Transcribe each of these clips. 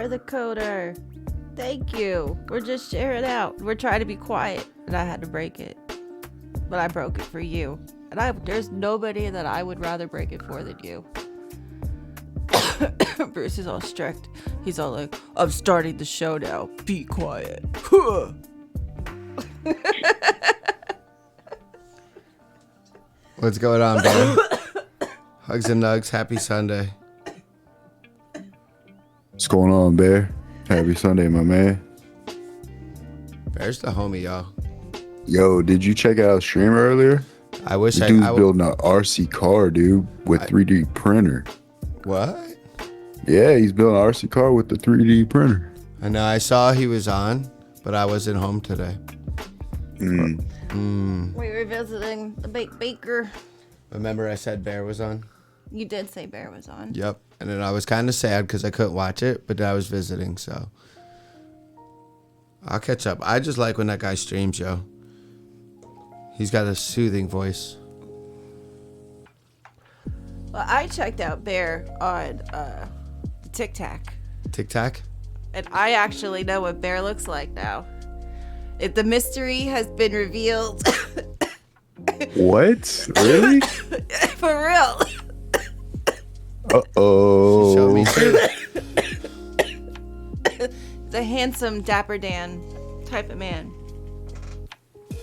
Bear the Coder. Thank you. We're just sharing out. We're trying to be quiet, and I had to break it. But I broke it for you. And there's nobody that I would rather break it for than you. Bruce is all strict. He's all like, I'm starting the show now. Be quiet. What's going on, Bear? Hugs and nugs. Happy Sunday. What's going on, Bear? Happy Sunday, my man. Bear's the homie, y'all. Yo, did you check out stream earlier? I wish This I dude's building an RC car, dude, with 3D printer. What? Yeah, he's building an RC car with the 3D printer. I know. I saw he was on, but I wasn't home today. We were visiting the baker. Remember I said Bear was on? You did say Bear was on. Yep. And then I was kind of sad because I couldn't watch it, but I was visiting, so I'll catch up. I just like when that guy streams, yo. He's got a soothing voice. Well, I checked out Bear on Tic Tac. Tic Tac? And I actually know what Bear looks like now. If the mystery has been revealed. What? Really? For real. Uh-oh. Show me too. The handsome Dapper Dan type of man.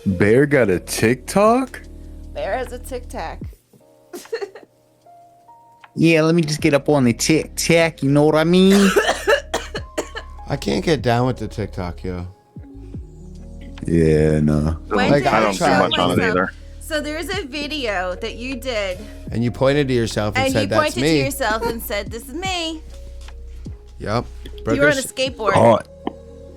Bear got a TikTok? Bear has a Tic Tac. Yeah, let me just get up on the tic-tac, you know what I mean? I can't get down with the TikTok, yo. Yeah, no. When Like, did I I don't show see much myself? on it either. So there's a video that you did, And you pointed to yourself and and you said, that's pointed to me. yourself and said, "This is me." Yep. You were on a Brooker, skateboard. Oh,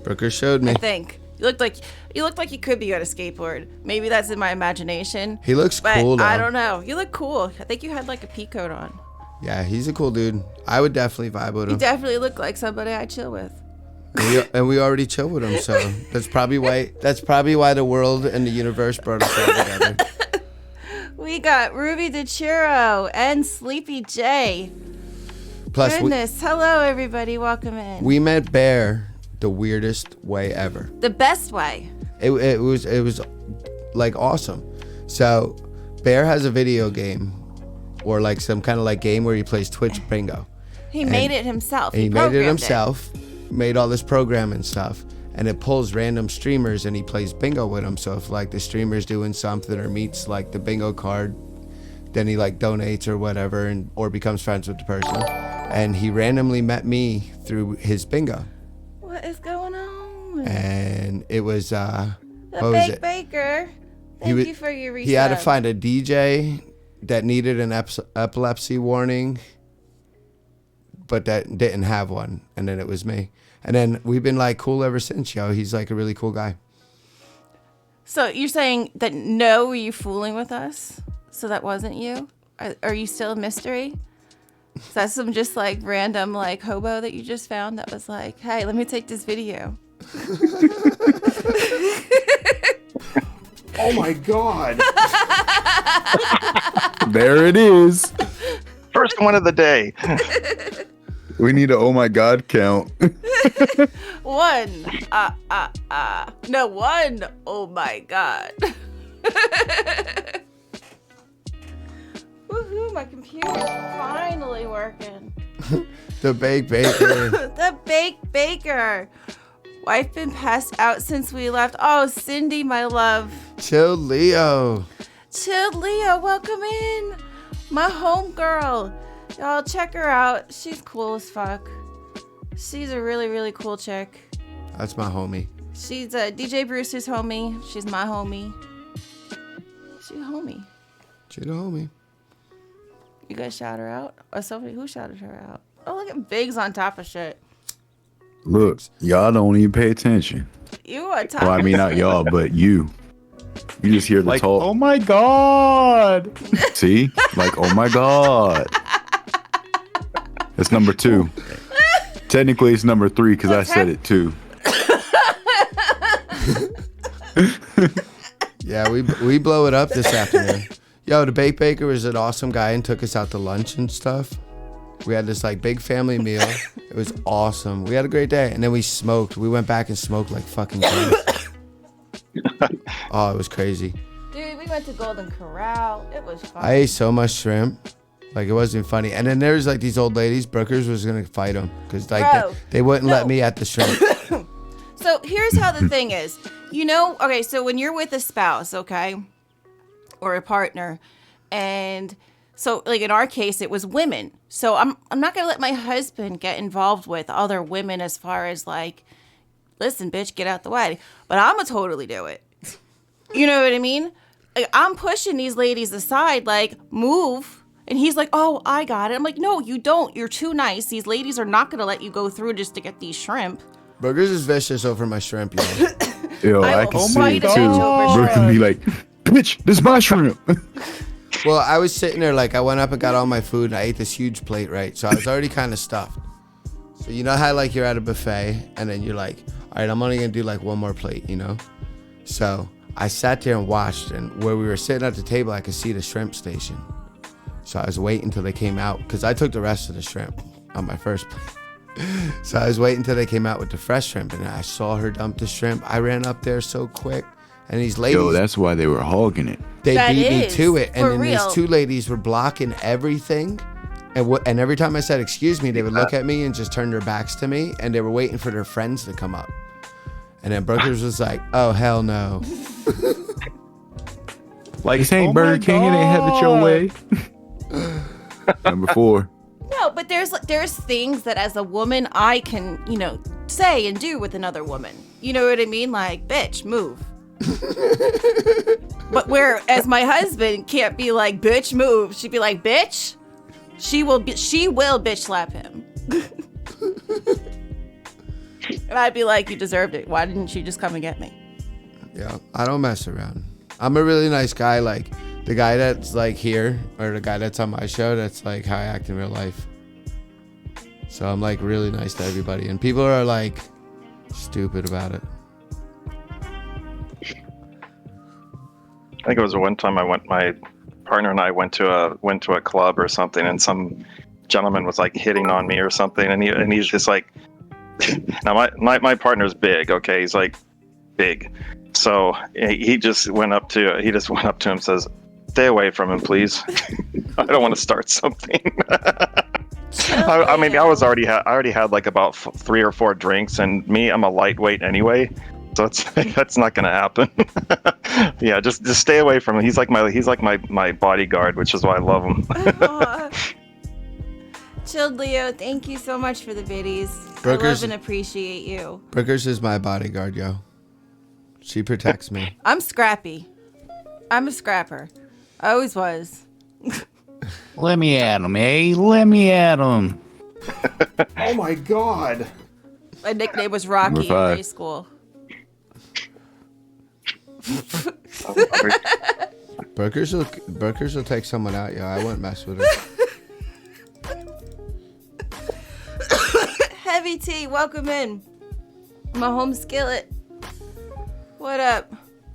Brooker showed me. I think you looked like you could be on a skateboard. Maybe that's in my imagination. He looks But cool, though. I don't know. You look cool. I think you had like a pea coat on. Yeah, he's a cool dude. I would definitely vibe with You him. definitely look like somebody I chill with. And we already chill with him, so that's probably why the world and the universe brought us all together. We got Ruby DeChiro and Sleepy J. Plus, Goodness. Hello, everybody. Welcome in. we met Bear the weirdest way ever. The best way. It was like awesome. So Bear has a video game, or like some kind of like game where he plays Twitch bingo. He made it himself. He made it programmed himself, made all this programming stuff, and it pulls random streamers and he plays bingo with them. So if like the streamer's doing something or meets like the bingo card, then he like donates or whatever, or becomes friends with the person. And he randomly met me through his bingo. What is going on? And it was The what was Bake it? Baker. Thank wa- you for your resub. He had to find a DJ that needed an epilepsy warning, but that didn't have one. And then it was me. And then we've been like cool ever since, yo. He's like a really cool guy. So you're saying that no, were you fooling with us? So that wasn't you? Are you still a mystery? Is that some just like random like hobo that you just found that was like, hey, let me take this video? oh my God. There it is. First one of the day. We need a oh my God count. One. No, one. Oh my God. Woohoo, my computer's finally working. The Bake Baker. The Bake Baker. Wife been passed out since we left. Oh, Cindy, my love. Chill Leo. Chill Leo, welcome in. My homegirl. Y'all check her out. She's cool as fuck. She's a really, really cool chick. That's my homie. She's DJ Brewster's homie. She's my homie. She's a homie. She's a homie. You guys shout her out? Or somebody who shouted her out? Oh, look at Biggs on top of shit. Look, y'all don't even pay attention. You on top Well, I mean, not y'all, but you. You just hear the Like, talk. oh my God. See? Like, oh my God. That's number 2. Technically, it's number 3 because I said it too. Yeah, we blow it up this afternoon. Yo, the Bake Baker was an awesome guy and took us out to lunch and stuff. We had this like big family meal. It was awesome. We had a great day, and then we smoked. We went back and smoked like fucking crazy. Oh, it was crazy. Dude, we went to Golden Corral. It was fun. I ate so much shrimp. Like, it wasn't funny. And then there was like these old ladies. Brookers was going to fight them because like Bro, they wouldn't let me at the shrimp. So here's how the thing is. You know, okay, so when you're with a spouse, okay, or a partner, and so like in our case, it was women. So I'm not going to let my husband get involved with other women as far as like, listen, bitch, get out the way. But I'm going to totally do it. You know what I mean? Like, I'm pushing these ladies aside, like, move. And he's like, oh, I got it. I'm like, no, you don't. You're too nice. These ladies are not going to let you go through just to get these shrimp. Brookers is vicious over my shrimp, you know? Yo, I I will can see fight it a too. bitch over Brooke can be like, bitch, this is my shrimp. Well, I was sitting there, like, I went up and got all my food, and I ate this huge plate, right? So I was already kind of stuffed. So you know how, like, you're at a buffet, and then you're like, all right, I'm only going to do, like, one more plate, you know? So I sat there and watched, and where we were sitting at the table, I could see the shrimp station. So I was waiting until they came out, because I took the rest of the shrimp on my first plate. So I was waiting until they came out with the fresh shrimp, and I saw her dump the shrimp. I ran up there so quick, and these ladies... Yo, that's why they were hogging it. They That beat me is, to it, and for then real. these two ladies were blocking everything, and every time I said excuse me, they would look at me and just turn their backs to me, and they were waiting for their friends to come up. And then Brookers was like, "Oh hell no!" Like, this ain't Oh Burger my King, it ain't have it your way. Number 4. No, but there's things that as a woman I can, you know, say and do with another woman. You know what I mean? Like, bitch, move. But whereas my husband can't be like, bitch, move. She'd be like, bitch. She will bitch slap him. And I'd be like, you deserved it. Why didn't you just come and get me? Yeah, I don't mess around. I'm a really nice guy. Like the guy that's like here, or the guy that's on my show, that's like how I act in real life. So I'm like really nice to everybody, and people are like stupid about it. I think it was one time my partner and I went to a club or something, and some gentleman was like hitting on me or something, and he's just like, now my partner's big, okay, he's like big, so he just went up to him and says, "Stay away from him, please." I don't want to start something. I mean, I already had like about 3 or 4 drinks, and I'm a lightweight anyway. So that's not gonna happen. Yeah, just stay away from him. He's like my bodyguard, which is why I love him. Aw. Chilled Leo, thank you so much for the biddies. I love Brooker's- and appreciate you. Brookers is my bodyguard, yo. She protects me. I'm scrappy. I'm a scrapper. I always was. Let me at him, eh? Let me at him. Oh my god! My nickname was Rocky Number in 5. high school. Brookers will take someone out, yo. I wouldn't mess with her. Heavy T, welcome in. My home skillet. What up?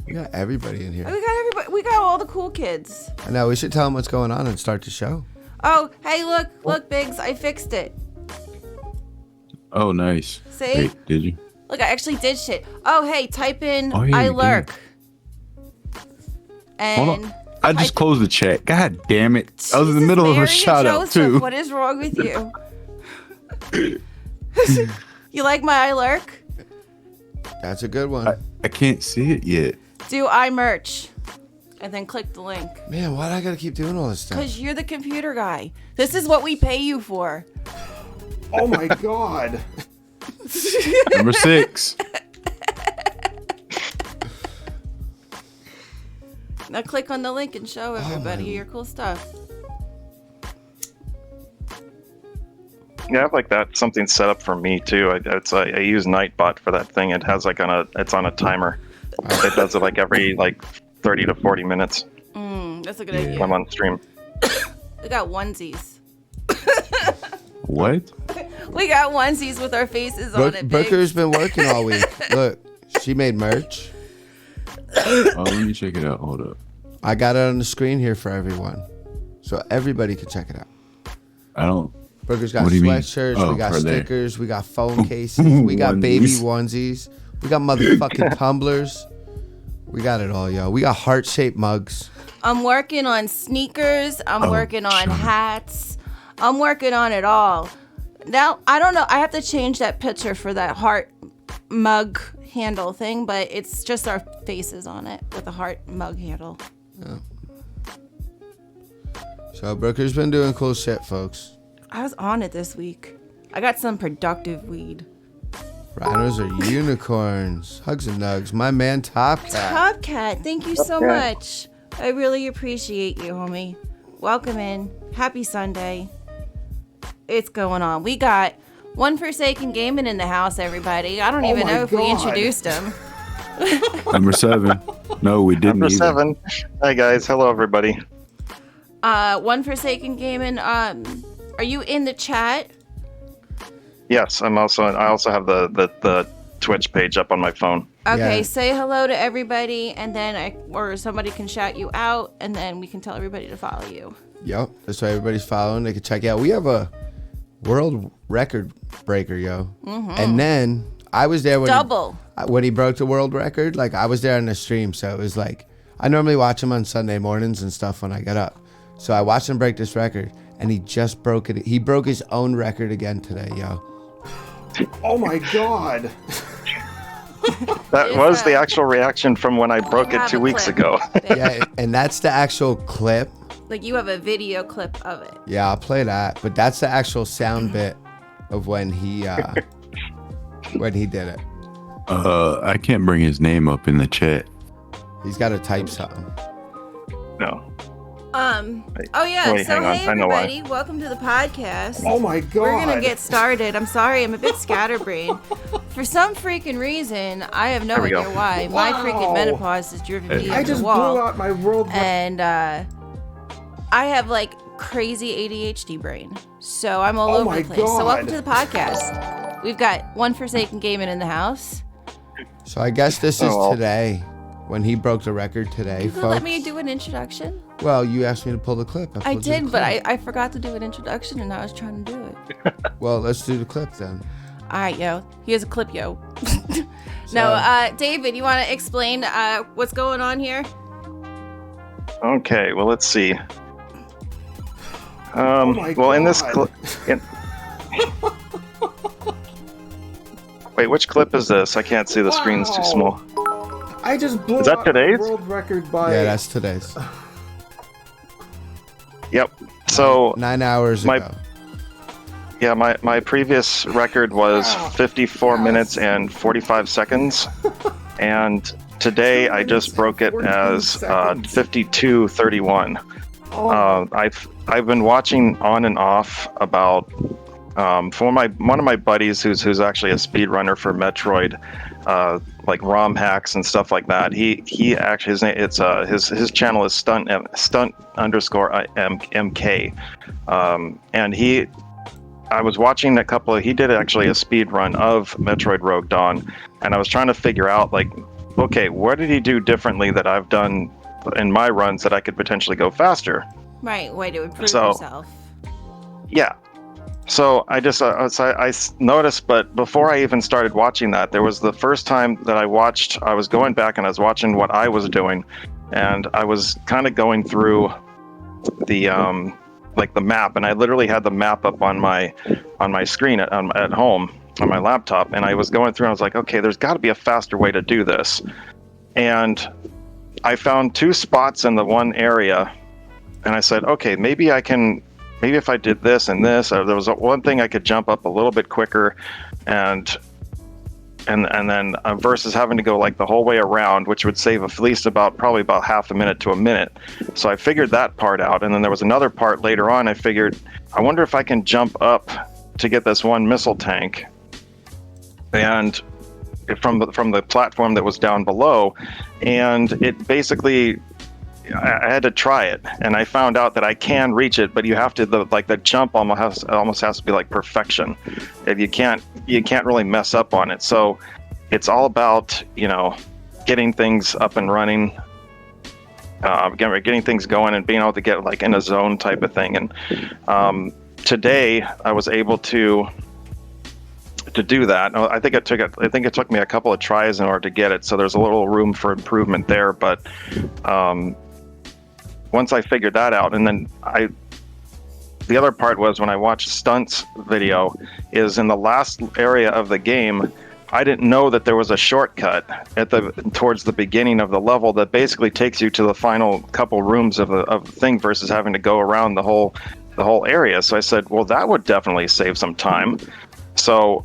We got everybody in here. We got everybody. We got all the cool kids. I know, we should tell them what's going on and start the show. Oh, hey, look, Biggs, I fixed it. Oh, nice. See? Wait, did you? Look, I actually did shit. Oh, hey, type in Oh, yeah, I you did. lurk. Hold And on. I just type- closed the chat. God damn it. I was in the Jesus, middle of a Mary shout out, Joseph, too. What is wrong with you? You like my I lurk? That's a good one. I can't see it yet. Do I merch? And then click the link. Man, why do I gotta keep doing all this stuff? Because you're the computer guy. This is what we pay you for. Oh my god! Number 6. Now click on the link and show everybody your cool stuff. Yeah, I have like that something set up for me too. I use Nightbot for that thing. It has like it's on a timer. It does it like every like 30 to 40 minutes That's a good when idea. I'm on stream. We got onesies. What? We got onesies with our faces on it. Biggs. Brooker's been working all week. Look, she made merch. Oh, let me check it out. Hold up. I got it on the screen here for everyone. So everybody can check it out. I don't Brooker's got What do you mean? sweatshirts, Oh, we got are they? stickers, we got phone cases, we got baby onesies, we got motherfucking tumblers. We got it all, yo. We got heart-shaped mugs. I'm working on sneakers. I'm working on hats. I'm working on it all. Now, I don't know. I have to change that picture for that heart mug handle thing, but it's just our faces on it with a heart mug handle. Yeah. So Brooker's been doing cool shit, folks. I was on it this week. I got some productive weed. Rhinos are unicorns. Hugs and nugs. My man, Top Cat. Top Cat, thank you so much. I really appreciate you, homie. Welcome in. Happy Sunday. It's going on. We got 1Forsakengayming in the house, everybody. I don't even know if we introduced him. Number 7. No, we didn't. Number either. 7. Hi guys. Hello everybody. 1Forsakengayming. Are you in the chat? Yes, I also have the Twitch page up on my phone. Okay, Yeah. say hello to everybody, and then or somebody can shout you out, and then we can tell everybody to follow you. Yep, that's why everybody's following. They can check out. We have a world record breaker, yo. Mm-hmm. And then I was there when he broke the world record. Like, I was there on the stream, so it was like, I normally watch him on Sunday mornings and stuff when I get up. So I watched him break this record, and he just broke it. He broke his own record again today, yo. Oh my god. That was the actual reaction from when I broke it have 2 a weeks clip. ago. Yeah, and that's the actual clip. Like, you have a video clip of it. Yeah, I'll play that. But that's the actual sound bit of when he did it. I can't bring his name up in the chat. He's got to type something. No. Oh yeah. Wait, So hang on. hey I know why. everybody, welcome to the podcast. Oh my god. We're gonna get started. I'm sorry, I'm a bit scatterbrained. For some freaking reason, I have no There we idea go. why. My Wow. freaking menopause has driven me I up just the blew wall, out my world record. and I have like crazy ADHD brain, so I'm all Oh over my the place. So welcome God. to the podcast. We've got 1Forsakengayming in the house. So I guess this is Oh, well. today, when he broke the record today, You could folks. let me do an introduction. Well, you asked me to pull the clip. I pulled you the did, but clip. I forgot to do an introduction, and I was trying to do it. Well, let's do the clip then. All right, yo. Here's a clip, yo. No, David, you want to explain what's going on here? Okay, well, let's see. my well, in this God. clip. Wait, which clip is this? I can't see. The screen's too small. I just blew Is that out today's? my world record by Yeah, that's today's. Yep. So 9 hours My- ago. yeah, my previous record was 54 minutes and 45 seconds, and today I just broke it as 52:31. I've been watching on and off about for one of my buddies who's actually a speedrunner for Metroid, like ROM hacks and stuff like that. He actually his channel is stunt _ MK, and I was watching he did actually a speed run of Metroid Rogue Dawn, and I was trying to figure out, like, okay, what did he do differently that I've done in my runs that I could potentially go faster? Right, way to improve So- yourself. Yeah. So I just I noticed, but before I even started watching that, there was the first time that I was going back and I was watching what I was doing, and I was kind of going through the like the map, and I literally had the map up on my screen at home on my laptop, and I was going through and I was like, okay, there's got to be a faster way to do this. And I found 2 spots in the one area, and I said, okay, maybe if I did this and this, or there was one thing I could jump up a little bit quicker, and then versus having to go like the whole way around, which would save at least probably about half a minute to a minute. So I figured that part out, and then there was another part later on. I figured, I wonder if I can jump up to get this one missile tank, and from the platform that was down below, and it basically, I had to try it, and I found out that I can reach it, but you have to the jump almost has to be like perfection. If you can't really mess up on it. So it's all about, getting things up and running, getting things going, and being able to get like in a zone type of thing. And today I was able to do that. I think it took me a couple of tries in order to get it. So there's a little room for improvement there. But once I figured that out, and then the other part was when I watched Stunt's video, is in the last area of the game, I didn't know that there was a shortcut towards the beginning of the level that basically takes you to the final couple rooms of the thing versus having to go around the whole area. So I said, well, that would definitely save some time. So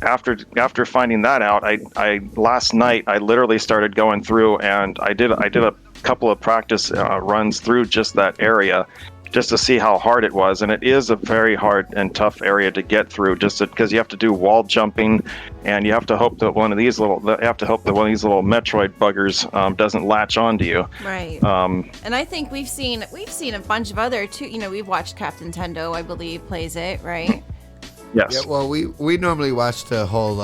after finding that out, I last night I literally started going through, and I did a couple of practice runs through just that area, just to see how hard it was. And it is a very hard and tough area to get through, just because you have to do wall jumping, and you have to hope that one of these little Metroid buggers doesn't latch onto you. Right. And I think we've seen a bunch of other too. We've watched Captain Tendo, I believe, plays it, right? Yes. Yeah, well, we normally watch the whole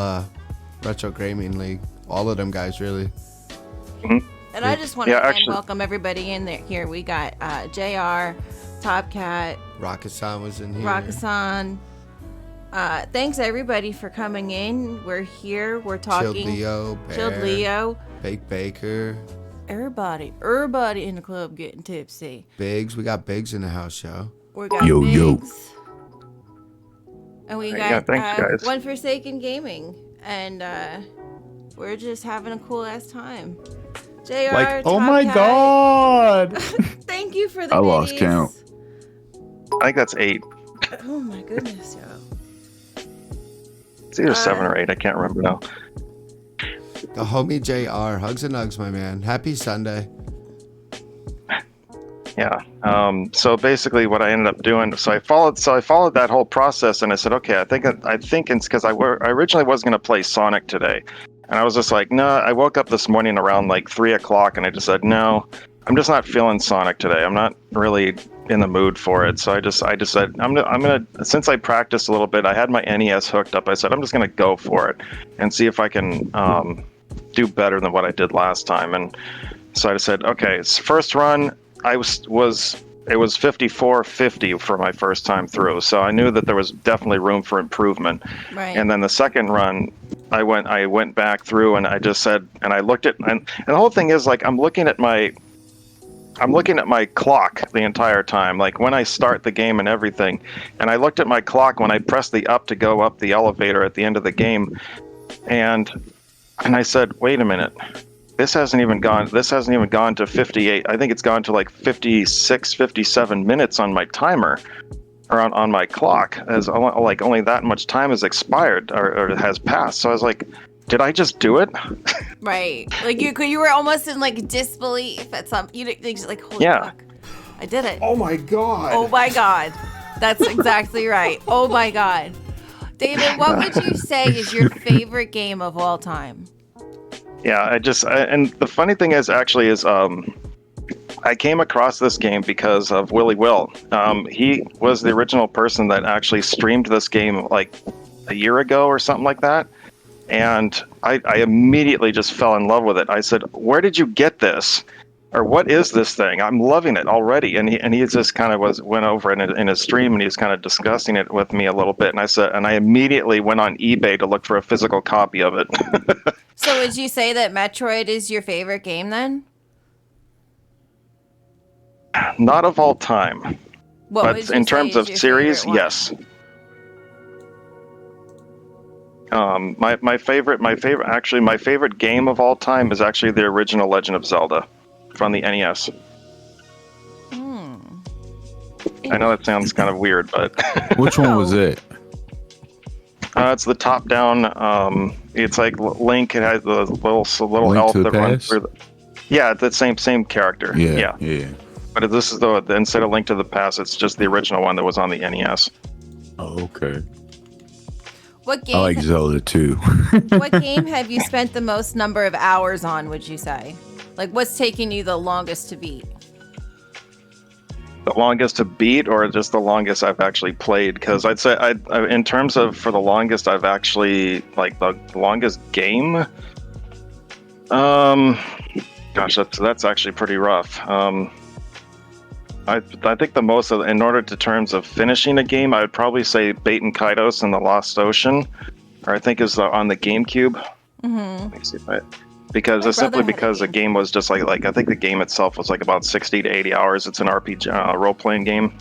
Retro Gaming League. All of them guys, really. Mm-hmm. And I just want to welcome everybody in there. Here we got JR, Topcat, Rakasan was in here. Rakasan. Thanks everybody for coming in. We're here. We're talking. Chilled Chilled Leo. Bake Baker. Everybody in the club getting tipsy. Biggs, we got Biggs in the house, yo. We got Yo, Biggs. And we got Yeah, thanks, guys. 1Forsakengayming. And we're just having a cool ass time. JR, Like, oh my Topcat. God. Thank you for the I lost biddies. count. I think that's 8. Oh my goodness, yo. It's either 7 or 8. I can't remember now. The homie JR. Hugs and nugs, my man. Happy Sunday. Yeah. So basically, what I ended up doing, so I followed that whole process, and I said, okay, I think it's because I originally was going to play Sonic today, and I was just like, no. I woke up this morning around like 3 o'clock, and I just said, no, I'm just not feeling Sonic today. I'm not really in the mood for it. So I just said, I'm gonna since I practiced a little bit, I had my NES hooked up. I said, I'm just gonna go for it and see if I can do better than what I did last time. And so I said, okay, first run. It was 54-50 for my first time through, so I knew that there was definitely room for improvement. Right. And then the second run, I went back through, and I just said, and I looked at, and the whole thing is like I'm looking at my clock the entire time, like when I start the game and everything, and I looked at my clock when I pressed the up to go up the elevator at the end of the game, and I said, wait a minute. This hasn't even gone to 58. I think it's gone to like 56, 57 minutes on my timer, or on my clock. As like only that much time has expired or has passed. So I was like, did I just do it? Right. Like you were almost in like disbelief at some. You just like, holy fuck, I did it. Oh my god. Oh my god. That's exactly right. Oh my god. David, what would you say is your favorite game of all time? Yeah, and the funny thing is I came across this game because of Willy Will. He was the original person that actually streamed this game like a year ago or something like that. And I immediately just fell in love with it. I said, where did you get this? Or what is this thing? I'm loving it already. And he just kind of went over in his stream, and he was kind of discussing it with me a little bit. And I immediately went on eBay to look for a physical copy of it. So would you say that Metroid is your favorite game then? Not of all time. What would But you in say terms is of your series, favorite one? yes. My favorite game of all time is actually the original Legend of Zelda from the NES. I know that sounds kind of weird, but Which one was it? it's the top-down. It's like Link. It has the little Link elf to the that runs Past? through. Yeah, the same character. Yeah. But this is instead of Link to the Past, it's just the original one that was on the NES. Oh, okay. What game? I like Zelda too. What game have you spent the most number of hours on? Would you say? Like, what's taking you the longest to beat? The longest to beat, or just the longest I've actually played? Because I'd say, in terms of for the longest I've actually, like the longest game. Gosh, that's actually pretty rough. I think the most in order to terms of finishing a game, I would probably say Bait and Kaitos in the Lost Ocean, or I think is on the GameCube. Let me see if because My it's simply brother had a because the game was just like I think the game itself was like about 60 to 80 hours. It's an RPG role playing game.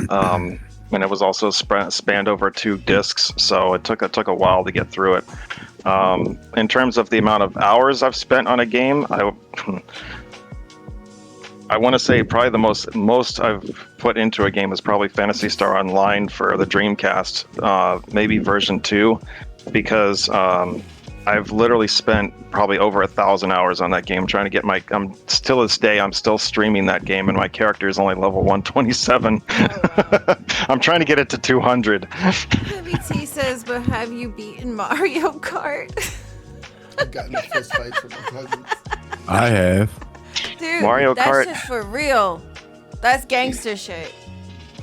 And it was also spanned over 2 discs, so it took a while to get through it. In terms of the amount of hours I've spent on a game, I want to say probably the most I've put into a game is probably Phantasy Star Online for the Dreamcast, maybe version 2, because I've literally spent probably over 1,000 hours on that game trying to get till this day, I'm still streaming that game, and my character is only level 127. I'm trying to get it to 200. WT says, but have you beaten Mario Kart? I've gotten a fist fights with my cousins. I have. Dude, Mario that's Kart. just for real. That's gangster shit.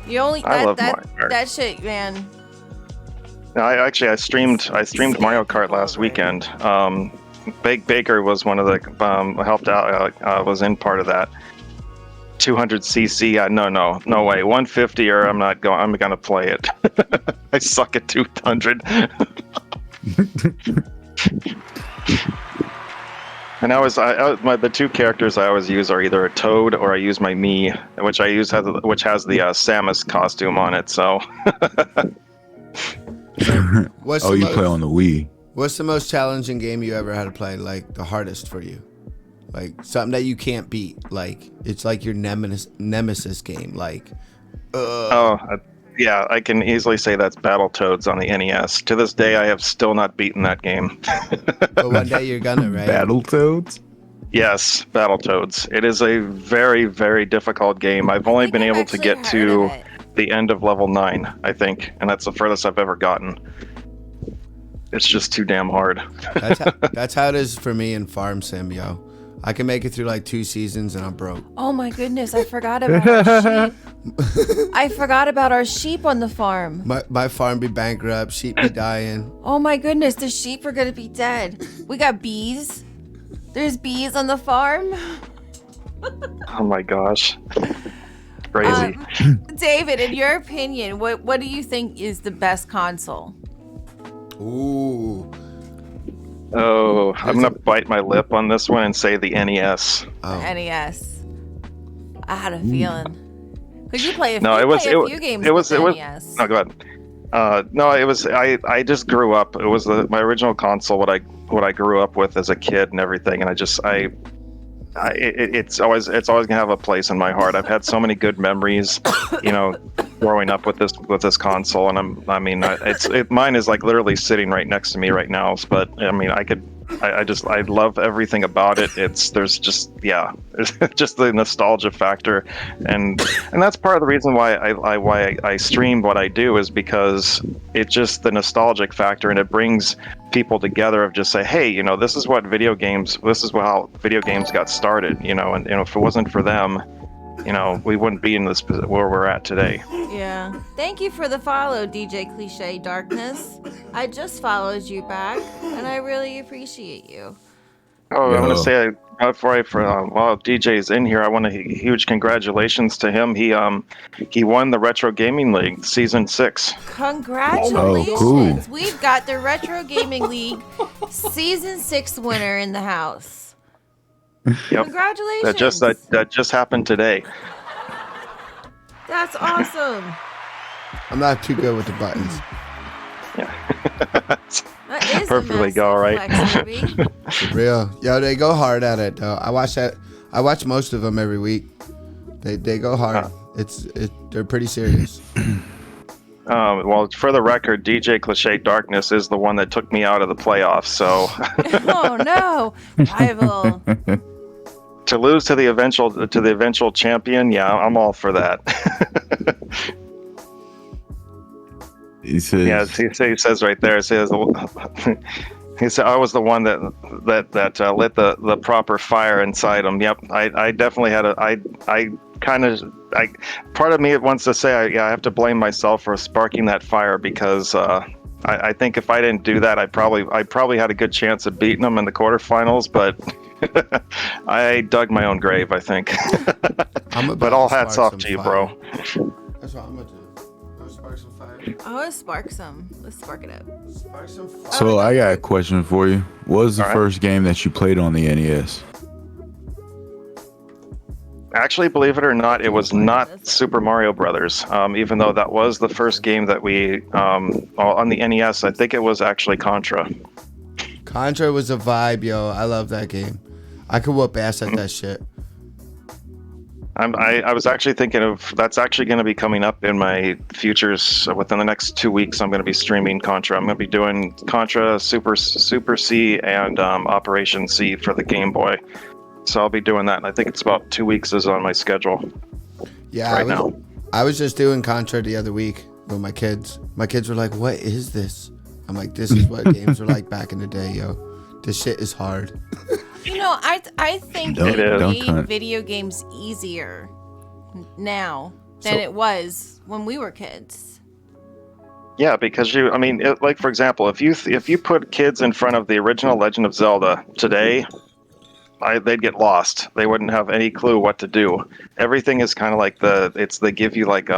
You only I love Mario Kart. that shit, man. No, I streamed Mario Kart last weekend. Baker was one of the helped out. Was in part of that. 200cc. No way. 150 or I'm not going. I'm gonna play it. I suck at 200. And the 2 characters I always use are either a Toad or I use my Mii, which has the Samus costume on it. So. What's Oh, the you most, play on the Wii. What's the most challenging game you ever had to play? Like the hardest for you? Like something that you can't beat. Like it's like your nemesis game. Like. Yeah, I can easily say that's Battletoads on the NES. To this day, I have still not beaten that game. But one day you're gonna, right? Battletoads? Yes, Battletoads. It is a very, very difficult game. I've only been able to get to the end of level 9, I think, and that's the furthest I've ever gotten. It's just too damn hard. That's how it is for me in Farm Sim, yo. I can make it through like 2 seasons and I'm broke. Oh my goodness, I forgot about our sheep. I forgot about our sheep on the farm. My farm be bankrupt, sheep be dying. Oh my goodness, the sheep are gonna be dead. We got bees. There's bees on the farm. Oh my gosh. Crazy. David, in your opinion, what do you think is the best console? Ooh. Oh, I'm gonna bite my lip on this one and say the NES. Oh. NES. I had a feeling. Could you play a No, few games with the NES? No, go ahead. No, it was. I just grew up. It was my original console. What I grew up with as a kid and everything. And it's always gonna have a place in my heart. I've had so many good memories, growing up with this console. And mine is like literally sitting right next to me right now. But I mean, I love everything about it. There's just the nostalgia factor, and that's part of the reason why I stream what I do is because it's just the nostalgic factor, and it brings people together of just say, hey, this is how video games got started, and if it wasn't for them, we wouldn't be in this where we're at today. Yeah. Thank you for the follow, DJ Cliche Darkness. I just followed you back, and I really appreciate you. Oh, I want to say while DJ's in here, I want a huge congratulations to him. He won the Retro Gaming League Season 6. Congratulations! Oh, cool. We've got the Retro Gaming League Season 6 winner in the house. Yep. Congratulations! That just happened today. That's awesome. I'm not too good with the buttons. That is Perfectly go, right? For real. Yo, they go hard at it though. I watch most of them every week. They go hard. They're pretty serious. Well, for the record, DJ Cliche Darkness is the one that took me out of the playoffs. So Oh no, rival. to lose to the eventual champion, yeah, I'm all for that. He says, Yeah, he says right there. He says I was the one that lit the proper fire inside him. Yep, I definitely had part of me wants to say I have to blame myself for sparking that fire because I think if I didn't do that, I probably had a good chance of beating him in the quarterfinals, but I dug my own grave, I think. But all hats off to you, bro. That's what I'm gonna do. Let's spark some fire. Oh, let's spark some. Let's spark it up. Spark some fire. So I got a question for you. What was the All right. first game that you played on the NES? Actually, believe it or not, it was not Super Mario Brothers. Even though that was the first game that we on the NES, I think it was actually Contra. Contra was a vibe, yo. I love that game. I could whoop ass at that shit. I was actually thinking of that's actually going to be coming up in my futures within the next 2 weeks. I'm going to be streaming Contra. I'm going to be doing Contra, Super C, and Operation C for the Game Boy. So I'll be doing that. And I think it's about 2 weeks is on my schedule. Yeah, right now. I was just doing Contra the other week with my kids. My kids were like, "What is this?" I'm like, "This is what games were like back in the day, yo. This shit is hard." You know, I think Don't- they don't made cunt. video games easier now than it was when we were kids. Yeah, because like for example, if you put kids in front of the original Legend of Zelda today, they'd get lost. They wouldn't have any clue what to do. Everything is kind of like they give you like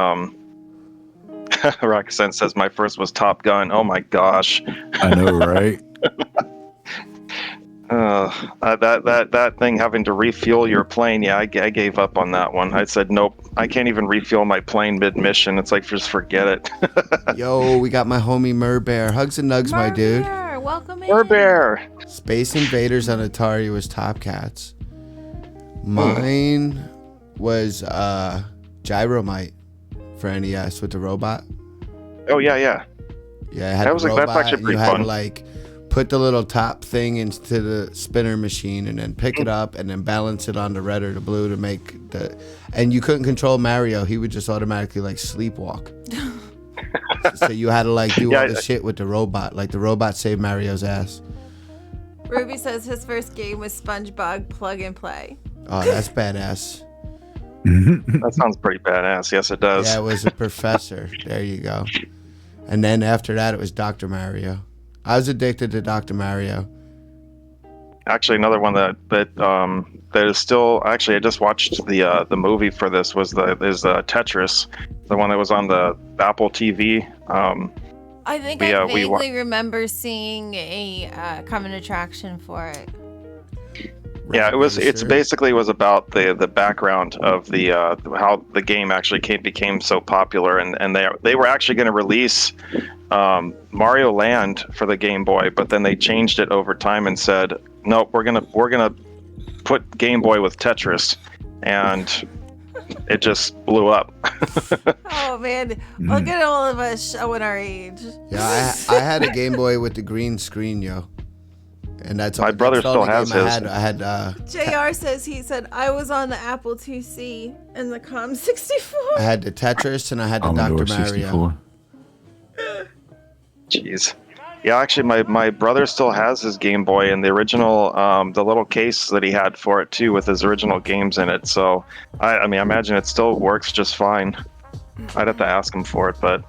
Roxanne says my first was Top Gun. Oh my gosh. I know, right? That thing having to refuel your plane, yeah, I gave up on that one. I said, nope, I can't even refuel my plane mid-mission. It's like, just forget it. Yo, we got my homie Merbear. Hugs and nugs, my dude. Bear, welcome in. Bear. Space Invaders on Atari was Top Cats. Mine was Gyromite for NES with the robot. Oh yeah, yeah. Yeah, it had That was the like- that's robot, actually and pretty you had fun. to like put the little top thing into the spinner machine and then pick it up and then balance it on the red or the blue to make the. And you couldn't control Mario; he would just automatically like sleepwalk. So you had to like do all the shit with the robot. Like the robot saved Mario's ass. Ruby says his first game was SpongeBob Plug and Play. Oh, that's badass. That sounds pretty badass. Yes, it does. Yeah, it was a professor. There you go. And then after that, it was Dr. Mario. I was addicted to Dr. Mario. Actually, another one that is still actually I just watched the movie for this is Tetris, the one that was on the Apple TV. I think We, I we wa- vaguely remember seeing a common attraction for it. Yeah, it was. It's Sure. basically was about the background of the how the game actually became so popular, and they were actually going to release Mario Land for the Game Boy, but then they changed it over time and said, nope, we're gonna put Game Boy with Tetris, and it just blew up. Oh man, look at all of us showing our age. Yeah, I had a Game Boy with the green screen, yo. And that's My brother that's the still only has game his. I had JR says he said I was on the Apple IIc and the Com 64. I had the Tetris and I had the Commodore Dr. Mario. 64. Jeez. Yeah, actually, my brother still has his Game Boy and the original, the little case that he had for it too, with his original games in it. So, I imagine it still works just fine. I'd have to ask him for it, but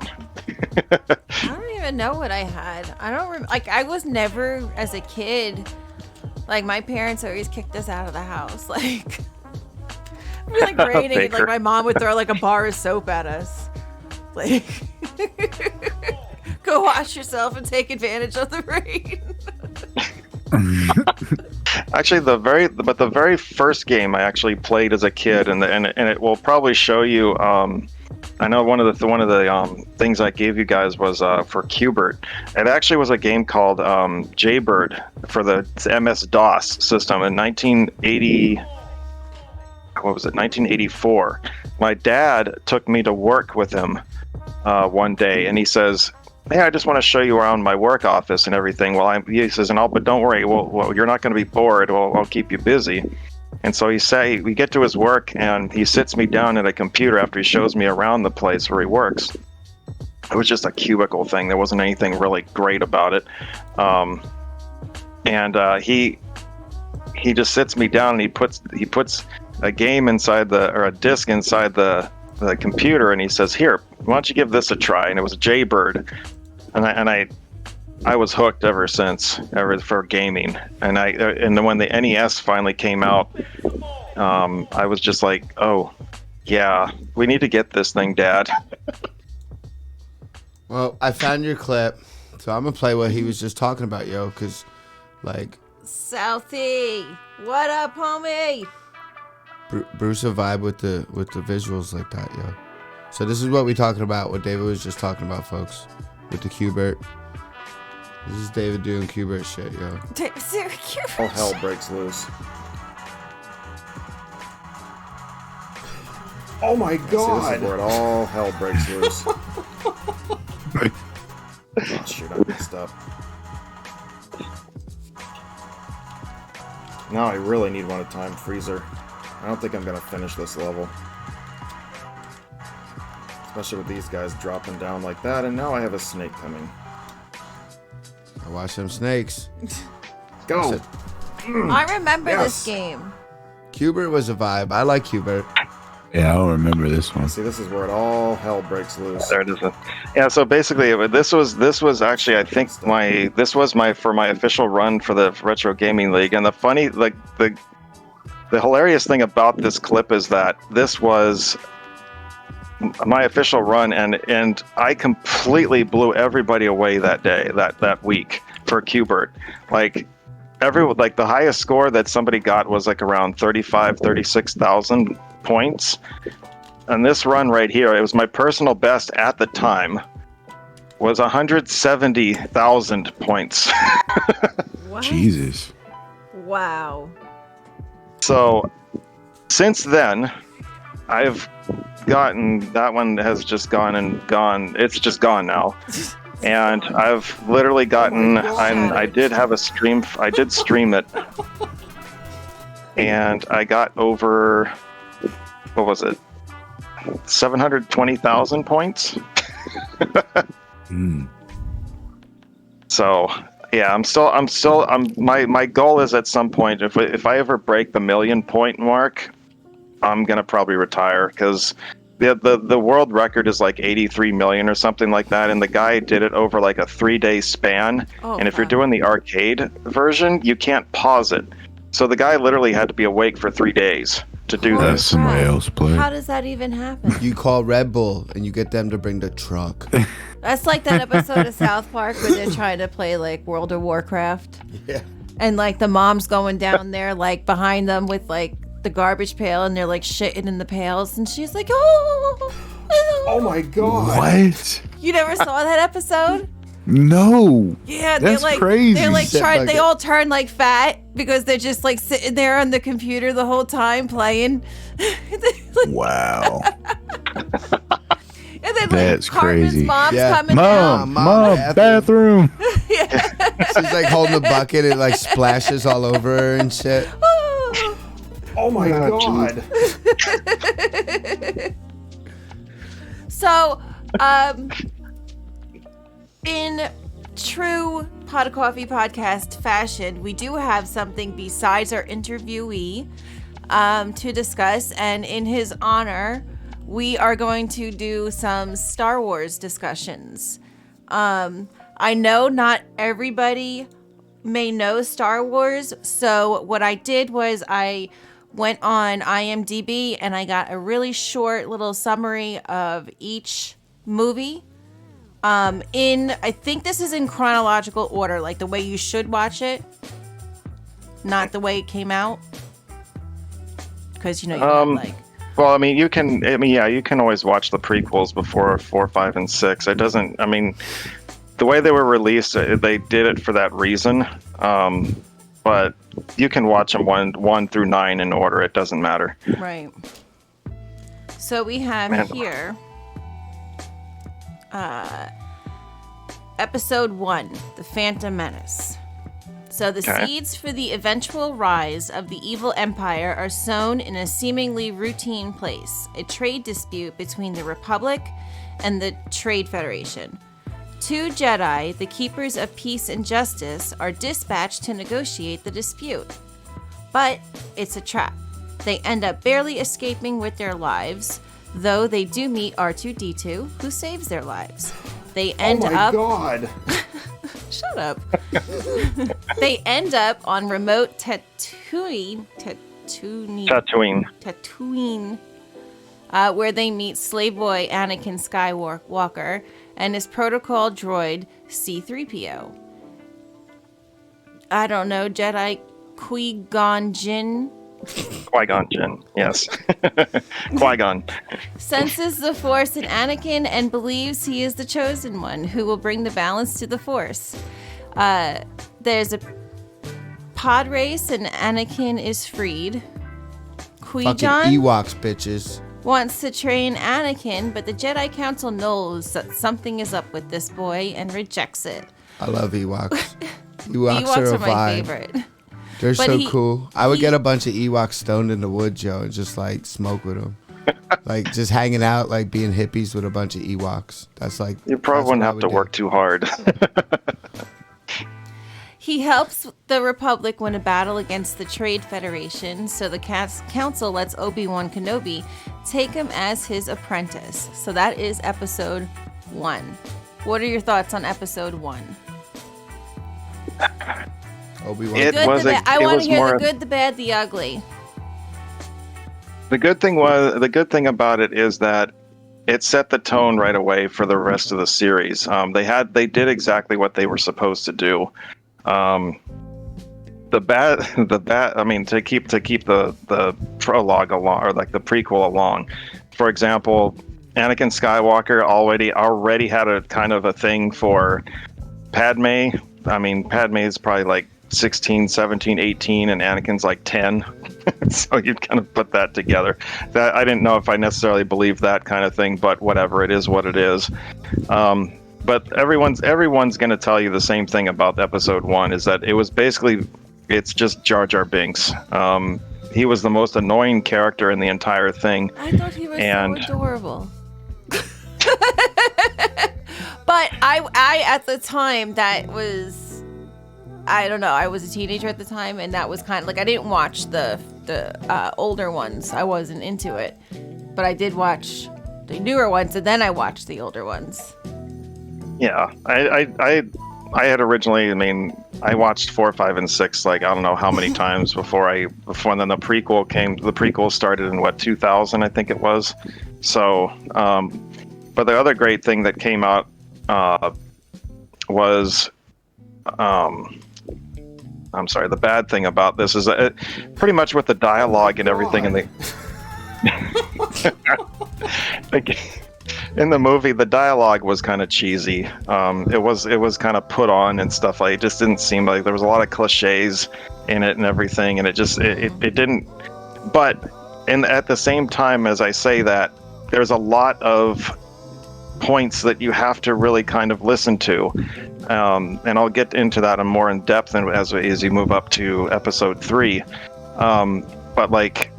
I don't even know what I had. I don't like. I was never as a kid. Like my parents always kicked us out of the house. Like it'd be like raining, and like Baker. my mom would throw like a bar of soap at us. Like go wash yourself and take advantage of the rain. actually, the very first game I actually played as a kid, and it will probably show you. I know one of the things I gave you guys was for Qbert. It actually was a game called Jaybird for the MS DOS system in 1980. What was it? 1984. My dad took me to work with him one day, and he says, "Hey, I just want to show you around my work office and everything." He says, but don't worry. Well, you're not going to be bored. I'll keep you busy. And so we get to his work, and he sits me down at a computer after he shows me around the place where he works. It was just a cubicle thing. There wasn't anything really great about it. He just sits me down, and he puts a game inside a disc inside the computer, and he says, "Here, why don't you give this a try?" And it was Jaybird. And I was hooked ever since, ever for gaming. And then when the NES finally came out, I was just like, oh, yeah, we need to get this thing, Dad. Well, I found your clip, so I'm gonna play what he was just talking about, yo. Cause, like, Southie, what up, homie? Bruce a vibe with the visuals like that, yo. So this is what we talking about. What David was just talking about, folks, with the Qbert. This is David doing Qbert shit, yo. All hell breaks loose. Oh my god! This is where it all hell breaks loose. Oh, shoot, I messed up. Now I really need one time freezer. I don't think I'm gonna finish this level. Especially with these guys dropping down like that, and now I have a snake coming. I watch them snakes. Go! I remember Yes. this game. Qbert was a vibe. I like Qbert. Yeah, I don't remember this one. See, this is where it all hell breaks loose. There it is. Yeah, so basically, this was actually, I think, this was my official run for the Retro Gaming League. And the funny, like, the hilarious thing about this clip is that this was my official run, and I completely blew everybody away that day, that week for Qbert. Like, the highest score that somebody got was like around 36,000 points. And this run right here, it was my personal best at the time, was 170,000 points. What? Jesus. Wow. So since then, I've gotten, that one has just gone and gone. It's just gone now. And I've literally gotten, I did have a stream, I did stream it. And I got over, what was it? 720,000 points. So yeah, my goal is at some point, if I ever break the 1 million point mark, I'm gonna probably retire, because the world record is like 83 million or something like that, and the guy did it over like a 3-day span. And if you're doing the arcade version, you can't pause it. So the guy literally had to be awake for 3 days to do Let this. somebody else play. How does that even happen? You call Red Bull and you get them to bring the truck. That's like that episode of South Park where they're trying to play like World of Warcraft. Yeah. And like the mom's going down there like behind them with like the garbage pail, and they're like shitting in the pails, and she's like, oh. Oh my god! What? You never saw that episode? No. Yeah, That's they're like crazy. they're like Shit trying. They bucket. all turn like fat because they're just like sitting there on the computer the whole time playing. Wow. And then That's like Carmen's crazy. mom's Yeah. coming down. Mom, bathroom. She's like holding the bucket, it like splashes all over her and shit. Oh my god! So, in true Pot of Coffee podcast fashion, we do have something besides our interviewee to discuss, and in his honor, we are going to do some Star Wars discussions. I know not everybody may know Star Wars, so what I did was I went on IMDb and I got a really short little summary of each movie. I think this is in chronological order, like the way you should watch it, not the way it came out. Because you have like. Well, I mean, you can always watch the prequels before 4, 5, and 6. It doesn't, I mean, the way they were released, they did it for that reason. But you can watch them 1 through 9 in order. It doesn't matter. Right. So we have here episode 1, The Phantom Menace. So the seeds for the eventual rise of the evil empire are sown in a seemingly routine place, a trade dispute between the Republic and the Trade Federation. 2 Jedi, the keepers of peace and justice, are dispatched to negotiate the dispute. But it's a trap. They end up barely escaping with their lives, though they do meet R2-D2, who saves their lives. They end Oh my up god! Shut up. They end up on remote Tatooine, where they meet slave boy Anakin Skywalker and his protocol droid C-3PO. I don't know, Jedi Qui-Gon Jinn. Qui-Gon Jinn, yes. Qui-Gon. Senses the Force in Anakin and believes he is the chosen one who will bring the balance to the Force. There's a pod race and Anakin is freed. Fucking Qui-Gon Ewoks, bitches. wants to train Anakin, but the Jedi Council knows that something is up with this boy and rejects it. I love Ewoks. Ewoks are a are my vibe. favorite. They're But so cool. I would get a bunch of Ewoks stoned in the woods, Joe, and just like smoke with them. Like just hanging out, like being hippies with a bunch of Ewoks. That's like You probably wouldn't have to work too hard. He helps the Republic win a battle against the Trade Federation, so the Council lets Obi-Wan Kenobi take him as his apprentice. So that is episode 1. What are your thoughts on episode 1? Obi-Wan. I want to hear the good, the bad, the ugly. The good thing about it is that it set the tone right away for the rest of the series. They did exactly what they were supposed to do. The bad. I mean, to keep the prologue along, or like the prequel along. For example, Anakin Skywalker already had a kind of a thing for Padme. I mean, Padme is probably like 16, 17, 18, and Anakin's like 10. So you kind of put that together. That I didn't know if I necessarily believed that kind of thing, but whatever, it is what it is. But everyone's going to tell you the same thing about episode 1, is that it was basically, it's just Jar Jar Binks. He was the most annoying character in the entire thing. I thought he was so adorable. But I at the time, that was, I don't know, I was a teenager at the time, and that was kind of like, I didn't watch the older ones. I wasn't into it, but I did watch the newer ones, and then I watched the older ones. Yeah, I had originally, I mean, I watched 4, 5, and 6 like I don't know how many times before then the prequel came. The prequel started in 2000, I think it was. So, but the other great thing that came out was, I'm sorry, the bad thing about this is that pretty much with the dialogue and everything in in the movie, the dialogue was kind of cheesy. It was kind of put on and stuff. Like, it just didn't seem like there was a lot of cliches in it and everything, and it didn't. But at the same time, as I say that, there's a lot of points that you have to really kind of listen to, and I'll get into that more in depth as you move up to episode 3. But like,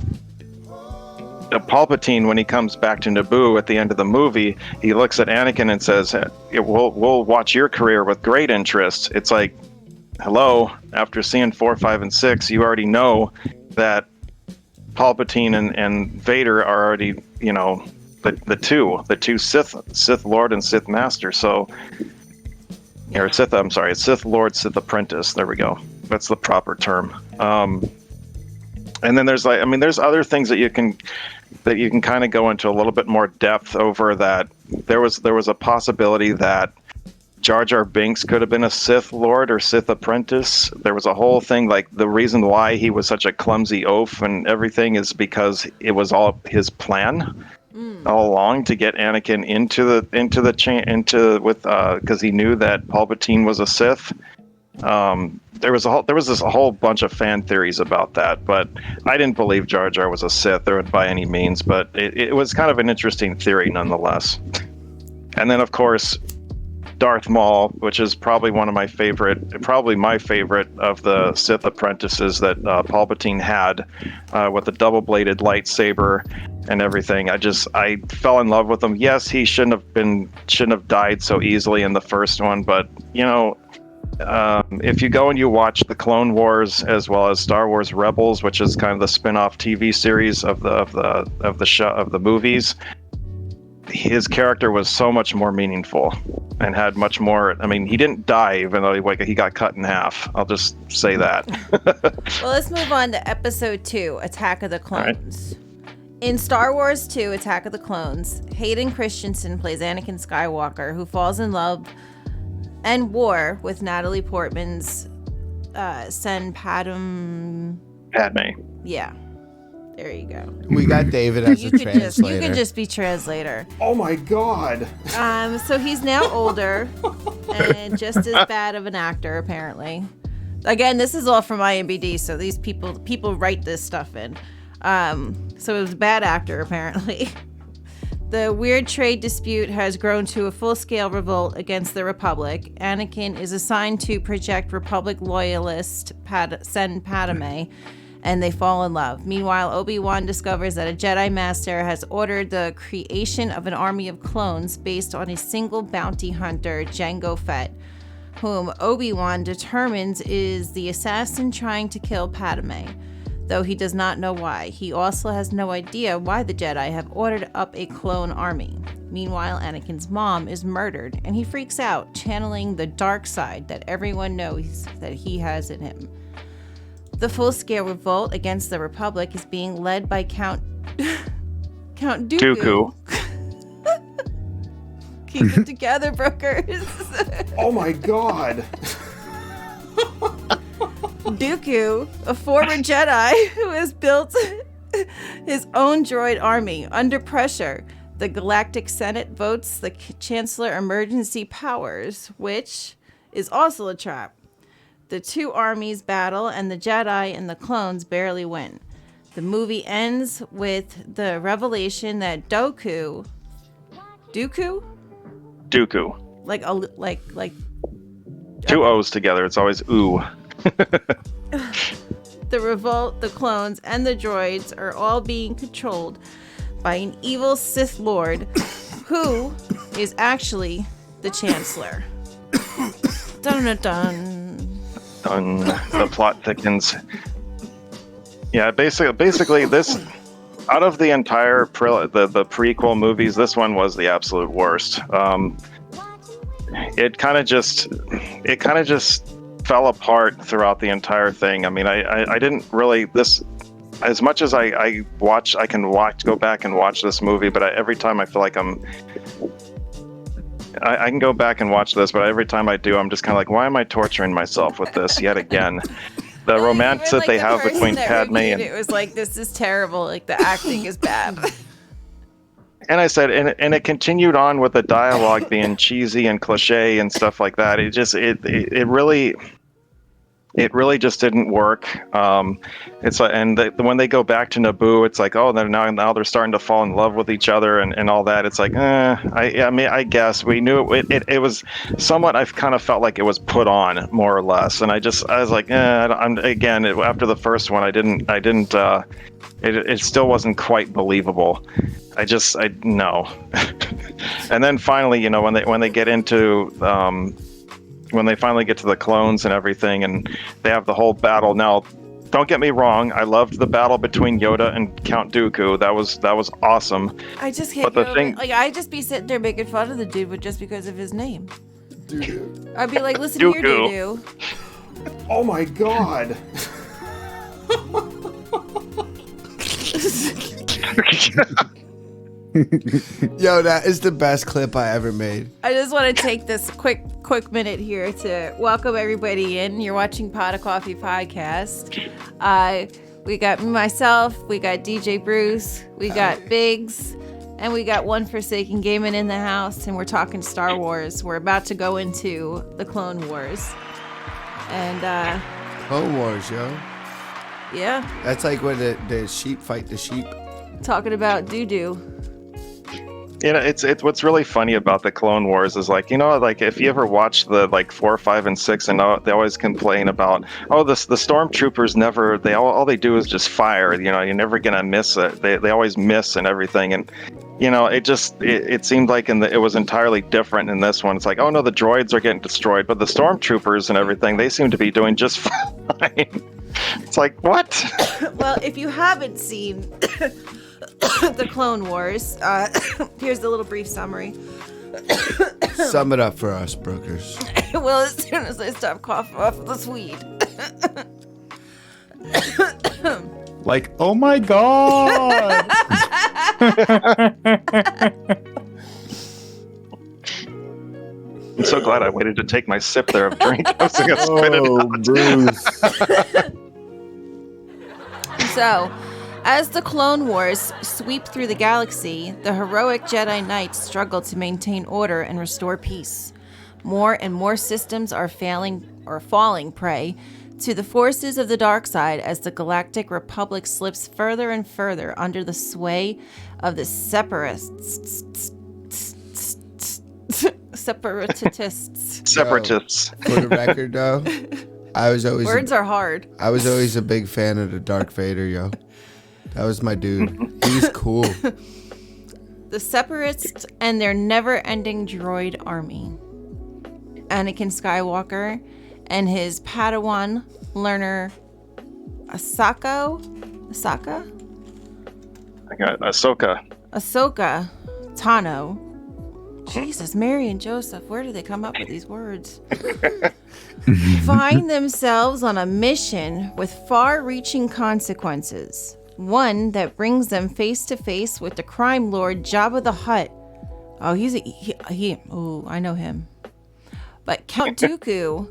Palpatine, when he comes back to Naboo at the end of the movie, he looks at Anakin and says, we'll watch your career with great interest. It's like, hello, after seeing 4, 5, and 6, you already know that Palpatine and Vader are already, you know, the two Sith Lord and Sith Master. So, or Sith, I'm sorry, Sith Lord, Sith Apprentice. There we go. That's the proper term. And then there's there's other things that you can kind of go into a little bit more depth over. That there was a possibility that Jar Jar Binks could have been a Sith Lord or Sith Apprentice. There was a whole thing, like the reason why he was such a clumsy oaf and everything is because it was all his plan all along to get Anakin because he knew that Palpatine was a Sith. There was a whole bunch of fan theories about that, but I didn't believe Jar Jar was a Sith or by any means, but it was kind of an interesting theory nonetheless. And then of course, Darth Maul, which is probably my favorite of the Sith apprentices that Palpatine had, with the double-bladed lightsaber and everything. I fell in love with him. Yes, he shouldn't have died so easily in the first one, but you know, if you go and you watch the Clone Wars as well as Star Wars Rebels, which is kind of the spin-off TV series of the movies, his character was so much more meaningful and had much more. I mean, he didn't die, even though he got cut in half. I'll just say that. Well, let's move on to episode 2, Attack of the right. Clones. In Star Wars 2, Attack of the Clones, Hayden Christensen plays Anakin Skywalker, who falls in love and war with Natalie Portman's Padme. Yeah. There you go. We got David as a translator. You can just be translator. Oh my god. So he's now older and just as bad of an actor, apparently. Again, this is all from IMDb, so these people write this stuff in. So it was a bad actor, apparently. The weird trade dispute has grown to a full-scale revolt against the Republic. Anakin is assigned to project Republic loyalist Padme, and they fall in love. Meanwhile, Obi-Wan discovers that a Jedi Master has ordered the creation of an army of clones based on a single bounty hunter, Jango Fett, whom Obi-Wan determines is the assassin trying to kill Padme, though he does not know why. He also has no idea why the Jedi have ordered up a clone army. Meanwhile, Anakin's mom is murdered, and he freaks out, channeling the dark side that everyone knows that he has in him. The full-scale revolt against the Republic is being led by Count Dooku. Keep it together, Brookers. Oh my god. Dooku, a former Jedi who has built his own droid army under pressure. The Galactic Senate votes the Chancellor emergency powers, which is also a trap. The two armies battle, and the Jedi and the clones barely win. The movie ends with the revelation that Dooku, like two O's together. It's always ooh. The revolt, the clones, and the droids are all being controlled by an evil Sith Lord who is actually the Chancellor. Dun dun dun. The plot thickens. Yeah, basically this, out of the entire the prequel movies, this one was the absolute worst. It kind of just fell apart throughout the entire thing. I mean, I didn't really as much as I can go back and watch this movie, but every time I feel like I can go back and watch this, but every time I do, I'm just kind of like, why am I torturing myself with this yet again? The romance that they have between Padme and it was like, this is terrible. Like, the acting is bad. And I said, and it continued on with the dialogue being cheesy and cliche and stuff like that. It really just didn't work. It's like, and when they go back to Naboo, it's like, oh, now they're starting to fall in love with each other and all that. It's like, I mean, I guess we knew it was somewhat. I've kind of felt like it was put on more or less, and I was like, after the first one, I didn't. It still wasn't quite believable. No. And then finally, when they get into when they finally get to the clones and everything, and they have the whole battle. Now, don't get me wrong, I loved the battle between Yoda and Count Dooku. That was awesome. I just can't. I'd just be sitting there making fun of the dude, just because of his name. Dude. I'd be like, listen here, Doo-Doo. Oh my god. Yo, that is the best clip I ever made. I just want to take this quick minute here to welcome everybody in. You're watching Pot of Coffee Podcast. We got myself, we got DJ Bruce, we got Biggs, and we got 1Forsakengayming in the house, and we're talking Star Wars. We're about to go into the Clone Wars. And Clone Wars, yo. Yeah. That's like when the sheep fight the sheep. Talking about doo-doo. It's what's really funny about the Clone Wars is like if you ever watch the 4, 5, and 6, and they always complain about the stormtroopers never all they do is just fire. You're never gonna miss it. They always miss and everything, and it seemed like it was entirely different in this one. It's like, oh no, the droids are getting destroyed, but the stormtroopers and everything, they seem to be doing just fine. It's like, what? Well, if you haven't seen the Clone Wars. Here's the little brief summary. Sum it up for us, Brookers. Well, as soon as I stop coughing off the Swede. Like, oh my god! I'm so glad I waited to take my sip there of drink. I was gonna spit it out. Bruce. So, as the Clone Wars sweep through the galaxy, the heroic Jedi Knights struggle to maintain order and restore peace. More and more systems are falling prey to the forces of the dark side as the Galactic Republic slips further and further under the sway of the separatists. Separatists. For the record, though, I was always Words are hard. I was always a big fan of the Dark Vader, yo. That was my dude. He's cool. The Separatists and their never-ending droid army. Anakin Skywalker and his Padawan learner Ahsoka? I got Ahsoka. Tano. Jesus, Mary and Joseph, where do they come up with these words? Find themselves on a mission with far-reaching consequences. One that brings them face to face with the crime lord Jabba the Hutt. Oh, I know him. But Count Dooku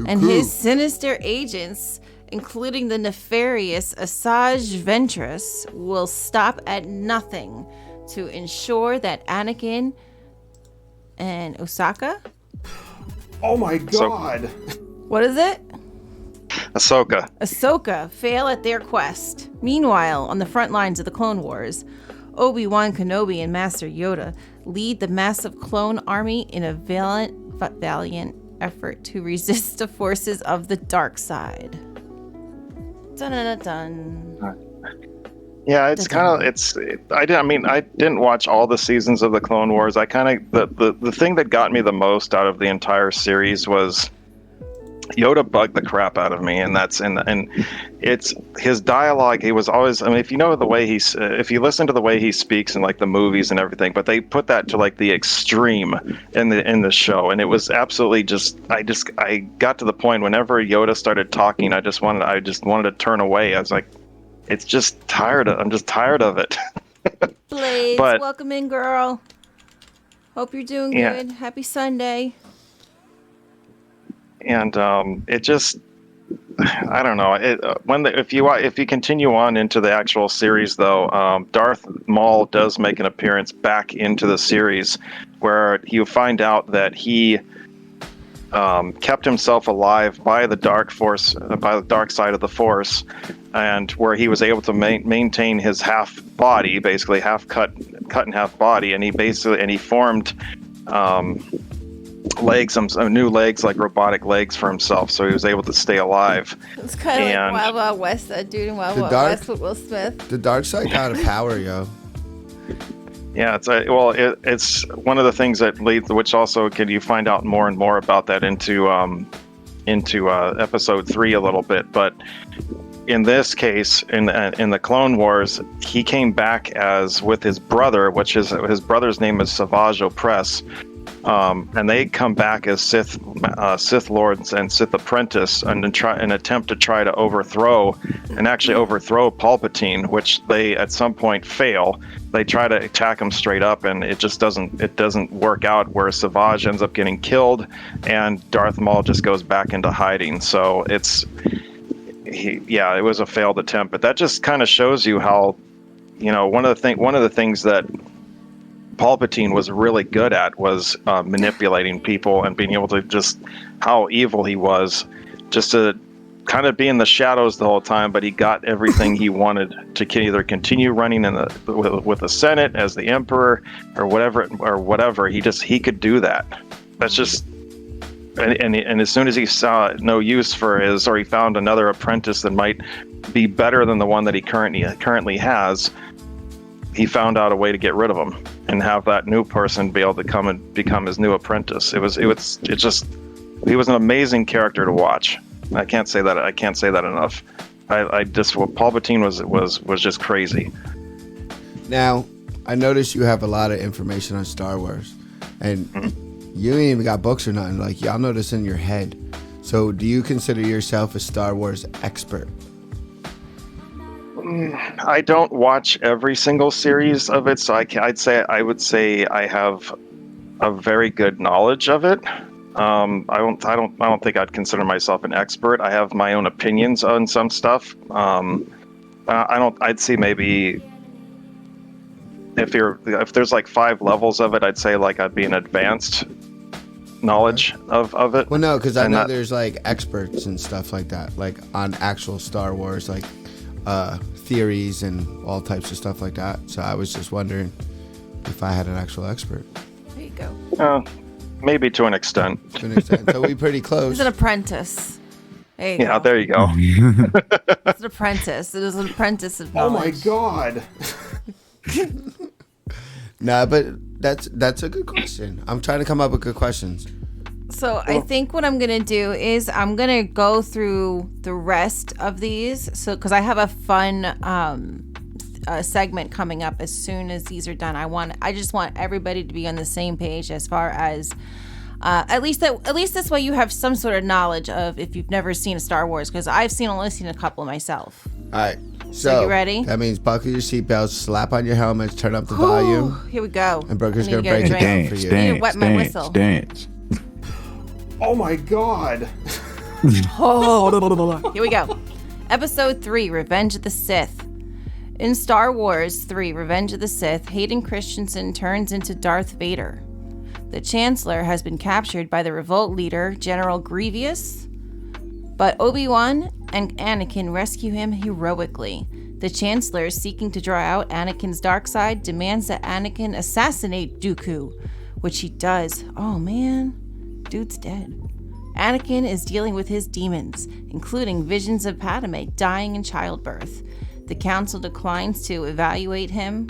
and his sinister agents, including the nefarious Asajj Ventress, will stop at nothing to ensure that Anakin and Osaka? Oh my god. What is it? Ahsoka fail at their quest. Meanwhile, on the front lines of the Clone Wars, Obi-Wan Kenobi and Master Yoda lead the massive clone army in a valiant effort to resist the forces of the dark side. Dun-dun-dun-dun. Yeah, it's kind of I didn't watch all the seasons of the Clone Wars. I kind of the thing that got me the most out of the entire series was Yoda bugged the crap out of me, and it's his dialogue. He was always, if you know the way if you listen to the way he speaks in like the movies and everything, but they put that to like the extreme in the show, and it was absolutely I got to the point whenever Yoda started talking, I just wanted to turn away. I was like, I'm just tired of it. Blades, But, welcome in, girl. Hope you're doing good. Happy Sunday. And it just, I don't know. If you continue on into the actual series, though, Darth Maul does make an appearance back into the series, where you find out that he kept himself alive by the dark side of the Force, and where he was able to maintain his half body, basically half cut in half body, and he formed some new legs, like robotic legs for himself, so he was able to stay alive. It's kind of like Wild Wild West, that dude in Wild Wild West with Will Smith. The dark side got a power, yo. Yeah, it's one of the things that leads, which also you find out more and more about that into episode 3 a little bit. But in this case, in the Clone Wars, he came back with his brother, which is his brother's name is Savage Opress. And they come back as Sith Lords and Sith Apprentice, and attempt to try to overthrow Palpatine, which they at some point fail. They try to attack him straight up, and it just doesn't work out. Where Savage ends up getting killed, and Darth Maul just goes back into hiding. So it was a failed attempt, but that just kind of shows you how, one of the things that Palpatine was really good at was manipulating people and being able to just how evil he was, just to kind of be in the shadows the whole time. But he got everything he wanted to either continue running with the Senate as the Emperor or whatever. He could do that. That's just. And as soon as he saw no use for he found another apprentice that might be better than the one that he currently has, he found out a way to get rid of him and have that new person be able to come and become his new apprentice. He was an amazing character to watch. I can't say that enough. Palpatine was just crazy. Now, I noticed you have a lot of information on Star Wars, and you ain't even got books or nothing. Like, y'all know this in your head. So, do you consider yourself a Star Wars expert? I don't watch every single series of it, so I would say I have a very good knowledge of it. I don't think I'd consider myself an expert. I have my own opinions on some stuff. I'd say maybe if there's like 5 levels of it, I'd say like I'd be an advanced knowledge of it. Well, no, because I And know that- there's like experts and stuff like that, like on actual Star Wars, like theories and all types of stuff like that. So I was just wondering if I had an actual expert. There you go. Maybe to an extent. To an extent. So we pretty close. He's an apprentice. There you Yeah, go. there you go. It's an apprentice. It is an apprentice of Oh my knowledge. god. Nah, but that's a good question. I'm trying to come up with good questions. So I think what I'm gonna do is I'm gonna go through the rest of these. So because I have a fun segment coming up as soon as these are done. I just want everybody to be on the same page as far as at least this way you have some sort of knowledge of if you've never seen a Star Wars, because I've only seen a couple myself. All right. So you ready? That means buckle your seatbelts, slap on your helmets, turn up the volume, Here we go. and Brooker's I need gonna to get a break it drink. down for Dance, you. need to dance, wet my dance, whistle. dance. Oh my god. Here we go. Episode 3, Revenge of the Sith. In Star Wars 3, Revenge of the Sith, Hayden Christensen turns into Darth Vader. The Chancellor has been captured by the revolt leader, General Grievous, but Obi-Wan and Anakin rescue him heroically. The Chancellor, seeking to draw out Anakin's dark side, demands that Anakin assassinate Dooku, which he does. Oh man, dude's dead. Anakin is dealing with his demons, including visions of Padme dying in childbirth. The council declines to elevate him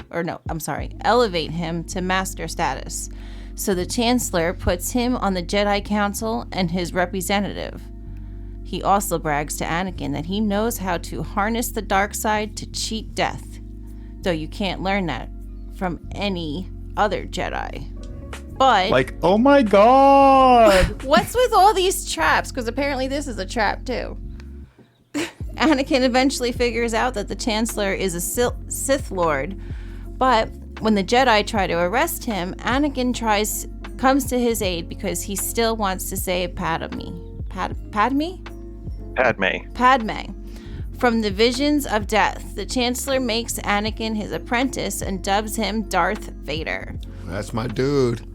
to master status. So the Chancellor puts him on the Jedi Council and his representative. He also brags to Anakin that he knows how to harness the dark side to cheat death, though you can't learn that from any other Jedi. But Like, oh my god! what's with all these traps? Because apparently this is a trap too. Anakin eventually figures out that the Chancellor is a Sith Lord, but when the Jedi try to arrest him, Anakin comes to his aid because he still wants to save Padme from the visions of death. The Chancellor makes Anakin his apprentice and dubs him Darth Vader. That's my dude.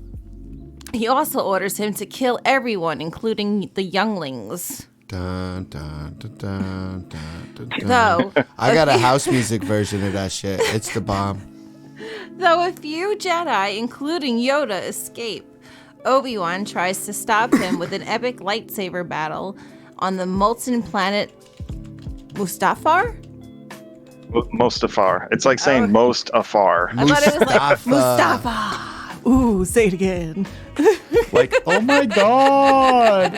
He also orders him to kill everyone, including the younglings. Dun, dun, dun, dun, dun, dun, dun. Though I got a house music version of that shit. It's the bomb. a few Jedi, including Yoda, escape, Obi-Wan tries to stop him with an epic lightsaber battle on the molten planet Mustafar? Mustafar. It's like saying most afar. I thought it was like Mustafa. Mustafa. Ooh, say it again. Like, oh my god!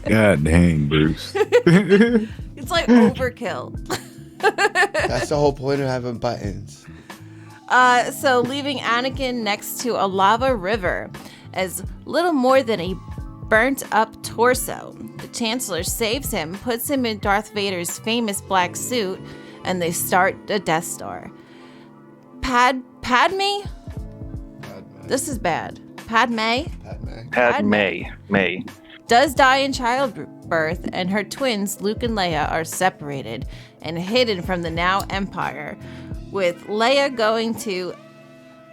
God dang, Bruce. It's like overkill. That's the whole point of having buttons. So leaving Anakin next to a lava river as little more than a burnt up torso. The Chancellor saves him, puts him in Darth Vader's famous black suit, and they start the Death Star. Padme? This is bad. Padme May. does die in childbirth, and her twins, Luke and Leia, are separated and hidden from the now Empire, with Leia going to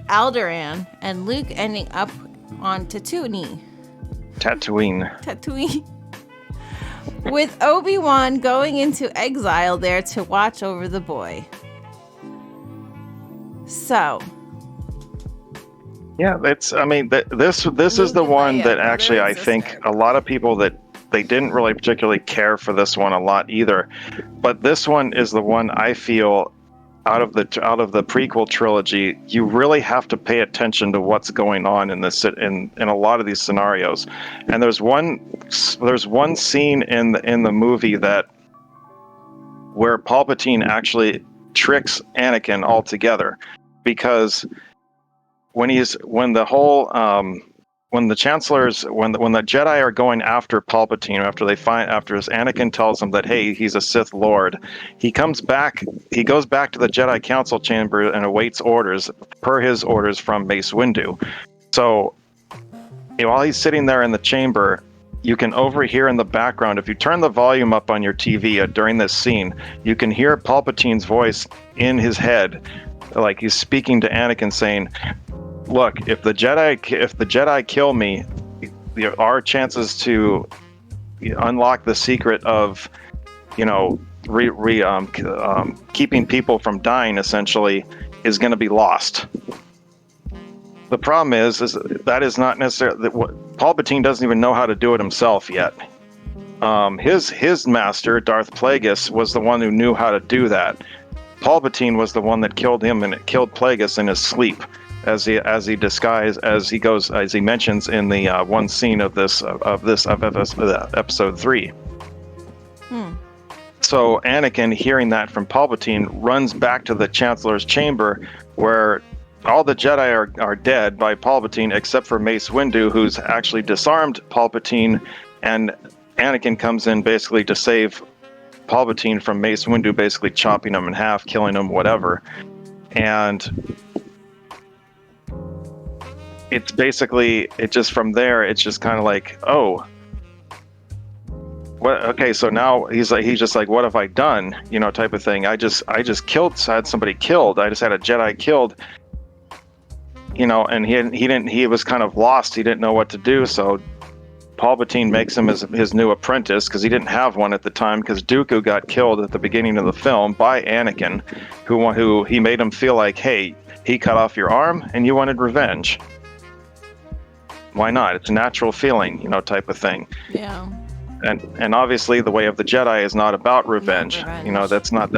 Alderaan and Luke ending up on Tatooine. With Obi-Wan going into exile there to watch over the boy. So, Yeah, this is the Luke and one Leia, that brother actually and I think sister. a lot of people that they didn't really particularly care for this one a lot either. But this one is the one I feel out of the prequel trilogy, you really have to pay attention to what's going on in a lot of these scenarios. And there's one scene in the movie where Palpatine actually tricks Anakin altogether, because when the Jedi are going after Palpatine, after Anakin tells them that, hey, he's a Sith Lord, he goes back to the Jedi Council chamber and awaits orders, per his orders from Mace Windu. So while he's sitting there in the chamber, you can overhear in the background, if you turn the volume up on your TV during this scene, you can hear Palpatine's voice in his head, like he's speaking to Anakin, saying, look, if the Jedi kill me, our chances to unlock the secret of, keeping people from dying essentially is going to be lost. The problem is that is not necessarily Palpatine doesn't even know how to do it himself yet. His master, Darth Plagueis, was the one who knew how to do that. Palpatine was the one that killed him, and it killed Plagueis in his sleep, as he mentions in the one scene of episode 3. So Anakin, hearing that from Palpatine, runs back to the Chancellor's chamber, where all the Jedi are dead by Palpatine except for Mace Windu, who's actually disarmed Palpatine, and Anakin comes in basically to save Palpatine from Mace Windu basically chopping him in half, killing him, whatever. And it's basically, from there, it's just kind of like, oh, what? Okay, so now he's just like, what have I done? Type of thing. I just had somebody killed. I just had a Jedi killed. And he was kind of lost. He didn't know what to do. So Palpatine makes him his new apprentice, because he didn't have one at the time, because Dooku got killed at the beginning of the film by Anakin, who he made him feel like, hey, he cut off your arm and you wanted revenge. Why not? It's a natural feeling, type of thing. Yeah. And obviously the way of the Jedi is not about revenge. That's not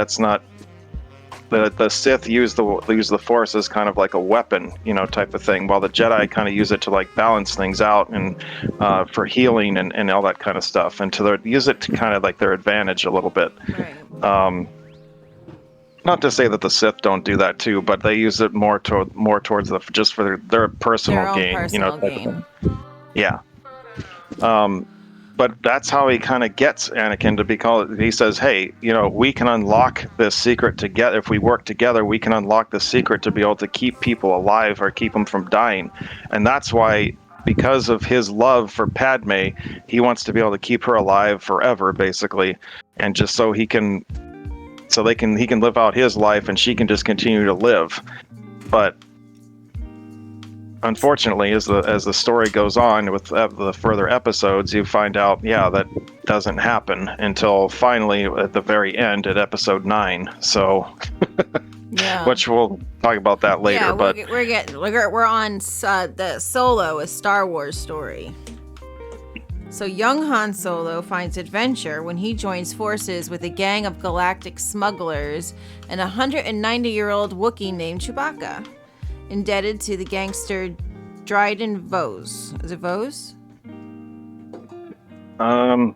the Sith use the Force as kind of like a weapon, type of thing, while the Jedi kind of use it to like balance things out and for healing and all that kind of stuff, and use it to kind of like their advantage a little bit. Right. Not to say that the Sith don't do that too, but they use it more towards just for their personal gain, gain. Yeah. But that's how he kind of gets Anakin to be called. He says, hey, we can unlock this secret together. If we work together, we can unlock the secret to be able to keep people alive or keep them from dying. And that's why, because of his love for Padme, he wants to be able to keep her alive forever, basically. And just so he can live out his life and she can just continue to live. But unfortunately, as the story goes on with the further episodes, you find out, that doesn't happen until finally at the very end at episode 9. So, yeah, which we'll talk about that later. Yeah, but we're on the Solo, a Star Wars story. So young Han Solo finds adventure when he joins forces with a gang of galactic smugglers and a 190-year-old Wookiee named Chewbacca, indebted to the gangster Dryden Vose. Is it Vose? I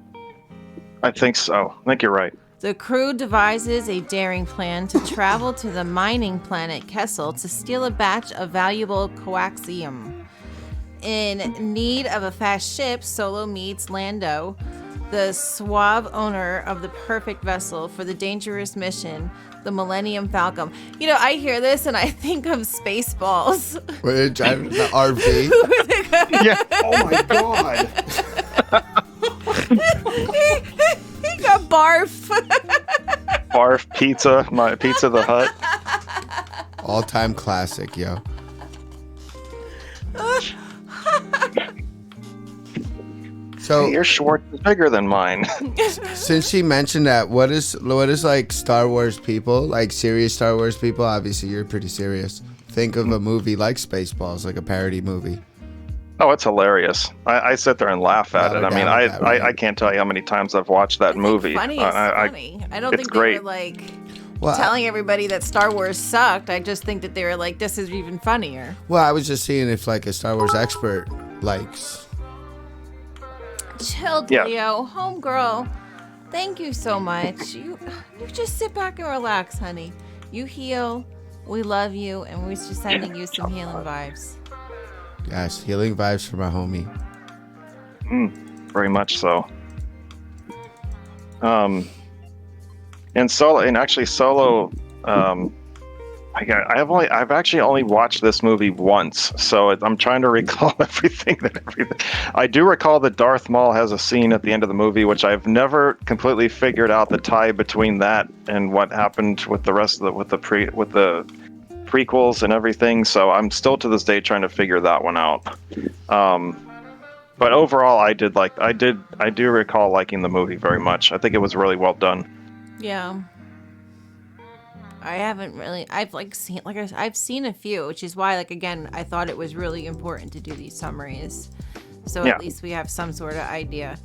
think so. I think you're right. The crew devises a daring plan to travel to the mining planet Kessel to steal a batch of valuable coaxium. In need of a fast ship, Solo meets Lando, the suave owner of the perfect vessel for the dangerous mission, the Millennium Falcon. I hear this and I think of Spaceballs. Where they're driving the RV. Yeah. Oh my god. He got barf. Barf pizza, my Pizza the Hut. All-time classic, yo. So your Schwartz is bigger than mine. Since she mentioned that, what is like Star Wars people, like serious Star Wars people? Obviously, you're pretty serious. Think of a movie like Spaceballs, like a parody movie. Oh, it's hilarious. I sit there and laugh at it. I mean, I can't tell you how many times I've watched that movie. Funny is funny. I don't think great. They were like telling everybody that Star Wars sucked. I just think that they were like, this is even funnier. Well, I was just seeing if like a Star Wars expert likes. Chill, Leo, homegirl. Thank you so much. You just sit back and relax, honey. You heal. We love you, and we're just sending you some healing vibes. Yes, healing vibes from our homie. Very much so. And Solo. I've actually only watched this movie once, so I'm trying to recall everything. I do recall that Darth Maul has a scene at the end of the movie, which I've never completely figured out the tie between that and what happened with the rest of the prequels and everything. So I'm still to this day trying to figure that one out. But overall, I do recall liking the movie very much. I think it was really well done. Yeah. I haven't really. I've seen a few, which is why, again, I thought it was really important to do these summaries, so at least we have some sort of idea.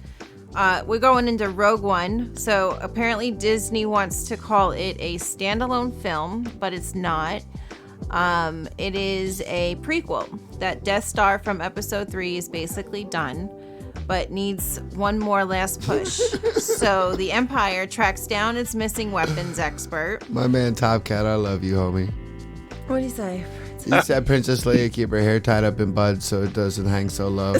We're going into Rogue One. So apparently Disney wants to call it a standalone film, but it's not. It is a prequel. That Death Star from Episode 3 is basically done, but needs one more last push. So the Empire tracks down its missing weapons expert. My man Top Cat, I love you, homie. What do you say? He said Princess Leia keep her hair tied up in buds so it doesn't hang so low.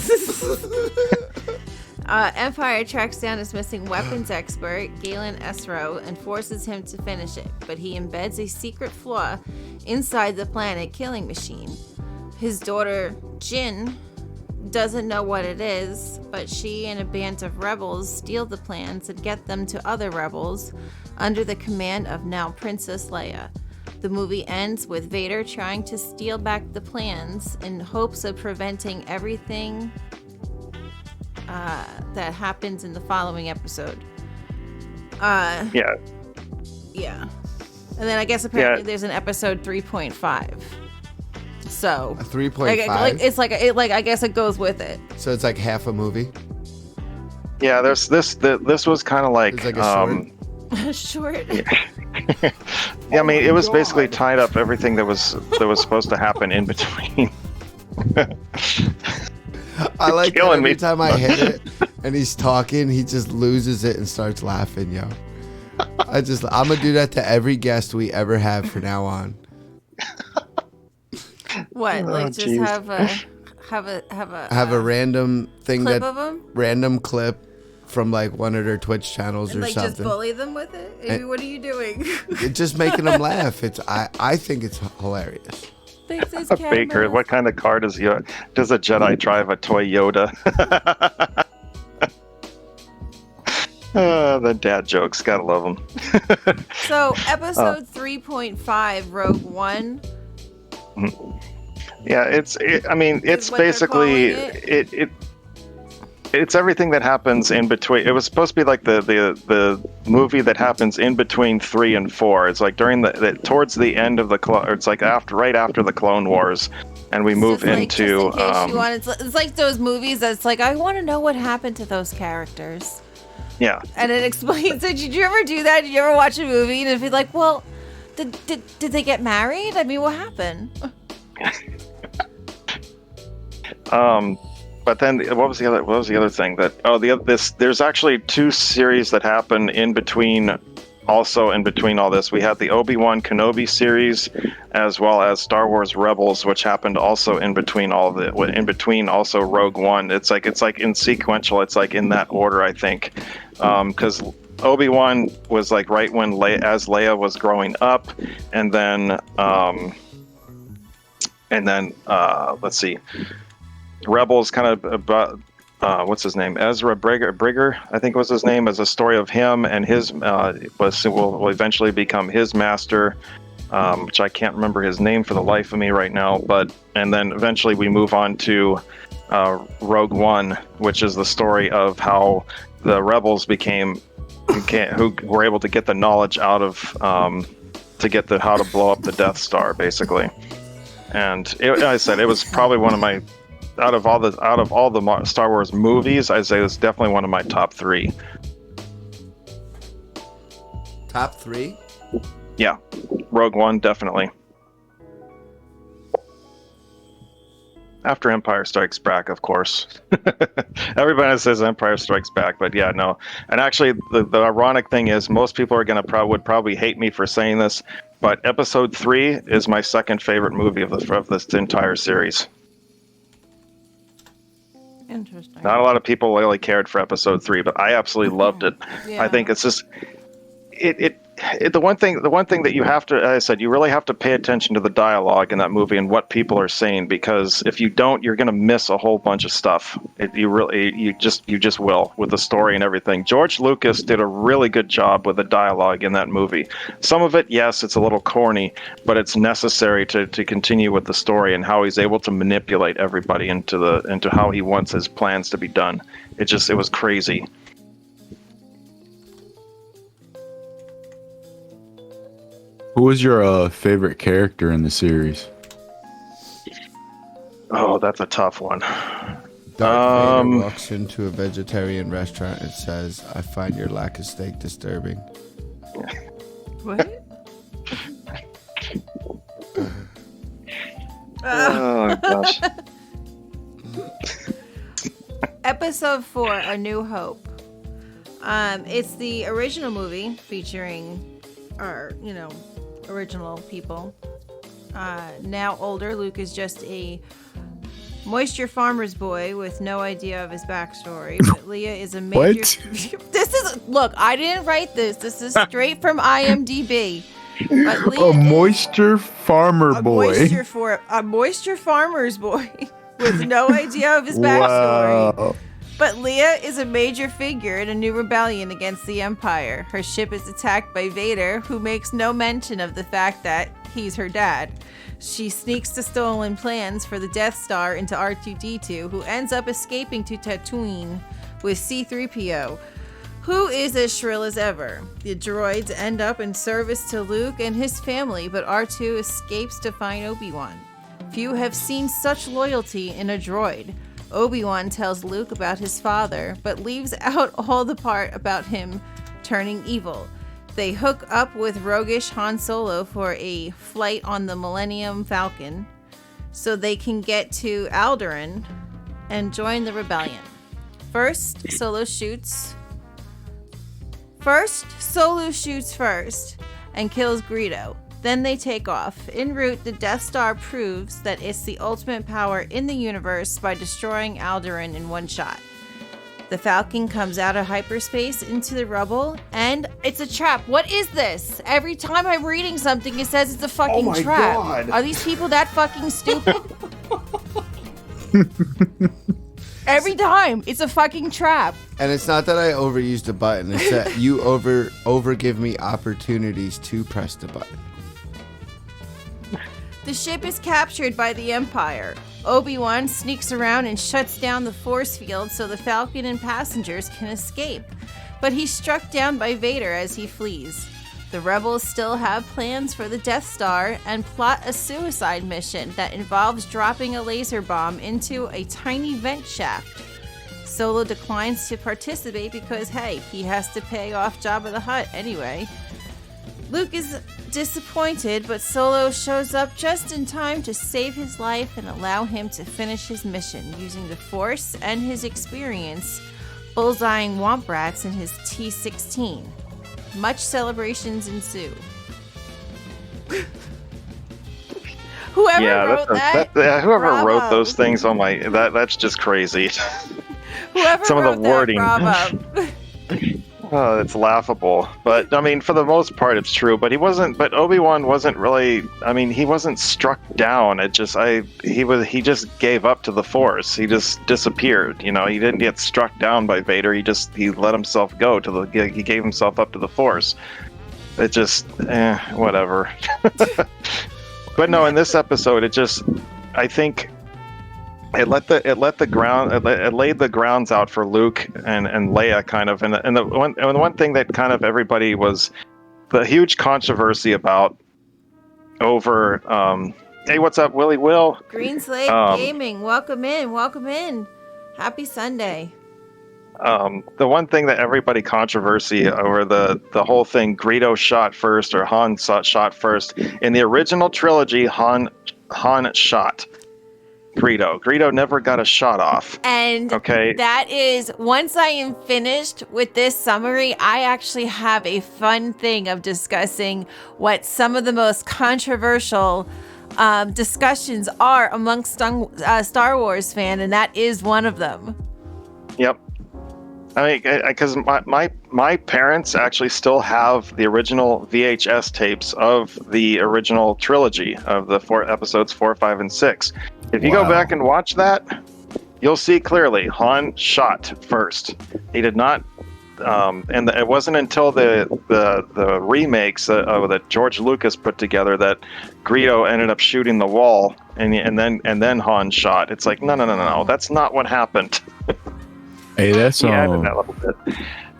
Empire tracks down its missing weapons expert, Galen Esro, and forces him to finish it, but he embeds a secret flaw inside the planet killing machine. His daughter, Jin, doesn't know what it is, but she and a band of rebels steal the plans and get them to other rebels under the command of now Princess Leia. The movie ends with Vader trying to steal back the plans in hopes of preventing everything that happens in the following episode. Yeah. And then I guess apparently there's an episode 3.5. So A 3.5? I guess it goes with it. So it's like half a movie? Yeah, this was kind of like, It's like a Short. yeah, I mean, it was basically tied up everything that was supposed to happen in between. I like that Killing every me. time I hit it and he's talking, he just loses it and starts laughing, yo. I'm gonna do that to every guest we ever have from now on. What? Like just geez. have a Have a random thing clip of them random clip from like one of their Twitch channels and or like just something. bully them with it. I mean, what are you doing? It's just making them laugh. I think it's hilarious. Thanks, it's A Baker, what kind of car does a Jedi drive? A toy Yoda? The dad jokes, gotta love them. So episode 3.5, Rogue One. Yeah, it's what they're basically calling it's everything that happens in between. It was supposed to be like the movie that happens in between 3 and 4. It's like during towards the end of it's like right after the Clone Wars, and we move into. It's like those movies that's like, I want to know what happened to those characters. Yeah. And it explains it. Did you ever do that? Did you ever watch a movie and be like, well, did they get married? I mean, what happened? But then what was the other thing that there's actually 2 series that happen in between. Also in between all this, we had the Obi-Wan Kenobi series, as well as Star Wars Rebels, which happened also in between all of it. In between also Rogue One. It's like in sequential. It's like in that order, I think, because Obi-Wan was like right when Leia was growing up, and then let's see. Rebels kind of about what's his name, Ezra Brigger, I think was his name, as a story of him and his will eventually become his master, which I can't remember his name for the life of me right now. And then eventually we move on to Rogue One, which is the story of how the rebels who were able to get the knowledge out of how to blow up the Death Star, basically. And I said it was probably one of my out of all the Star Wars movies, I'd say it's definitely one of my top 3. Top 3? Yeah, Rogue One, definitely. After Empire Strikes Back, of course. Everybody says Empire Strikes Back, but yeah, no. And actually, the ironic thing is, most people are would probably hate me for saying this. but Episode 3 is my second favorite movie of this entire series. Interesting. Not a lot of people really cared for Episode 3, but I absolutely loved it. Yeah. I think it's just the one thing that you have to, as I said, you really have to pay attention to the dialogue in that movie and what people are saying, because if you don't, you're going to miss a whole bunch of stuff. You just will, with the story and everything. George Lucas did a really good job with the dialogue in that movie. Some of it, yes, it's a little corny, but it's necessary to continue with the story and how he's able to manipulate everybody into how he wants his plans to be done. It was crazy. Who was your favorite character in the series? Oh, that's a tough one. Darth Vader walks into a vegetarian restaurant and says, "I find your lack of steak disturbing." What? Oh gosh. Episode 4, A New Hope. It's the original movie featuring our, original people. Now older, Luke is just a moisture farmer's boy with no idea of his backstory. But Leia is a major. What? Look, I didn't write this. This is straight from IMDb. But A Leia moisture farmer boy. A moisture farmer's boy with no idea of his backstory. Wow. But Leia is a major figure in a new rebellion against the Empire. Her ship is attacked by Vader, who makes no mention of the fact that he's her dad. She sneaks the stolen plans for the Death Star into R2-D2, who ends up escaping to Tatooine with C-3PO, who is as shrill as ever. The droids end up in service to Luke and his family, but R2 escapes to find Obi-Wan. Few have seen such loyalty in a droid. Obi-Wan tells Luke about his father, but leaves out all the part about him turning evil. They hook up with roguish Han Solo for a flight on the Millennium Falcon so they can get to Alderaan and join the rebellion. First, Solo shoots first and kills Greedo. Then they take off. En route, the Death Star proves that it's the ultimate power in the universe by destroying Alderaan in one shot. The Falcon comes out of hyperspace into the rubble, and it's a trap. What is this? Every time I'm reading something, it says it's a fucking trap. God. Are these people that fucking stupid? Every time, it's a fucking trap. And it's not that I overused a button. It's that you over give me opportunities to press the button. The ship is captured by the Empire. Obi-Wan sneaks around and shuts down the force field so the Falcon and passengers can escape. But he's struck down by Vader as he flees. The rebels still have plans for the Death Star and plot a suicide mission that involves dropping a laser bomb into a tiny vent shaft. Solo declines to participate because, hey, he has to pay off Jabba the Hutt anyway. Luke is disappointed, but Solo shows up just in time to save his life and allow him to finish his mission using the Force and his experience bullseyeing Womp Rats in his T-16. Much celebrations ensue. Whoever wrote that, whoever wrote bravo. those things, oh my, that's just crazy. Whoever some of wrote the wording. That, bravo. Oh, it's laughable. But I mean, for the most part, it's true. But Obi-Wan wasn't really. I mean, he wasn't struck down. He just gave up to the Force. He just disappeared. He didn't get struck down by Vader. He let himself go he gave himself up to the Force. It just, whatever. But no, in this episode, I think. It laid the grounds out for Luke and Leia kind of, and the one thing that kind of everybody was the huge controversy about over. Hey, what's up, Willie? Will Green Slate Gaming, welcome in. Happy Sunday. The one thing that everybody controversy over the whole thing, Greedo shot first or Han shot first in the original trilogy. Han shot. Greedo. Greedo never got a shot off. And Okay. that is, once I am finished with this summary, I actually have a fun thing of discussing what some of the most controversial discussions are amongst Star Wars fan, and that is one of them. Yep. I mean, because my parents actually still have the original VHS tapes of the original trilogy of the episodes 4, 5, and 6. If you go back and watch that, you'll see clearly Han shot first. He did not, and it wasn't until the remakes that George Lucas put together that Greedo ended up shooting the wall, and then Han shot. It's like no, that's not what happened. Hey, that's He added that a little bit,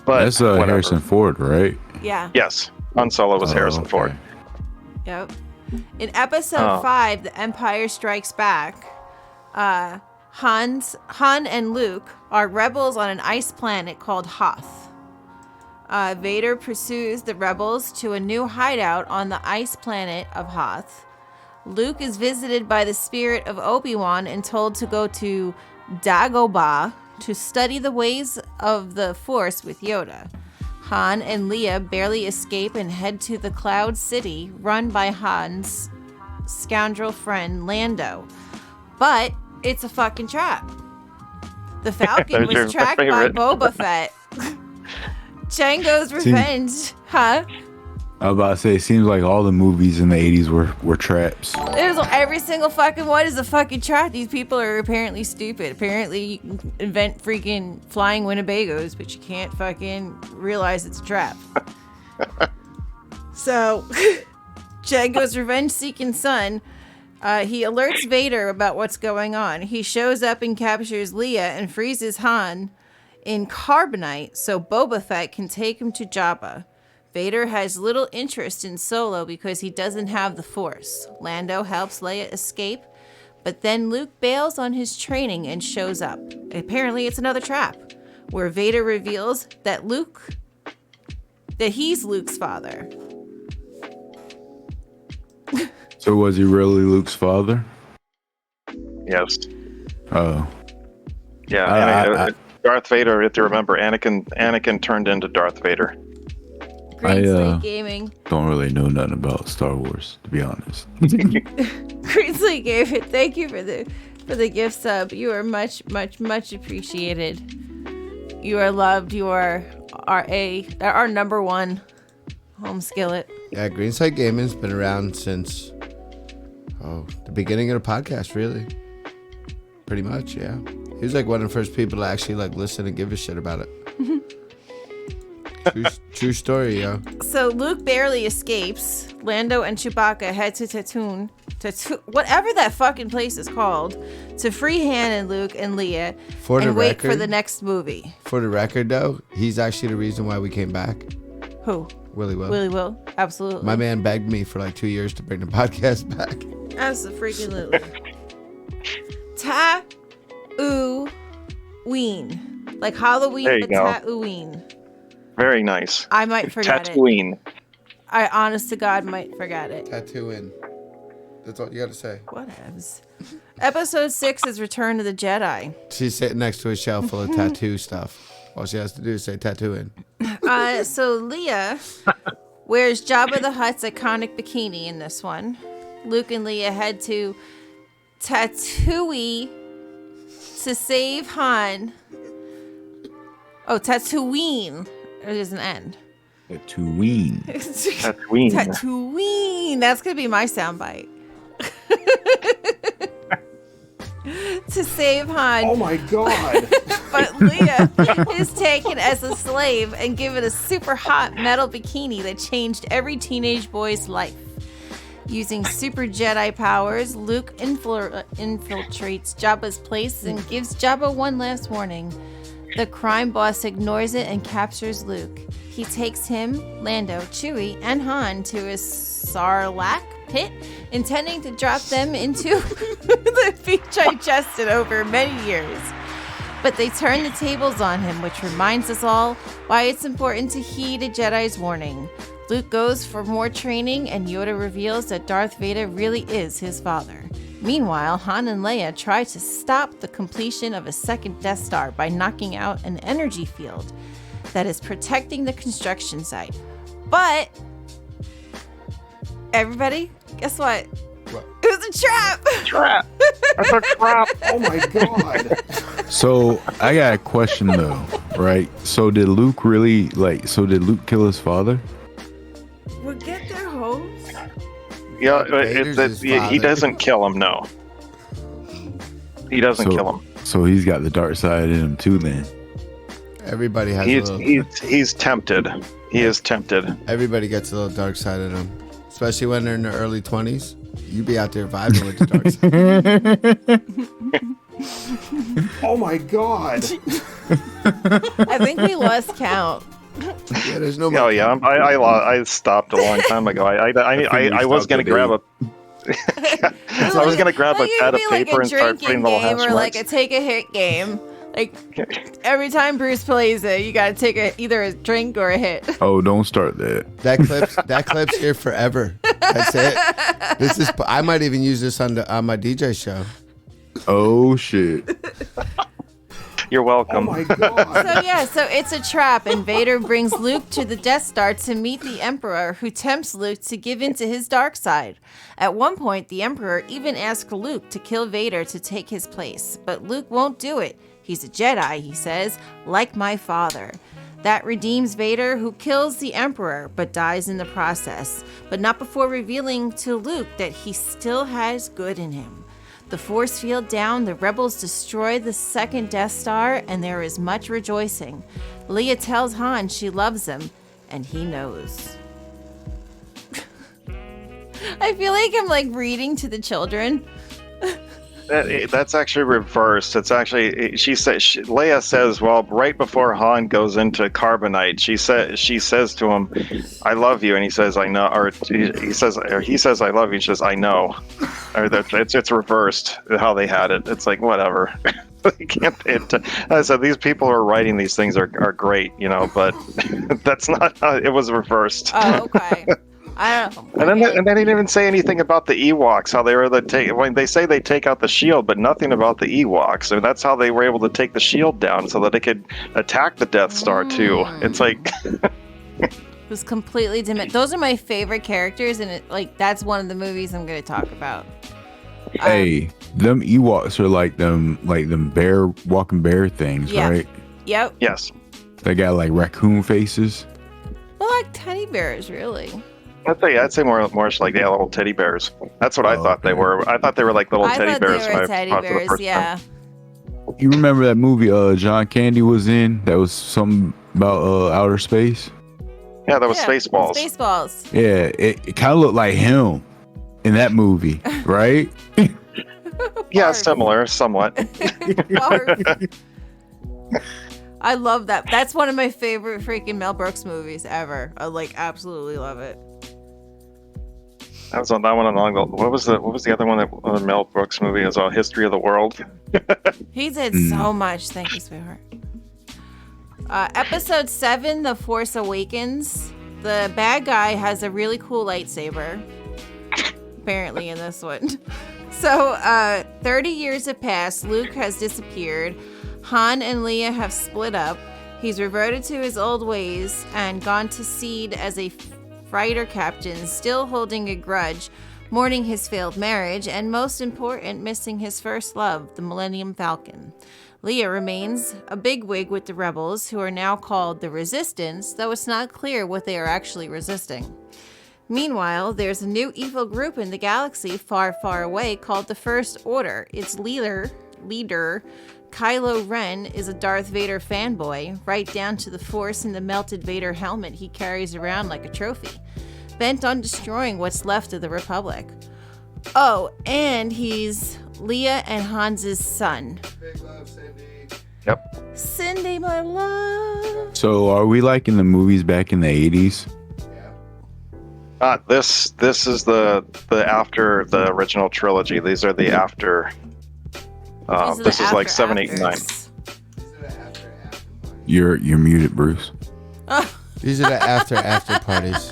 but that's whatever. Harrison Ford, right? Yeah. Yes, Han Solo was Harrison okay. Ford. Yep. In episode 5, The Empire Strikes Back, Han and Luke are rebels on an ice planet called Hoth. Vader pursues the rebels to a new hideout on the ice planet of Hoth. Luke is visited by the spirit of Obi-Wan and told to go to Dagobah to study the ways of the Force with Yoda. Han and Leia barely escape and head to the Cloud City run by Han's scoundrel friend Lando. But it's a fucking trap. The Falcon was tracked by Boba Fett. Django's Revenge, huh? I was about to say, it seems like all the movies in the 80s were traps. Every single fucking one is a fucking trap. These people are apparently stupid. Apparently you can invent freaking flying Winnebagos, but you can't fucking realize it's a trap. So, Django's revenge-seeking son, he alerts Vader about what's going on. He shows up and captures Leia and freezes Han in carbonite so Boba Fett can take him to Jabba. Vader has little interest in Solo because he doesn't have the Force. Lando helps Leia escape, but then Luke bails on his training and shows up. Apparently it's another trap, where Vader reveals that he's Luke's father. So was he really Luke's father? Yes. Oh. Yeah. Darth Vader, if you remember, Anakin turned into Darth Vader. Greensley Gaming. Don't really know nothing about Star Wars, to be honest. Greensley Gaming, thank you for the gift sub. You are much appreciated. You are loved. You are our number one home skillet. Yeah, Greenside Gaming's been around since the beginning of the podcast, really. Pretty much, yeah. He was like one of the first people to actually like listen and give a shit about it. True story, yo. So Luke barely escapes. Lando and Chewbacca head to Tatooine, whatever that fucking place is called, to free Han and Luke and Leia and wait for the next movie. For the record, though, he's actually the reason why we came back. Who? Willie Will. Willie Will, absolutely. My man begged me for like 2 years to bring the podcast back. Absolutely. Ta-oo-ween. Like Halloween, but ta-oo-ween. Very nice. I might forget Tatooine. I honest to God might forget it. Tatooine. That's all you got to say. Whatevs. Episode 6 is Return of the Jedi. She's sitting next to a shelf full of tattoo stuff. All she has to do is say Tatooine. So Leia wears Jabba the Hutt's iconic bikini in this one. Luke and Leia head to Tatooine to save Han. Oh, Tatooine. There's an N. Tatooine. Tatooine. Tatooine. That's going to be my soundbite. To save Han. Oh my god. But Leia is taken as a slave and given a super hot metal bikini that changed every teenage boy's life. Using super Jedi powers, Luke infiltrates Jabba's place and gives Jabba one last warning. The crime boss ignores it and captures Luke. He takes him, Lando, Chewie, and Han to his Sarlacc pit, intending to drop them into the beach digested over many years. But they turn the tables on him, which reminds us all why it's important to heed a Jedi's warning. Luke goes for more training, and Yoda reveals that Darth Vader really is his father. Meanwhile, Han and Leia try to stop the completion of a second Death Star by knocking out an energy field that is protecting the construction site. But, everybody, guess what? What? It was a trap! Trap. That's a trap. Oh my god. So I got a question though, right? So did Luke really did Luke kill his father? We'll get their hopes. Yeah, Vader's his he father. doesn't kill him. No, he doesn't kill him. So he's got the dark side in him too then. Everybody has He's a little, he's tempted. He is tempted. everybody gets a little dark side of them, especially when they're in their early 20s. You be out there vibing with the dark side. Oh my god. I think we lost count. Yeah, there's no. Oh yeah, I stopped a long time ago. I was gonna grab a. I was gonna grab a Like, pad of it'd be paper and start drinking putting the game hash or like a marks. take a hit game. Like every time Bruce plays it, you gotta take either a drink or a hit. Oh, don't start that. That clip's here forever. That's it. This is. I might even use this on my DJ show. Oh shit. You're Oh welcome. my god. So it's a trap, and Vader brings Luke to the Death Star to meet the Emperor, who tempts Luke to give in to his dark side. At one point, the Emperor even asks Luke to kill Vader to take his place, but Luke won't do it. He's a Jedi, he says, like my father. That redeems Vader, who kills the Emperor, but dies in the process, but not before revealing to Luke that he still has good in him. The force field down, the rebels destroy the second Death Star, and there is much rejoicing. Leia tells Han she loves him, and he knows. I feel like I'm like reading to the children. That's actually reversed. It's actually Leia says, well, right before Han goes into carbonite, she says to him, "I love you," and he says, "I know," or he says, "I love you," and she says, "I know." Or it's reversed how they had it. It's like whatever. I said these people who are writing these things are great, but that's not how it was reversed. Oh, okay. I don't know. And then they didn't even say anything about the Ewoks, how they were when they say they take out the shield, but nothing about the Ewoks. And that's how they were able to take the shield down so that they could attack the Death Star too. It's like It was completely dim. Those are my favorite characters, and that's one of the movies I'm going to talk about. Hey, them Ewoks are like them walking bear things, Yeah. right? Yep. yes. They got like raccoon faces. Well, like teddy bears, really. I'd say more like the little teddy bears. That's what I thought they okay. were. I thought they were like little I teddy thought bears. they when were I teddy saw it for the bears, first yeah. time. You remember that movie John Candy was in? That was something about outer space. Yeah, that was Spaceballs. Spaceballs. Yeah, it kind of looked like him in that movie, right? Yeah, Barf. similar, somewhat. Barf. I love that. That's one of my favorite freaking Mel Brooks movies ever. I absolutely love it. That was on that one. What was the other one that Mel Brooks movie? Is all History of the World. He did so much. Thank you, sweetheart. Episode 7, The Force Awakens. The bad guy has a really cool lightsaber. Apparently in this one. So, 30 years have passed. Luke has disappeared. Han and Leia have split up. He's reverted to his old ways and gone to seed as a fighter captain, still holding a grudge, mourning his failed marriage, and most important, missing his first love, the Millennium Falcon. Leia remains a bigwig with the rebels, who are now called the Resistance, though it's not clear what they are actually resisting. Meanwhile, there's a new evil group in the galaxy far, far away called the First Order. Its leader, Kylo Ren, is a Darth Vader fanboy, right down to the Force in the melted Vader helmet he carries around like a trophy, bent on destroying what's left of the Republic. Oh, and he's Leia and Hans's son. Big love, Cindy. Yep. Cindy, my love. So are we like in the movies back in the 80s? This is the after the original trilogy. These are the after. These are This the is like after 7, 8, and 9. afters. You're muted, Bruce. These are the after parties.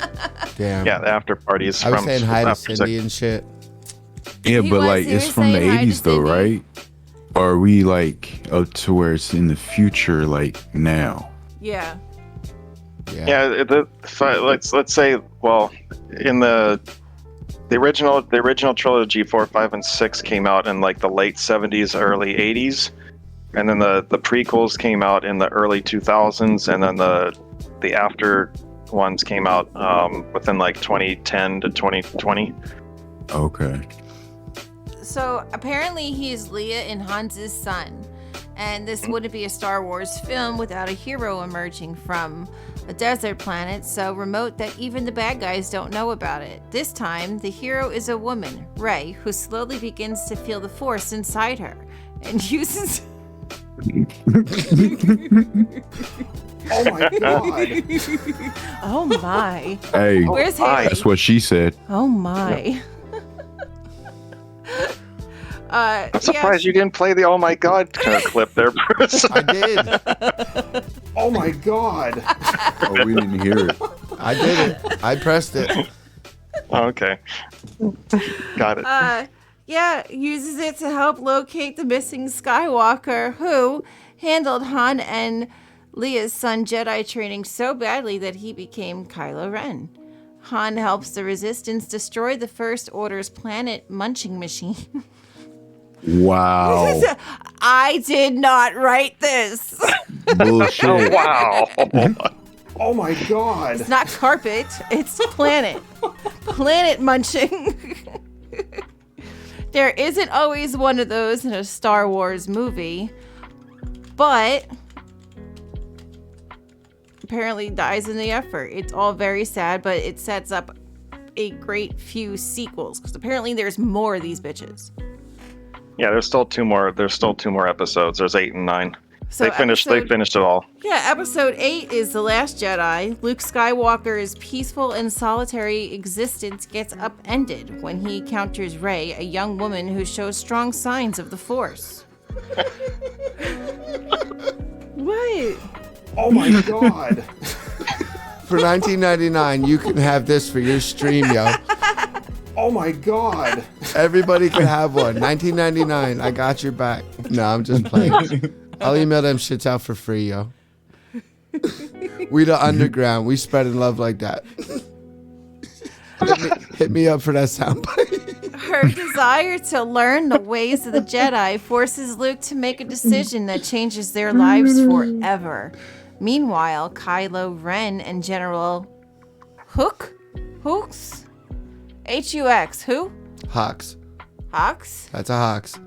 Damn. Yeah, the after parties. I was from saying hi to after Cindy and shit. Yeah, He but was- like he it's was from the saying hi to 80s though, Cindy. right? Or are we like up to where it's in the future, like now? Yeah. Yeah, let's say, well, in the original trilogy, 4, 5, and 6 came out in like the late 70s, early 80s, and then the prequels came out in the early 2000s, and then the after ones came out within like 2010 to 2020. Okay. So apparently he's Leia and Hans's son. And this wouldn't be a Star Wars film without a hero emerging from a desert planet so remote that even the bad guys don't know about it. This time, the hero is a woman, Rey, who slowly begins to feel the Force inside her and uses... Oh my god. Oh my. Hey, Where's Haley? that's what she said. Oh my. I'm surprised you didn't play the "Oh my God" kind of clip there, Bruce. I did. Oh my god. Oh, we didn't hear it. I did it. I pressed it. Okay, got it. Yeah, uses it to help locate the missing Skywalker, who handled Han and Leia's son Jedi training so badly that he became Kylo Ren. Han helps the Resistance destroy the First Order's planet munching machine. Wow. I did not write this. Bullshit. Oh wow! Oh my god. It's not carpet, it's planet. Planet munching. There isn't always one of those in a Star Wars movie, but apparently dies in the effort. It's all very sad, but it sets up a great few sequels because apparently there's more of these bitches. Yeah, there's still two more. There's still 2 more episodes. There's 8 and 9. So They finished it all. Yeah, episode 8 is The Last Jedi. Luke Skywalker's peaceful and solitary existence gets upended when he encounters Rey, a young woman who shows strong signs of the Force. What? Oh my god. For $19.99, you can have this for your stream, yo. Oh my god. Everybody can have one. $19.99. I got your back. No, I'm just playing. I'll email them shits out for free, yo. We the underground. We spreading love like that. Hit me up for that soundbite. Her desire to learn the ways of the Jedi forces Luke to make a decision that changes their lives forever. Meanwhile, Kylo Ren and General Hooks? H-U-X, who? Hawks. Hawks? That's a Hawks.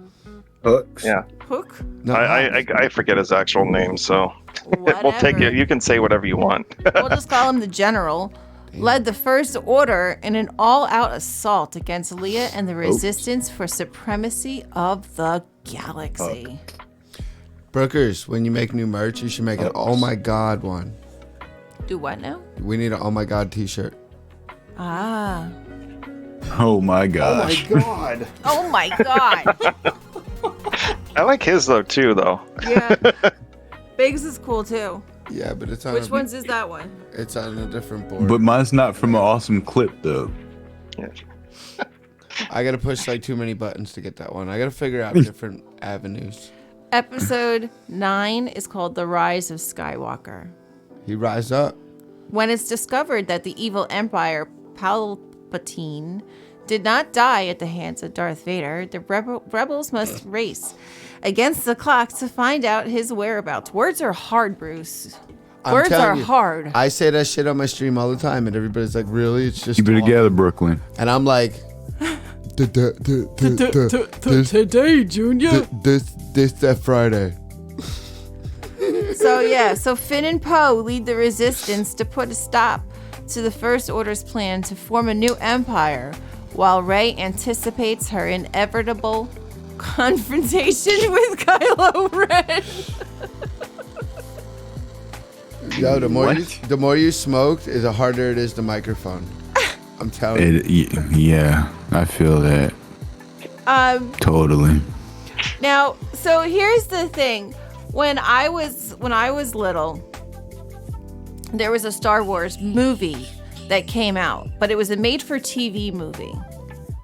Hooks. Yeah, Hook? No, I forget his actual name, so Whatever. we'll take it. You can say whatever you want. We'll just call him the General. Led the First Order in an all-out assault against Leia and the Resistance for supremacy of the galaxy. Brookers, when you make new merch, you should make an Oh My God one. Do what now? We need an Oh My God t-shirt. Ah. Oh my Oh my gosh. god. Oh my god. I like his though. Yeah. Biggs is cool too. Yeah, but it's on Which one's is that one? It's on a different board. But mine's not from an awesome clip though. Yeah. I gotta push like too many buttons to get that one. I gotta figure out different avenues. Episode 9 is called The Rise of Skywalker. He rise up. When it's discovered that the evil Empire Palpatine did not die at the hands of Darth Vader, the rebels must race against the clock to find out his whereabouts. Words are hard, Bruce. I'm Words are telling you, hard. I say that shit on my stream all the time, and everybody's like, "Really? It's just." Keep it talk." together, Brooklyn. And I'm like, Today, Junior. This that Friday. So Finn and Poe lead the Resistance to put a stop to the First Order's plan to form a new empire, while Rey anticipates her inevitable confrontation with Kylo Ren. Yo, the What? more you smoked, the harder it is the microphone. I'm telling you. Yeah, I feel that. Totally. Now, so here's the thing. When I was little, there was a Star Wars movie that came out, but it was a made-for-TV movie.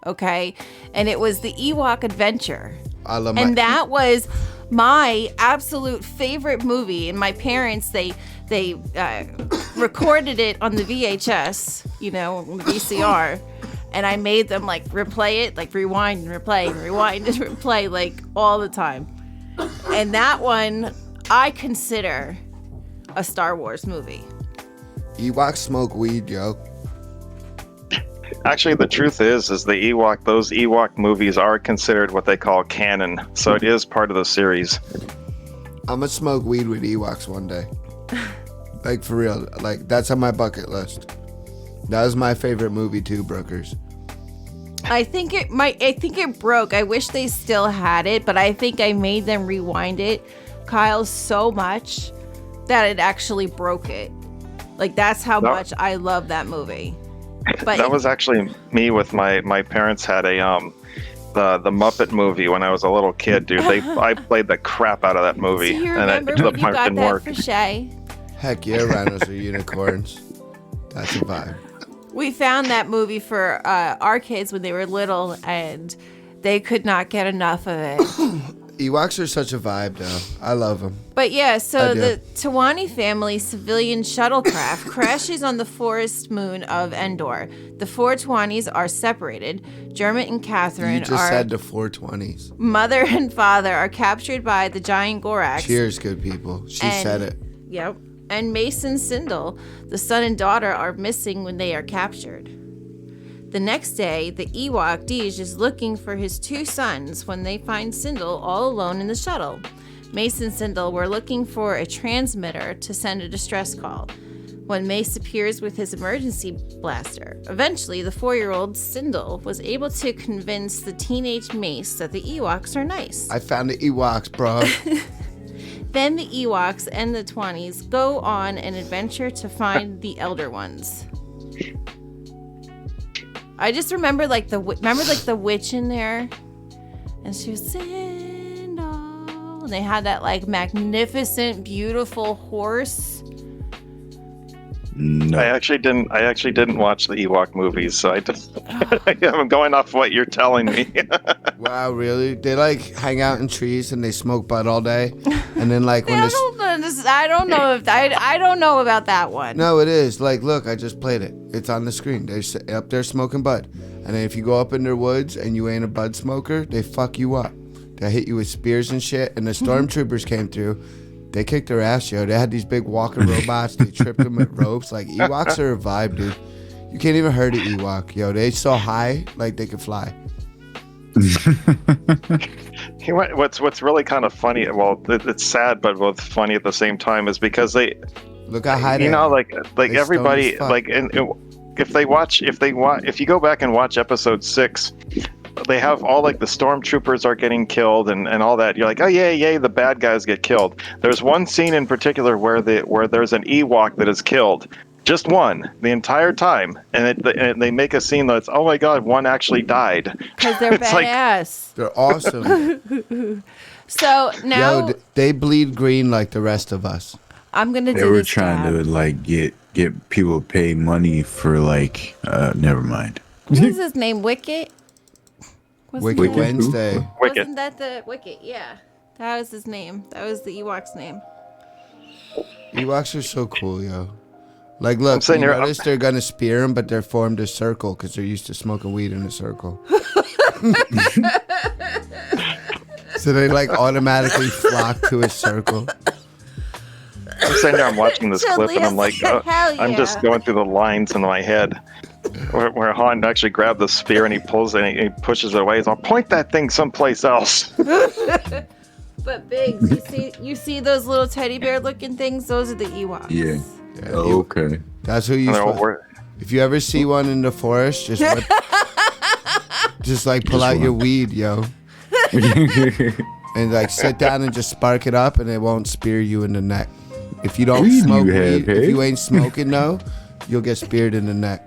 okay? And it was the Ewok Adventure. I love And that was my absolute favorite movie. And my parents, they recorded it on the VHS, on the VCR. And I made them like replay it, like rewind and replay and rewind and replay, like all the time. And that one I consider a Star Wars movie. Ewoks smoke weed, yo. Actually, the truth is those Ewok movies are considered what they call canon, so it is part of the series. I'm gonna smoke weed with Ewoks one day. Like, for real. Like, that's on my bucket list. That was my favorite movie too, Brokers. I think it broke. I wish they still had it, but I think I made them rewind it, Kyle, so much that it actually broke it. Like, that's how much I love that movie. But that was actually me with my parents had a the Muppet movie when I was a little kid, dude. I played the crap out of that movie. Do you remember when you got that for Shay? Heck yeah, rhinos are unicorns. That's a vibe. We found that movie for our kids when they were little, and they could not get enough of it. Ewoks are such a vibe, though. I love them. But yeah, so the Tawani family civilian shuttlecraft crashes on the forest moon of Endor. The four Tawanis are separated. Dermot and Catherine You just said the 420s. Mother and father are captured by the giant Gorax. Cheers, good people. She said it. Yep. And Mason Sindel, the son and daughter, are missing when they are captured. The next day, the Ewok Dej is looking for his two sons when they find Sindel all alone in the shuttle. Mason and Sindel were looking for a transmitter to send a distress call when Mace appears with his emergency blaster. Eventually, the 4-year-old Sindel was able to convince the teenage Mace that the Ewoks are nice. I found the Ewoks, bro. Then the Ewoks and the Twanis go on an adventure to find the Elder Ones. I just remember the witch in there, and she was Sindel, and they had that like magnificent, beautiful horse. No. I actually didn't watch the Ewok movies, so I'm going off what you're telling me. Wow, really? They like hang out in trees and they smoke bud all day, and then like when I don't know about that one. No, it is. Like, look, I just played it. It's on the screen. They're up there smoking bud, and then if you go up in their woods and you ain't a bud smoker, they fuck you up. They hit you with spears and shit. And the stormtroopers came through. They kicked their ass, yo. They had these big walking robots. They tripped them with ropes. Like, Ewoks are a vibe, dude. You can't even hurt an Ewok, yo. They so high, like they could fly. What's really kind of funny, well, it's sad but both funny at the same time, is because they look how high they are. They Everybody like, and if you go back and watch episode 6, they have all like the stormtroopers are getting killed and all that. You're like, oh yay, the bad guys get killed. There's one scene in particular where there's an Ewok that is killed. Just one, the entire time, and they make a scene that's, oh my god, one actually died. Because they're badass. They're awesome. So now they bleed green like the rest of us. I'm gonna. They were trying to like get people to pay money for like. Never mind. What is his name? Wicket. Wicket Wednesday. Wasn't that the Wicket? Yeah, that was his name. That was the Ewok's name. Ewoks are so cool, yo. Like, look, you notice they're gonna spear him, but they're formed a circle because they're used to smoking weed in a circle. So they like automatically flock to a circle. I'm sitting there, I'm watching this clip, and I'm like, I'm just going through the lines in my head where Han actually grabbed the spear and he pulls it and he pushes it away. He's like, point that thing someplace else. But Biggs, you see those little teddy bear looking things? Those are the Ewoks. Yeah. Oh, okay. That's who you. If you ever see one in the forest, just like pull out your weed, yo, and like sit down and just spark it up, and it won't spear you in the neck. If you don't smoke weed, if you ain't smoking, no, you'll get speared in the neck.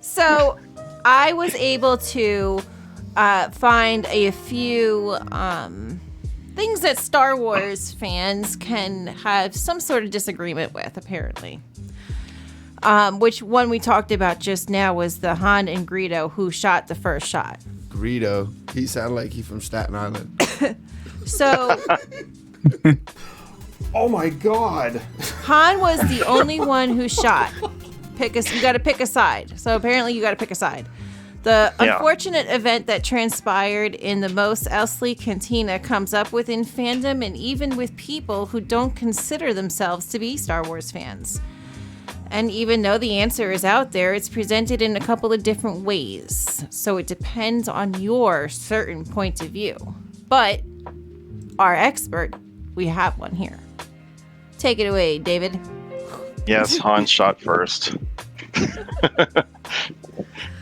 So, I was able to find a few things that Star Wars fans can have some sort of disagreement with, apparently. Which one we talked about just now was the Han and Greedo who shot the first shot. Greedo. He sounded like he from Staten Island. So Oh my god. Han was the only one who shot. You got to pick a side. So apparently you got to pick a side. The unfortunate event that transpired in the Mos Eisley Cantina comes up within fandom and even with people who don't consider themselves to be Star Wars fans. And even though the answer is out there, it's presented in a couple of different ways. So it depends on your certain point of view. But our expert, we have one here. Take it away, David. Yes, Han shot first.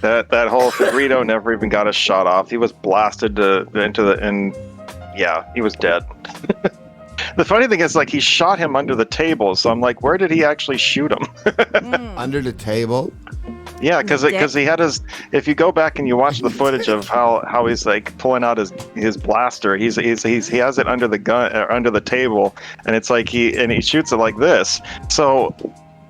that whole Greedo never even got a shot off. He was blasted and he was dead. The funny thing is, like, he shot him under the table, so I'm like, where did he actually shoot him? Under the table? Yeah, because he had his. If you go back and you watch the footage of how he's like pulling out his blaster, he has it under the gun under the table, and it's like he shoots it like this. So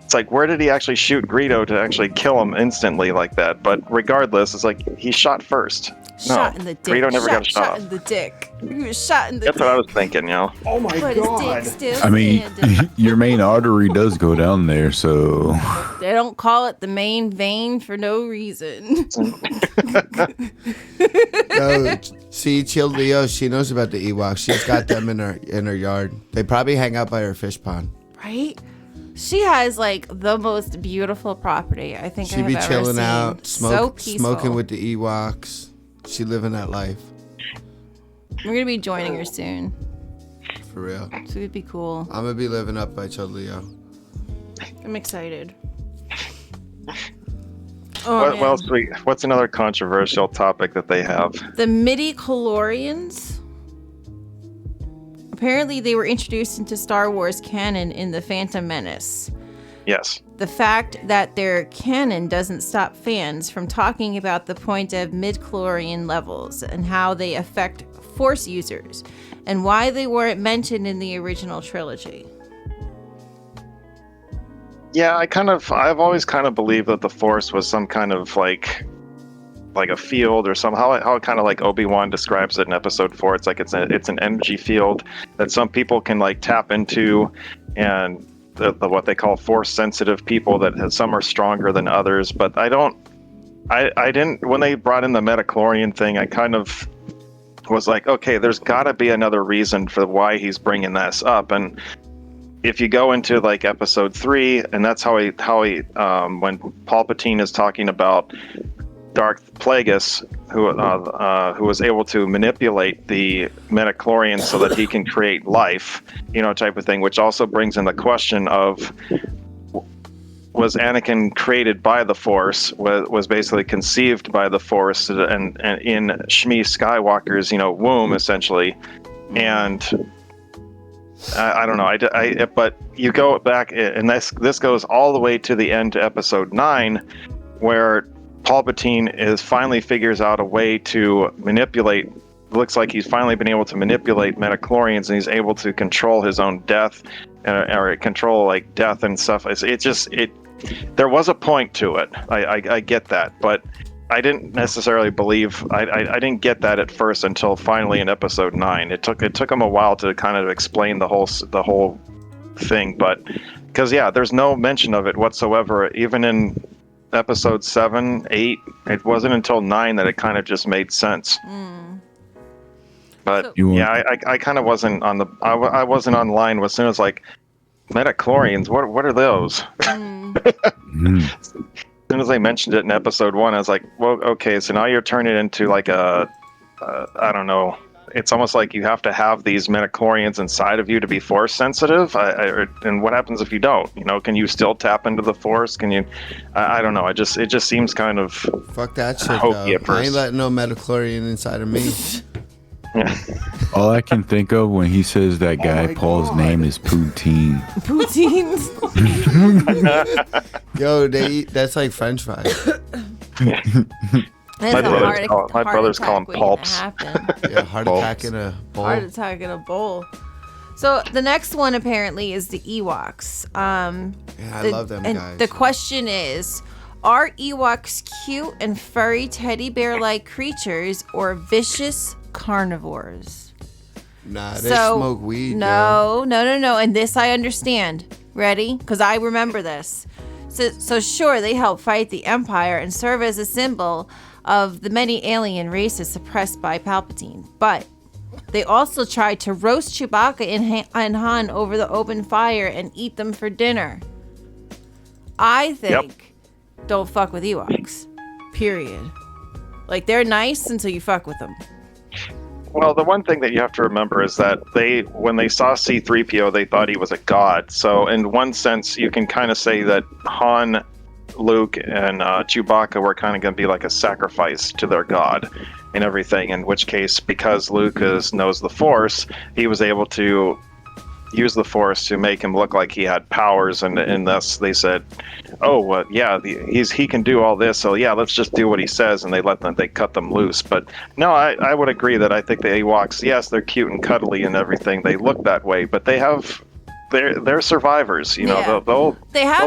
it's like, where did he actually shoot Greedo to actually kill him instantly like that? But regardless, it's like he shot first. Shot in the dick. Greedo never got a shot in the dick. He was shot in the That's dick. what I was thinking, Oh my But god. his dick still I mean, standing. your main artery does go down there, so They don't call it the main vein for no reason. No, see, Chill Leo, she knows about the Ewoks. She's got them in her yard. They probably hang out by her fish pond. Right? She has like the most beautiful property I think She I've be ever chilling seen. out, So peaceful. smoking with the Ewoks. She living that life. We're gonna be joining her soon. For real. So it'd be cool. I'm gonna be living up by Chill Leo. I'm excited. Oh, man. what's another controversial topic that they have? The midi-chlorians. Apparently, they were introduced into Star Wars canon in The Phantom Menace. Yes. The fact that their canon doesn't stop fans from talking about the point of midi-chlorian levels and how they affect Force users, and why they weren't mentioned in the original trilogy. Yeah, I've always kind of believed that the Force was some kind of like a field or somehow how kind of like Obi-Wan describes it in Episode 4. It's like it's an energy field that some people can like tap into, and the what they call Force sensitive people that some are stronger than others. But I didn't when they brought in the metachlorian thing, I kind of was like, okay, there's got to be another reason for why he's bringing this up. And if you go into like Episode 3, and that's how he when Palpatine is talking about Darth Plagueis, who was able to manipulate the metachlorians so that he can create life, type of thing, which also brings in the question of, was Anakin created by the Force, was basically conceived by the Force and in Shmi Skywalker's, womb, essentially. And I don't know. But you go back, and this goes all the way to the end to Episode 9, where Palpatine finally figures out a way to manipulate. Looks like he's finally been able to manipulate metachlorians, and he's able to control his own death, or control like death and stuff. There was a point to it. I get that, but I didn't necessarily believe. I didn't get that at first until finally in Episode 9. It took him a while to kind of explain the whole thing, but because there's no mention of it whatsoever, even in Episode 7, 8. It wasn't until 9 that it kind of just made sense. But I kind of wasn't on I wasn't online as soon as like metachlorians. What are those? As soon as they mentioned it in Episode 1, I was like, well, okay, so now you're turning it into like I don't know. It's almost like you have to have these metachlorians inside of you to be Force sensitive. And what happens if you don't? Can you still tap into the Force? Can you? I don't know. It just seems kind of fuck that shit. hokey at I first. ain't letting no metachlorian inside of me. all I can think of when he says that guy my Paul's God. name is Poutine. Poutines. Yo, that's like French fries. My brothers call him waiting to pulps. happen. Yeah, heart attack in a bowl. Heart attack in a bowl. So the next one apparently is the Ewoks. Yeah, I love them guys. The question is, are Ewoks cute and furry teddy bear-like creatures or vicious carnivores? Nah, they smoke weed. No. And this I understand. Ready? Because I remember this. So sure, they help fight the Empire and serve as a symbol of the many alien races suppressed by Palpatine. But they also tried to roast Chewbacca and Han over the open fire and eat them for dinner. I think don't fuck with Ewoks. Period. Like, they're nice until you fuck with them. Well, the one thing that you have to remember is that when they saw C-3PO, they thought he was a god. So in one sense, you can kind of say that Han, Luke, and Chewbacca were kind of going to be like a sacrifice to their god and everything. In which case, because Luke knows the Force, he was able to use the Force to make him look like he had powers, and thus they said, "Oh, well, yeah, he can do all this, so yeah, let's just do what he says," and they cut them loose. But no, I would agree that I think the Ewoks, yes, they're cute and cuddly and everything, they look that way, but they're survivors, you know. Yeah. They'll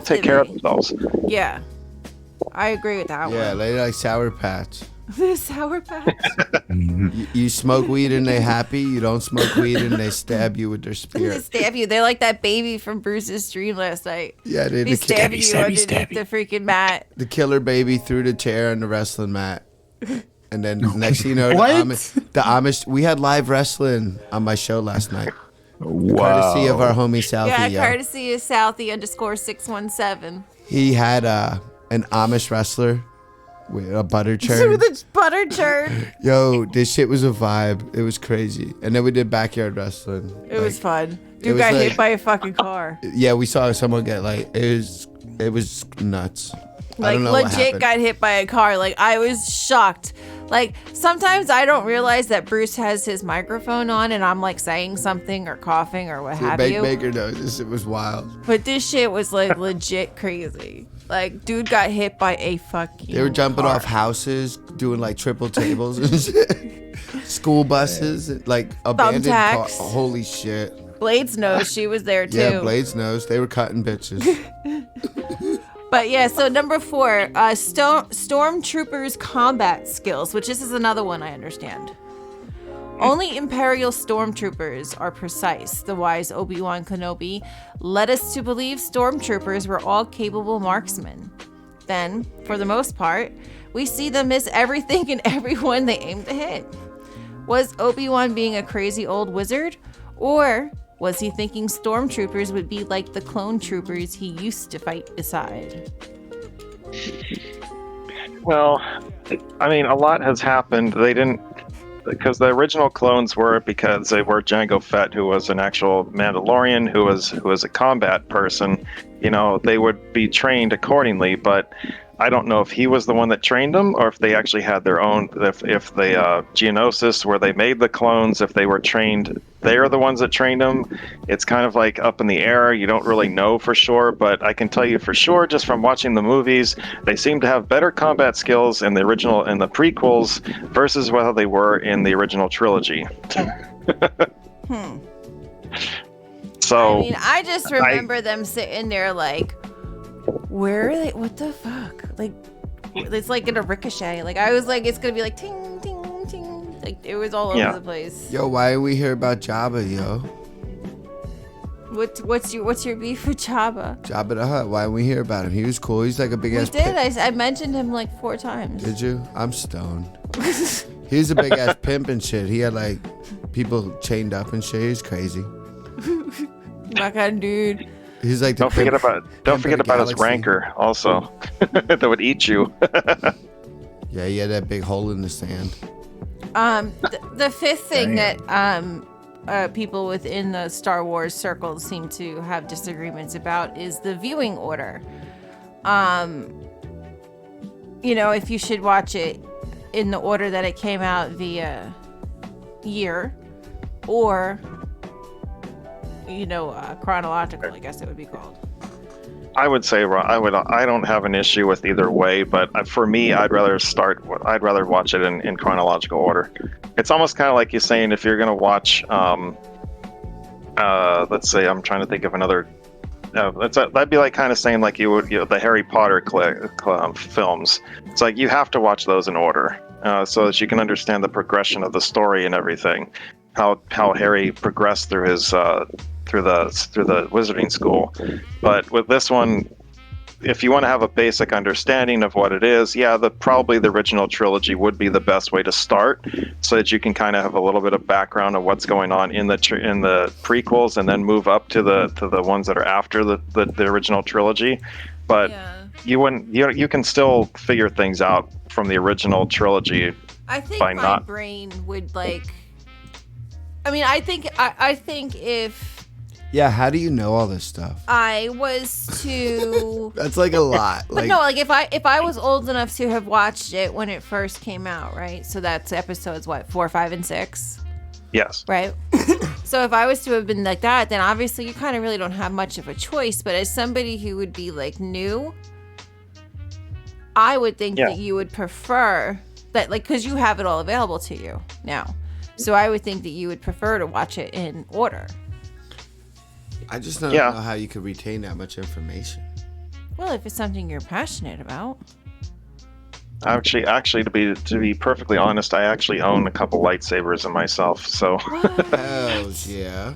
take care of be. themselves. Yeah, I agree with that Yeah, one. they like Sour Patch. The Sour Patch. You smoke weed and they happy. You don't smoke weed and they stab you with their They spear. stab you. They're like that baby from Bruce's dream last night. Yeah, they They stab you underneath the freaking mat. the killer baby threw the chair on the wrestling mat. And then next thing you know, What? the Amish, we had live wrestling on my show last night. Wow. Courtesy of our homie Southie. Yeah, yo. courtesy of Southie_617. He had an Amish wrestler with a butter churn. With a butter churn. Yo, this shit was a vibe. It was crazy. And then we did backyard wrestling. It was fun. it Dude was got like- hit by a fucking car. Yeah, we saw someone get it was nuts. I Like, don't know what legit happened. got hit by a car. Like, I was shocked. Like, sometimes I don't realize that Bruce has his microphone on and I'm like saying something or coughing or what have Big you. Maker knows this shit was wild. But this shit was like legit crazy. Like, dude got hit by a fucking They were jumping car. off houses, doing like triple tables and shit. School buses, like abandoned car. Thumbtacks. Holy shit. Blades knows she was there too. Yeah, Blades knows. They were cutting bitches. But yeah, so number 4, Stormtroopers combat skills, which this is another one I understand. Only Imperial Stormtroopers are precise, the wise Obi-Wan Kenobi led us to believe Stormtroopers were all capable marksmen. Then, for the most part, we see them miss everything and everyone they aim to hit. Was Obi-Wan being a crazy old wizard? Or was he thinking Stormtroopers would be like the clone troopers he used to fight beside? Well, I mean, a lot has happened. They didn't, because the original clones were because they were Jango Fett, who was an actual Mandalorian, who was a combat person. You know, they would be trained accordingly, but I don't know if he was the one that trained them or if they actually had their own, if the Geonosis, where they made the clones, if they were trained, they're the ones that trained them. It's kind of like up in the air. You don't really know for sure, but I can tell you for sure, just from watching the movies, they seem to have better combat skills in the original, in the prequels, versus what they were in the original trilogy. So, I mean, I just remember them sitting there like, where are they? What the fuck? Like, it's like in a ricochet. Like, I was like, it's gonna be like ting, ting, ting. Like, it was all over the place. Yo, why are we here about Jabba, yo? What's your beef with Jabba? Jabba the Hutt. Why are we hear about him? He was cool. He's like a big We ass. did. I mentioned him like 4 times. Did you? I'm stoned. He was a big ass pimp and shit. He had like people chained up and shit. He was crazy. My kind of dude. He's like the don't forget pimp about of the his galaxy. rancor also. That would eat you. Yeah, he had that big hole in the sand. The fifth thing that people within the Star Wars circles seem to have disagreements about is the viewing order. You know, if you should watch it in the order that it came out via year, or chronological, I guess it would be called. I would say I don't have an issue with either way, but for me, I'd rather watch it in chronological order. It's almost kind of like you're saying if you're gonna watch, I let's say I'm trying to think of another. That'd be like kind of saying like the Harry Potter films. It's like you have to watch those in order so that you can understand the progression of the story and everything. How Harry progressed through his through the wizarding school. But with this one, if you want to have a basic understanding of what it is, probably the original trilogy would be the best way to start, so that you can kind of have a little bit of background of what's going on in the prequels, and then move up to the ones that are after the original trilogy. But you can still figure things out from the original trilogy. I think by my not brain would like. I mean, I think if Yeah, how do you know all this stuff? I was to. That's like a lot. But no, like if I was old enough to have watched it when it first came out, right? So that's episodes 4, 5, and 6. Yes. Right. So if I was to have been like that, then obviously you kind of really don't have much of a choice. But as somebody who would be like new, I would think that you would prefer that, like, because you have it all available to you now. So I would think that you would prefer to watch it in order. I just don't know how you could retain that much information. Well, if it's something you're passionate about. Actually, to be perfectly honest, I actually own a couple lightsabers in myself. So. Hells yeah.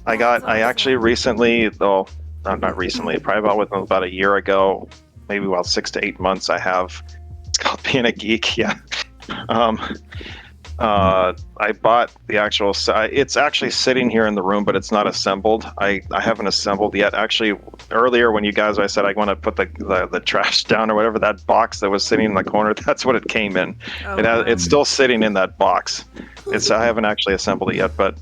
I actually recently, though not recently, probably about a year ago, maybe about 6 to 8 months. It's called Being a Geek. Yeah. I bought the actual. It's actually sitting here in the room, but it's not assembled. I haven't assembled yet. Actually, earlier when I said I want to put the trash down or whatever, that box that was sitting in the corner, that's what it came in. Oh, It's still sitting in that box. I haven't actually assembled it yet, but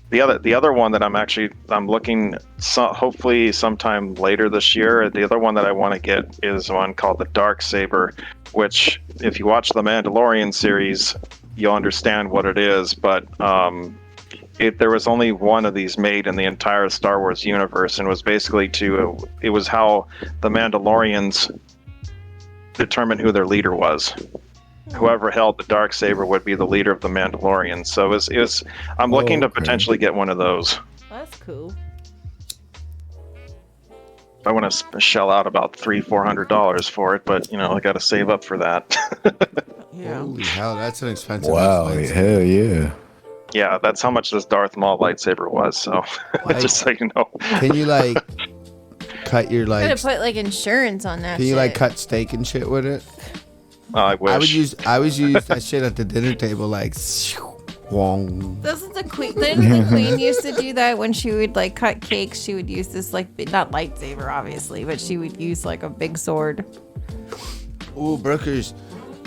the other one that I'm looking, hopefully sometime later this year. The other one that I want to get is one called the Dark Saber, which if you watch the Mandalorian series, you'll understand what it is. But there was only one of these made in the entire Star Wars universe, and was basically it was how the Mandalorians determined who their leader was. Whoever held the dark saber would be the leader of the Mandalorians. So I'm looking to potentially get one of those. That's cool. I want to shell out about $300-$400 for it, but I got to save up for that. Yeah. Holy hell, that's an expensive. Wow, hell yeah. Yeah, that's how much this Darth Maul lightsaber was. So just so you know. Can you cut your I'm gonna put insurance on that. Can you shit. cut steak and shit with it? I wish. I would use that shit at the dinner table, wong. Doesn't the queen? Didn't the queen used to do that when she would cut cakes? She would use this not lightsaber, obviously, but she would use a big sword. Ooh, Brookers,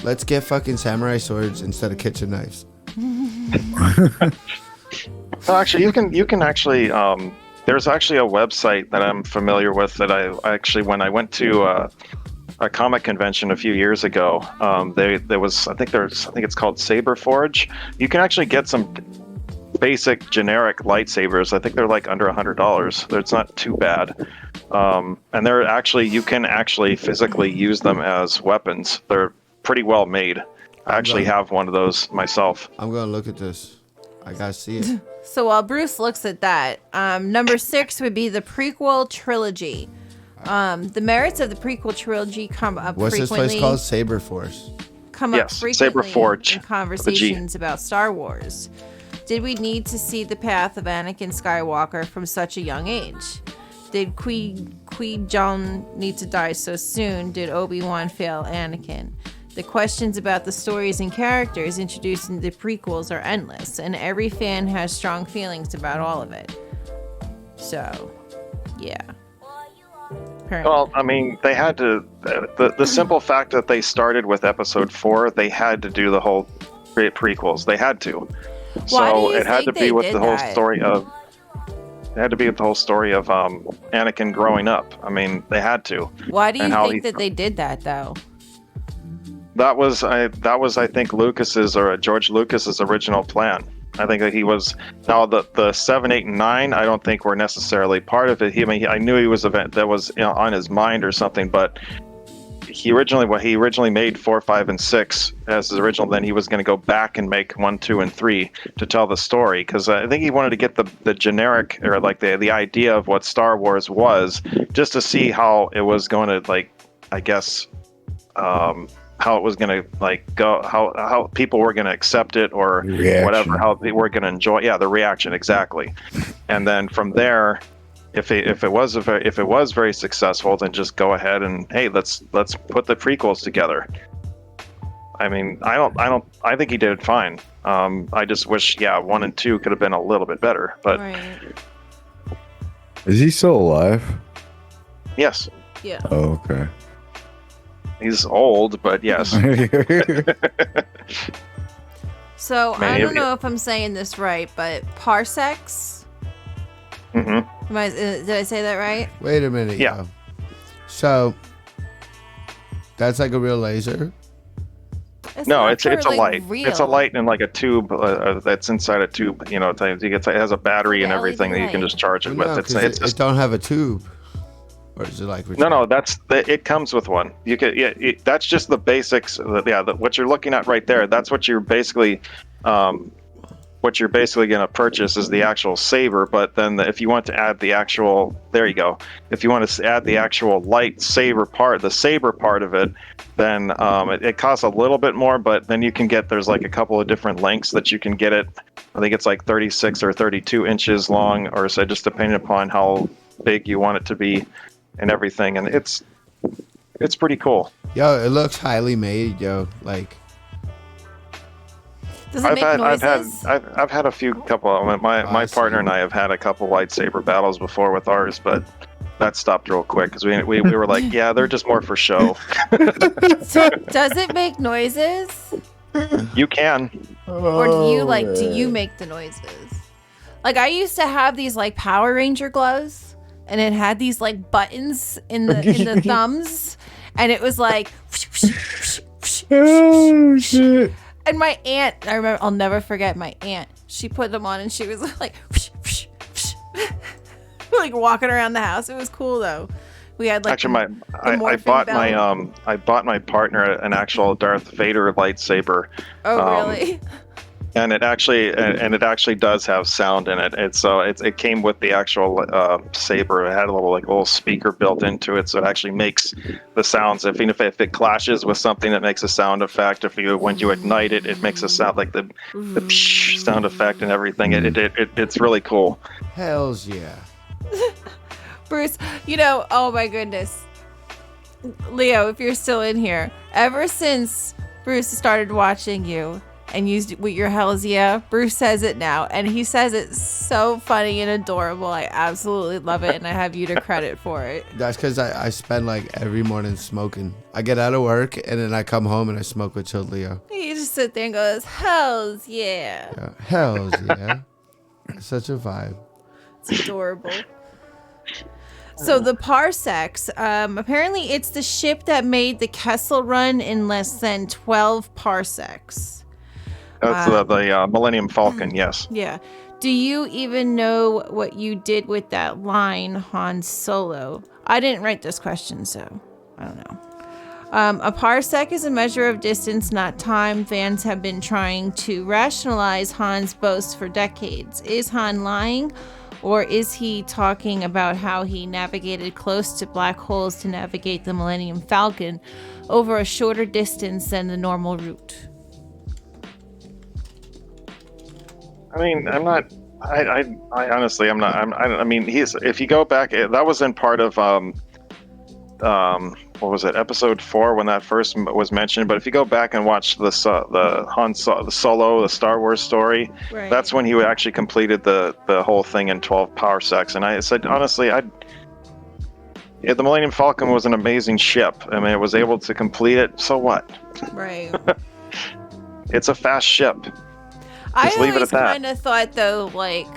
let's get fucking samurai swords instead of kitchen knives. Actually, you can actually. There's actually a website that I'm familiar with that I actually, when I went to a comic convention a few years ago, there was I think it's called Saber Forge. You can actually get some basic generic lightsabers. I think they're under $100. It's not too bad, and you can actually physically use them as weapons. They're pretty well made. I actually have one of those myself. I'm gonna look at this. I gotta see it. So while Bruce looks at that, number 6 would be the prequel trilogy. The merits of the prequel trilogy come up What's frequently. this place called? Saber Force. Up frequently Saber Forge, in conversations about Star Wars. Did we need to see the path of Anakin Skywalker from such a young age? Did Qui-Gon need to die so soon? Did Obi-Wan fail Anakin? The questions about the stories and characters introduced in the prequels are endless, and every fan has strong feelings about all of it. So, yeah. Apparently. Well, I mean, they had to. The simple fact that they started with Episode 4, they had to do the whole prequels. They had to. So it had to be with the whole story of. It had to be with the whole story of Anakin growing up. I mean, they had to. Why do you think that they did that, though? That was I think George Lucas's original plan. I think that he was. Now the 7, 8, and 9, I don't think were necessarily part of it. I knew he was event that was on his mind or something, but he originally made 4, 5, and 6 as his original. Then he was going to go back and make 1, 2, and 3 to tell the story, because I think he wanted to get the generic, or like the idea of what Star Wars was, just to see how it was going to, like, I guess, how it was going to like go, how people were going to accept it, or Reaction. whatever, how they were going to enjoy. Yeah, the reaction, exactly. And then from there, if it was very successful, then just go ahead and, hey, let's put the prequels together. I mean, I think he did it fine. I just wish, 1 and 2 could have been a little bit better. But Right. Is he still alive? yes, Yeah. Oh, okay. he's old, but yes. So I Many of don't you. know if I'm saying this right, but parsecs. hmm Did I say that right? Wait a minute. Yeah. Yo. So that's like a real laser. No, not it's for, a like, light. real. It's a light in like a tube that's inside a tube. You know, it has a battery and Like a everything that you can LED just charge it Well, with. no, It's 'cause it just don't have a tube, or is it like? no. It comes with one. You can that's just the basics. What you're looking at right there. That's what you're basically. What you're basically going to purchase is the actual saber, but then if you want to add the actual, there you go. If you want to add the actual light saber part, the saber part of it, then it costs a little bit more, but then you can get, there's like a couple of different lengths that you can get it. I think it's like 36 or 32 inches long, or so, just depending upon how big you want it to be and everything. And it's pretty cool. Yo, it looks highly made. Yo, like. Does it make noises? I've had a couple. My see. partner and I have had a couple lightsaber battles before with ours, but that stopped real quick because we were like, yeah, they're just more for show. So, does it make noises? You can. Or do you make the noises? Like, I used to have these like Power Ranger gloves, and it had these like buttons in the thumbs, and it was like Oh shit! and my aunt, I remember, I'll never forget my aunt. She put them on and she was like like walking around the house. It was cool though. We had like Actually, I morphing bought belt. I bought my partner an actual Darth Vader lightsaber. Oh really? And it actually does have sound in it. It came with the actual saber. It had a little speaker built into it, so it actually makes the sounds. If it clashes with something, that makes a sound effect. When you ignite it, it makes a sound like the psh sound effect and everything. It's really cool. Hells yeah. Bruce, oh my goodness. Leo, if you're still in here, ever since Bruce started watching you and used with your hells yeah, Bruce says it now, and he says it so funny and adorable. I absolutely love it, and I have you to credit for it. That's because I spend like every morning smoking. I get out of work and then I come home and I smoke with Chill Leo. He just sit there and goes, hells yeah. Yeah. Hells yeah. Such a vibe. It's adorable. So the parsecs, apparently it's the ship that made the Kessel Run in less than 12 parsecs. That's the Millennium Falcon. Yes. Yeah. Do you even know what you did with that line, Han Solo? I didn't write this question, so I don't know. A parsec is a measure of distance, not time. Fans have been trying to rationalize Han's boast for decades. Is Han lying? Or is he talking about how he navigated close to black holes to navigate the Millennium Falcon over a shorter distance than the normal route? I mean, I'm not. I honestly, I'm not. I mean, if you go back, that was in part of what was it, episode 4 when that first was mentioned. But if you go back and watch the Solo, the Star Wars story, Right. that's when he actually completed the whole thing in 12 parsecs. And I said, honestly, the Millennium Falcon was an amazing ship. I mean, it was able to complete it. So what? Right. It's a fast ship. I Just leave it always at that. kind of thought, though, like,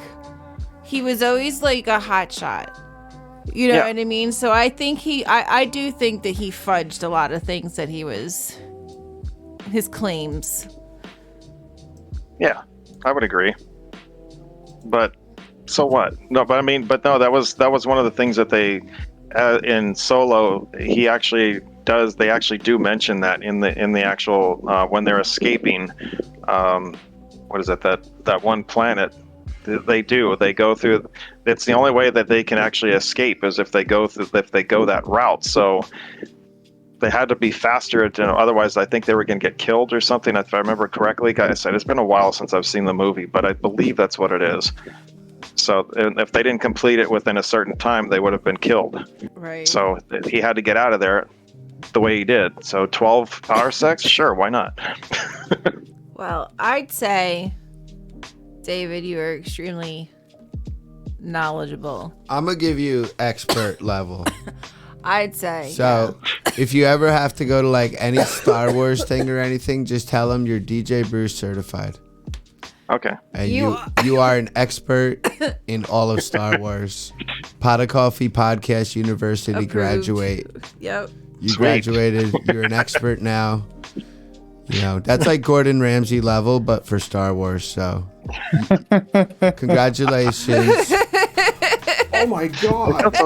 he was always like a hot shot. You know Yeah. what I mean? So I think I do think that he fudged a lot of things that his claims. Yeah, I would agree. But so what? No, but I mean, that was one of the things that they in Solo, he actually they actually do mention that in the actual when they're escaping. What is it, that one planet? They go through. It's the only way that they can actually escape is if they go that route. So they had to be faster. Otherwise, I think they were going to get killed or something. If I remember correctly, guys, it's been a while since I've seen the movie, but I believe that's what it is. So if they didn't complete it within a certain time, they would have been killed. Right. So he had to get out of there the way he did. So 12 parsecs, sure, why not? Well, I'd say, David, you are extremely knowledgeable. I'm gonna give you expert level. I'd say. So, if you ever have to go to like any Star Wars thing or anything, just tell them you're DJ Bruce certified. Okay. And you are an expert in all of Star Wars. Pot of Coffee Podcast University Approved. graduate. Yep. You graduated. You're an expert now. You know, that's like Gordon Ramsay level, but for Star Wars. So, congratulations. Oh my god.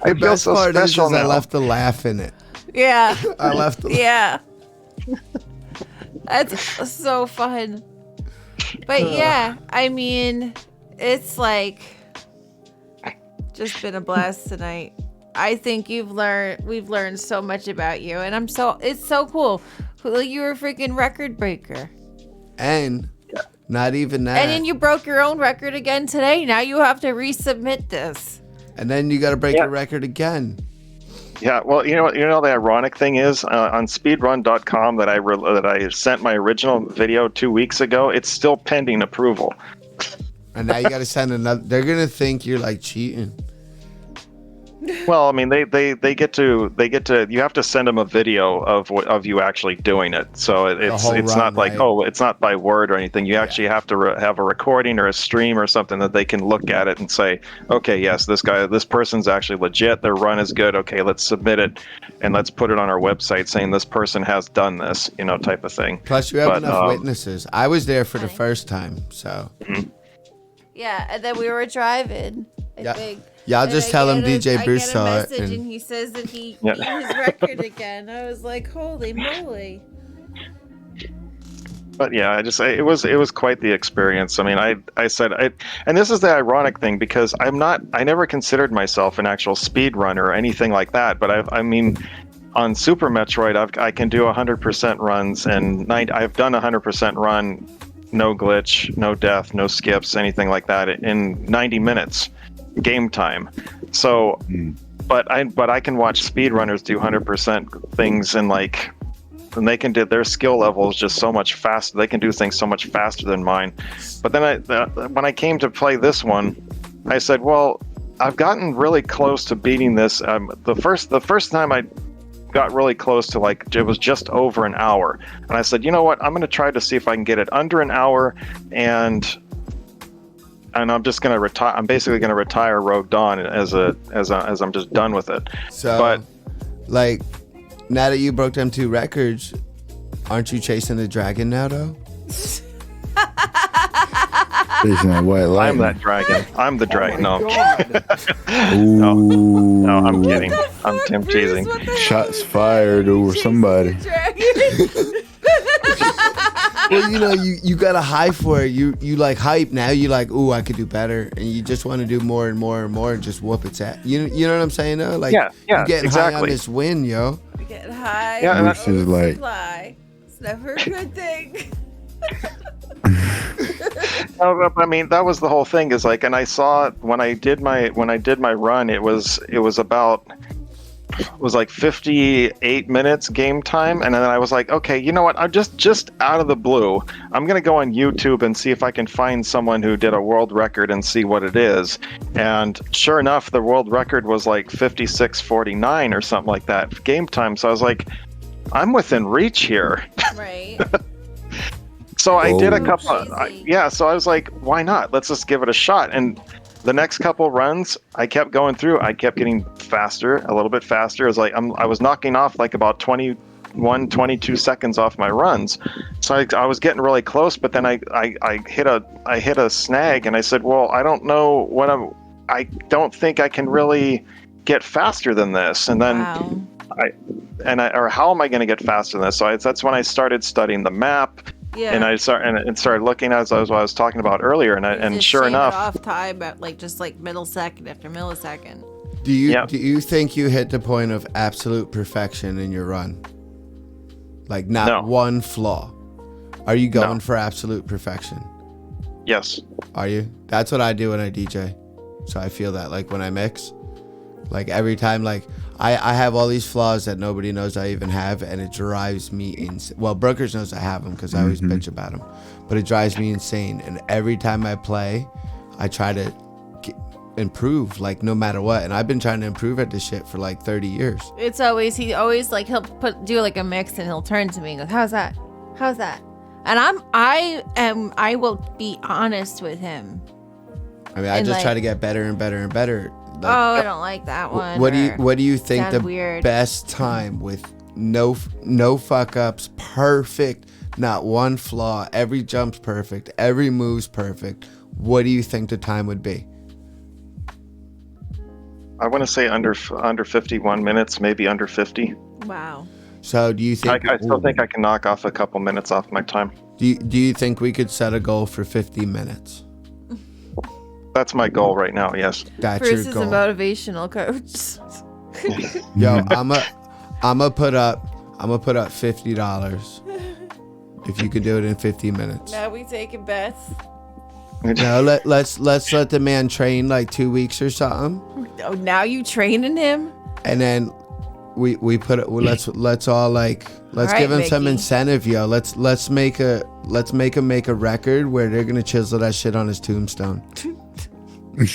I feel so Part is special now. I left the laugh in it. Yeah. I left the Yeah. That's so fun. But yeah, I mean, it's like just been a blast tonight. I think we've learned so much about you, and it's so cool. Like, you were a freaking record breaker. And not even that. And then you broke your own record again today. Now you have to resubmit this. And then you got to break your record again. Yeah, well, you know the ironic thing is on speedrun.com that I sent my original video 2 weeks ago, it's still pending approval. And now you got to send another. They're gonna think you're like cheating. Well, I mean, they get to you have to send them a video of you actually doing it. So it's run, not like, right? oh, it's not by word or anything. You actually have to have a recording or a stream or something that they can look at it and say, okay, yes, this person's actually legit. Their run is good. Okay, let's submit it and let's put it on our website saying this person has done this, type of thing. Plus, you have enough witnesses. I was there for the first time, so. Yeah, and then we were driving, I think. Y'all just tell him DJ Bruce saw it. And he says that he beat his record again. I was like, holy moly. But yeah, it was quite the experience. I mean, I said, and this is the ironic thing because I never considered myself an actual speed runner or anything like that. But I mean, on Super Metroid, I can do 100% runs, and I've done 100% run, no glitch, no death, no skips, anything like that in 90 minutes. Game time. So but I can watch speedrunners do 100% things and they can do, their skill level is just so much faster. They can do things so much faster than mine. But then when I came to play this one, I said, well, I've gotten really close to beating this. The first time I got really close to it was just over an hour, and I said, you know what, I'm going to try to see if I can get it under an hour, and I'm just going to retire. I'm basically going to retire Rogue Dawn as I'm just done with it. So, but now that you broke them 2 records, aren't you chasing the dragon now, though? I'm that dragon. I'm the dragon. Oh No. God. No, I'm kidding. I'm teasing. Shots fired over somebody. Well, you got a high for it. You like hype. Now you like, ooh, I could do better. And you just want to do more and more and more and just whoop its ass. You know what I'm saying, though? Like, yeah, you're getting exactly. high on this win, yo. Get high. Yeah, on this is like- supply. It's never a good thing. No, I mean, that was the whole thing. Is like, and I saw when I did my run, it was like 58 minutes game time, and then I was like, okay, you know what? I'm just out of the blue, I'm gonna go on YouTube and see if I can find someone who did a world record and see what it is. And sure enough, the world record was like 56:49 or something like that game time. So I was like, I'm within reach here. Right. So I did a Oh. couple. So I was like, why not? Let's just give it a shot. And the next couple runs, I kept going through. I kept getting faster, a little bit faster. It was like I was knocking off like about 21, 22 seconds off my runs. So I was getting really close. But then I hit a snag, and I said, well, I don't know I don't think I can really get faster than this? And then Wow. or how am I going to get faster than this? So that's when I started studying the map. Yeah. And I started looking as I was talking about earlier, and Just sure shave it enough, off time at like just like millisecond after millisecond. Do you Yeah. do you think you hit the point of absolute perfection in your run? Like not No. one flaw. Are you going No. for absolute perfection? yes, Are you? That's what I do when I DJ. So I feel that like when I mix, like every time, like I have all these flaws that nobody knows I even have, and it drives me insane. Well, Brookers knows I have them because I always bitch about them, but it drives me insane. And every time I play, I try to improve, like no matter what. And I've been trying to improve at this shit for like 30 years. It's always like he'll do like a mix and he'll turn to me and go, "How's that? How's that?" And I will be honest with him. I mean, I And, just like- try to get better and better and better. Like, Oh, I don't like that one. what or- do you think sounds the weird. best time with no fuck ups, perfect, not one flaw, every jump's perfect, every move's perfect. What do you think the time would be? I want to say under 51 minutes, maybe under 50. Wow. So do you think I still think I can knock off a couple minutes off my time. do you think we could set a goal for 50 minutes? That's my goal right now. Yes. That's Bruce your is goal. a motivational coach. Yo, I'm put up $50 if you could do it in 50 minutes. Now we taking bets. No, let's let the man train like 2 weeks or something, Oh, now you training him? and then we put it. Well, let's all like let's All give right, him some Mickey. incentive, yo. Let's make him make a record where they're gonna chisel that shit on his tombstone. They're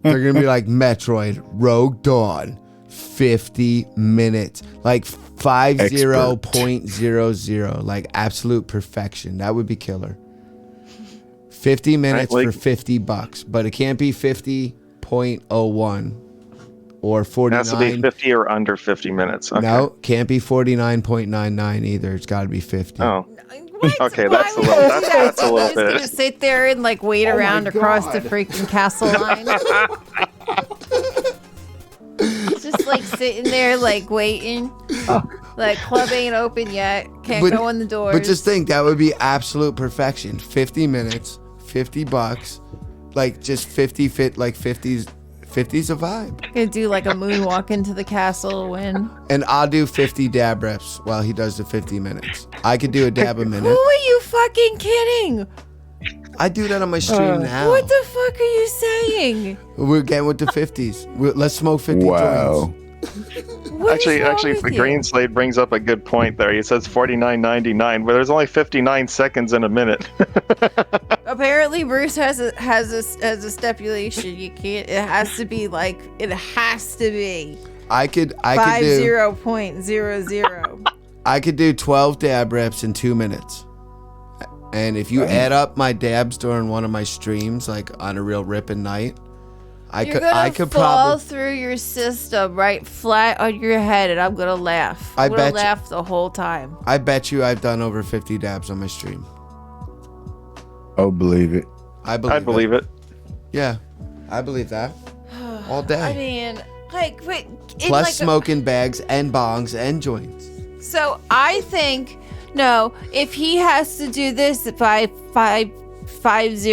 gonna be like Metroid Rogue Dawn, 50 minutes, like 50.00, like absolute perfection. That would be killer. 50 minutes Right, for like- $50, but it can't be 50.01 or It has to be 49. 50 or under 50 minutes. Okay. No, can't be 49.99 either. It's got to be 50. Oh. What? Okay, Why that's a would little- you do that's- that? that's a You're little just bit. gonna sit there and like wait around across the freaking castle line. Just like sitting there like waiting. Like club ain't open yet. Can't go in the doors. But just think, that would be absolute perfection. 50 minutes, $50, like just 50 fit, like 50's a vibe. Gonna do like a moonwalk into the castle when. And I'll do 50 dab reps while he does the 50 minutes. I could do a dab a Who minute. are you fucking kidding? I do that on my stream now. What the fuck are you saying? We're getting with the 50s. Let's smoke 50 Wow. joints. What is wrong Actually, with the you? Green Slate brings up a good point there. He says 49.99, but there's only 59 seconds in a minute. Apparently, Bruce has a stipulation. You can't. It has to be like. It has to be I could do 50.00. I could do 12 dab reps in 2 minutes. And if you add up my dabs during one of my streams, like on a real ripping night, You're gonna fall probably. through your system right flat on your head, and I'm gonna laugh. I I'm gonna bet you- laugh the whole time. I bet you I've done over 50 dabs on my stream. Oh, believe it. I believe it. Yeah, I believe that. All day. I mean, like, wait. in Plus like a- smoking bags and bongs and joints. So I think no. If he has to do this by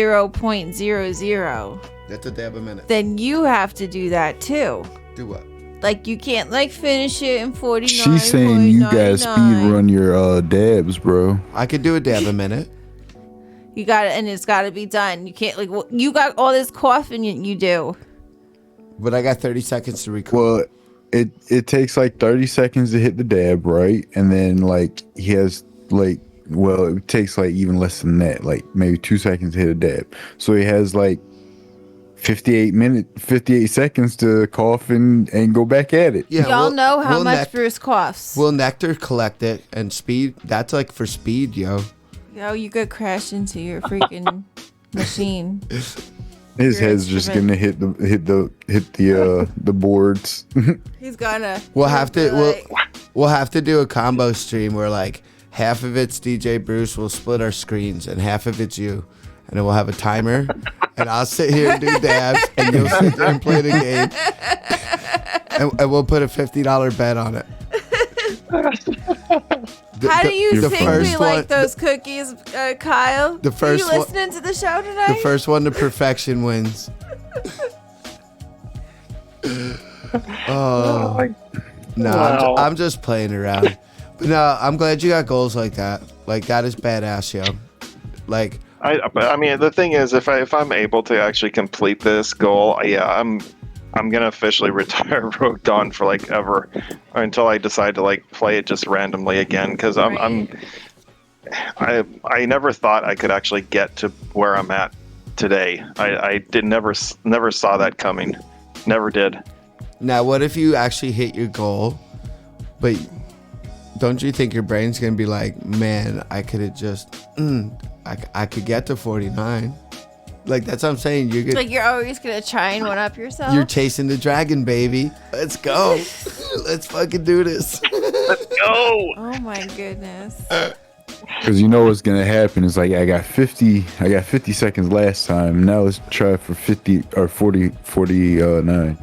50.00, That's a dab a minute. then you have to do that too. Do what? Like you can't like finish it in 49. She's saying you guys speed run your dabs, bro. I could do a dab a minute. You got it, and it's got to be done. You can't like you got all this coughing you do. But I got 30 seconds to record. Well, it takes like 30 seconds to hit the dab, right? And then like he has like, well, it takes like even less than that, like maybe 2 seconds to hit a dab. So he has like 58 seconds to cough and go back at it. Yeah, Y'all know how we'll much Bruce coughs. We'll nectar collect it and speed. That's like for speed, yo. Yo, you could crash into your freaking machine. His Your head's just instrument. gonna hit the boards. He's gonna. We'll have to like, we'll have to do a combo stream where like half of it's DJ Bruce, we'll split our screens, and half of it's you. and then we'll have a timer, and I'll sit here and do dabs, and you'll sit there and play the game, and we'll put a $50 bet on it. How do you the think we first like one- those cookies, Kyle? The first Are one- you listening to the show tonight? The first one to perfection wins. Oh no, Wow. I'm just playing around. But no, I'm glad you got goals like that. Like that is badass, yo. Like I mean, the thing is, if I'm able to actually complete this goal, yeah, I'm gonna officially retire Rogue Dawn for like ever, or until I decide to like play it just randomly again. Because I never thought I could actually get to where I'm at today. I never saw that coming. Never did. now, what if you actually hit your goal, but don't you think your brain's gonna be like, man, I could have just, I could get to 49. Like that's what I'm saying. You're good. Like you're always gonna try and one up yourself. You're chasing the dragon, baby. Let's go. Let's fucking do this. Go. Oh my goodness. Because you know what's gonna happen is like I got 50 seconds last time. Now let's try for 50 or 49.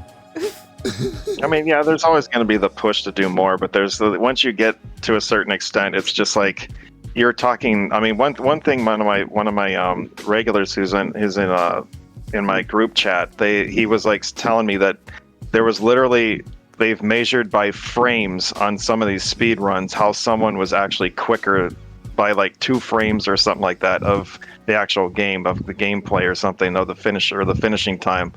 I mean, yeah, there's always going to be the push to do more, but once you get to a certain extent, it's just like you're talking. I mean, one thing one of my regulars who's in my group chat, he was like telling me that there was literally they've measured by frames on some of these speed runs how someone was actually quicker by like 2 frames or something like that of the actual game, of the gameplay or something, of the finish or the finishing time.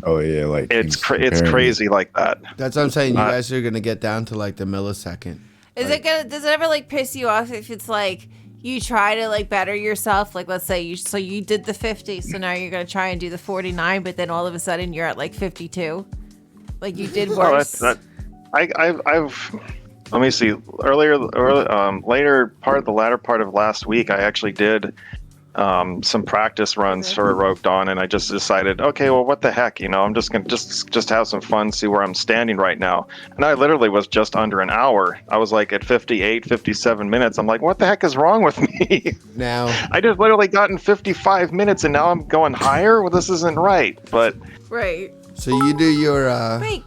Oh yeah, like It's crazy like that. That's what I'm saying. You guys are gonna get down to like the millisecond. Does it ever like piss you off if it's like you try to like better yourself? Like let's say you did the 50, so now you're gonna try and do the 49, but then all of a sudden you're at like 52. Like you did worse. I've let me see. Later part of the latter part of last week, I actually did some practice runs for Rogue Dawn, and I just decided, okay, well, what the heck, I'm just gonna just have some fun, see where I'm standing right now. And I literally was just under an hour. I was like at 58, 57 minutes. I'm like, what the heck is wrong with me? Now I just literally gotten 55 minutes, and now I'm going higher. Well, this isn't right. But Right. so you do your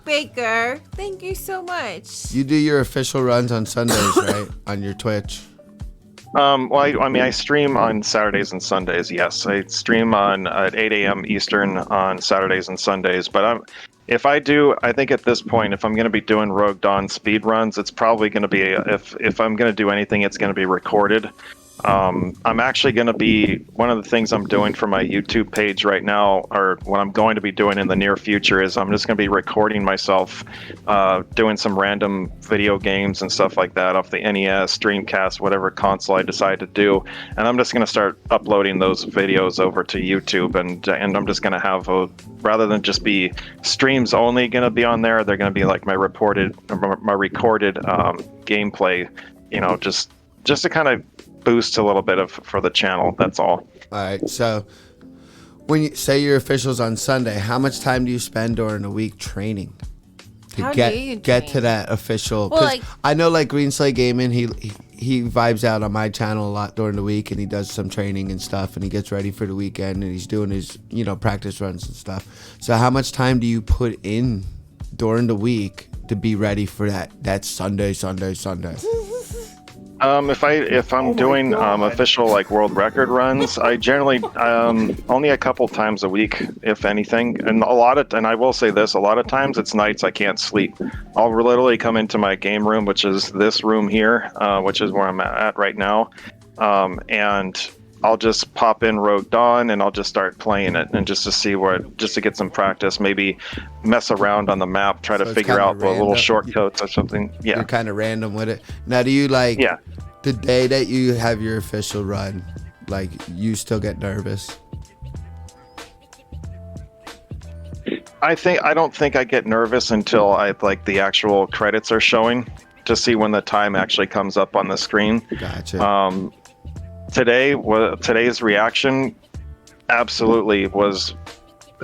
Baker, thank you so much. you do your official runs on Sundays, right? On your Twitch. well, I mean, I stream on Saturdays and Sundays. Yes, I stream on at 8 a.m. Eastern on Saturdays and Sundays. But I think at this point, if I'm going to be doing Rogue Dawn speed runs, it's probably going to be if I'm going to do anything, it's going to be recorded. I'm actually going to be, one of the things I'm doing for my YouTube page right now, or what I'm going to be doing in the near future, is I'm just going to be recording myself doing some random video games and stuff like that off the NES, Dreamcast, whatever console I decide to do. And I'm just going to start uploading those videos over to YouTube, and I'm just going to have rather than just be streams only going to be on there, they're going to be like my recorded gameplay, just to kind of boost a little bit for the channel. That's all. All right. So when you say your officials on Sunday, how much time do you spend during the week training to How do get you get to train? that official? Well, 'cause like- I know like Green Slate Gaming, he vibes out on my channel a lot during the week, and he does some training and stuff, and he gets ready for the weekend, and he's doing his practice runs and stuff. So how much time do you put in during the week to be ready for that Sunday? If I'm doing official like world record runs, I generally only a couple times a week, if anything. And I will say this, a lot of times it's nights I can't sleep. I'll literally come into my game room, which is this room here, which is where I'm at right now, and I'll just pop in Rogue Dawn and I'll just start playing it, and just to get some practice, maybe mess around on the map, try to it's figure kinda out the little random. shortcuts or something. Yeah. You're kind of random with it. Now, do you Yeah. the day that you have your official run, like you still get nervous? I don't think I get nervous until the actual credits are showing, to see when the time actually comes up on the screen. Gotcha. Today's reaction absolutely was,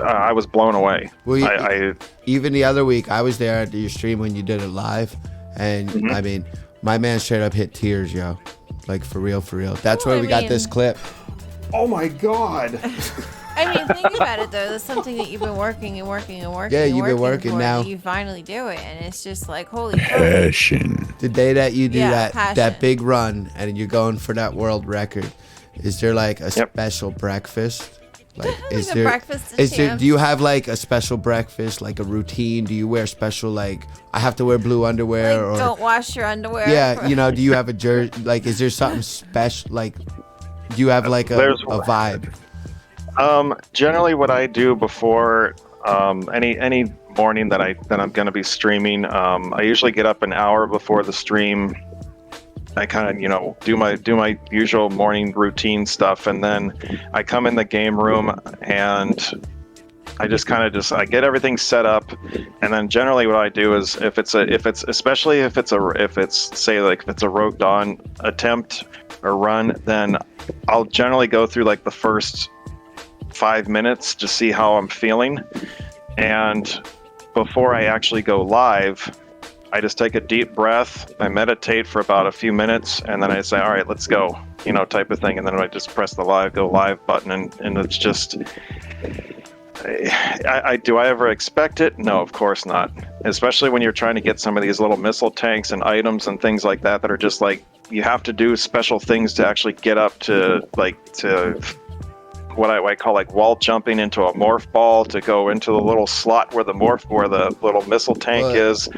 I was blown away. Well, even the other week, I was there at your stream when you did it live, and I mean, my man straight up hit tears, yo. Like for real. That's where we got this clip. Oh my god. I mean, think about it though. That's something that you've been working and working and working. Yeah, and you've been working for, now. and you finally do it, and it's just like holy crap. Passion. The day that you do Yeah, that passion. big run and you're going for that world record, is there like a special breakfast? Like, is a there? breakfast of Is there? champs. Do you have like a special breakfast, like a routine? Do you wear special like? I have to wear blue underwear, Like, or don't wash your underwear. yeah, you know? Do you have a jersey? Like, is there something special? Like, do you have like a vibe? Generally, what I do before any morning that I'm going to be streaming, I usually get up an hour before the stream. I kind of do my usual morning routine stuff, and then I come in the game room and I just I get everything set up, and then generally what I do is if it's a Rogue Dawn attempt or run, then I'll generally go through like the first 5 minutes to see how I'm feeling, and before I actually go live, I just take a deep breath, I meditate for about a few minutes, and then I say, all right, let's go, type of thing, and then I just press the go live button, and it's just do I ever expect it? No, of course not. Especially when you're trying to get some of these little missile tanks and items and things like that are just like, you have to do special things to actually get up to what I call like wall jumping into a morph ball to go into the little slot where the little missile tank is.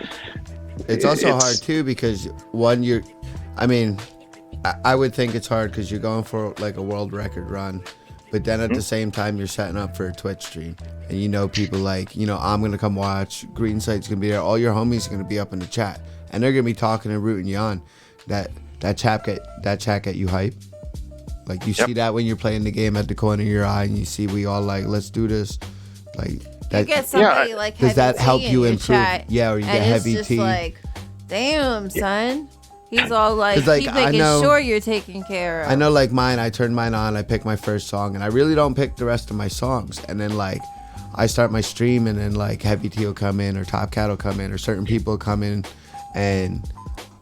It's also hard too because I would think it's hard because you're going for like a world record run, but then at the same time you're setting up for a Twitch stream, and people like I'm gonna come watch. Green Sight's gonna be there. All your homies are gonna be up in the chat, and they're gonna be talking and rooting you on. That chat get you hype. Like you see that when you're playing the game at the corner of your eye, and you see we all like, let's do this. Like that. You get somebody like Does that Heavy help T in you your improve? chat, Yeah, or you get and Heavy it's just T. like, damn, son. He's all like, 'Cause, like, he's I making know- sure you're taken care of. I know, like mine, I turn mine on, I pick my first song, and I really don't pick the rest of my songs. And then, like, I start my stream, and then, like, Heavy T will come in, or Top Cat will come in, or certain people come in, and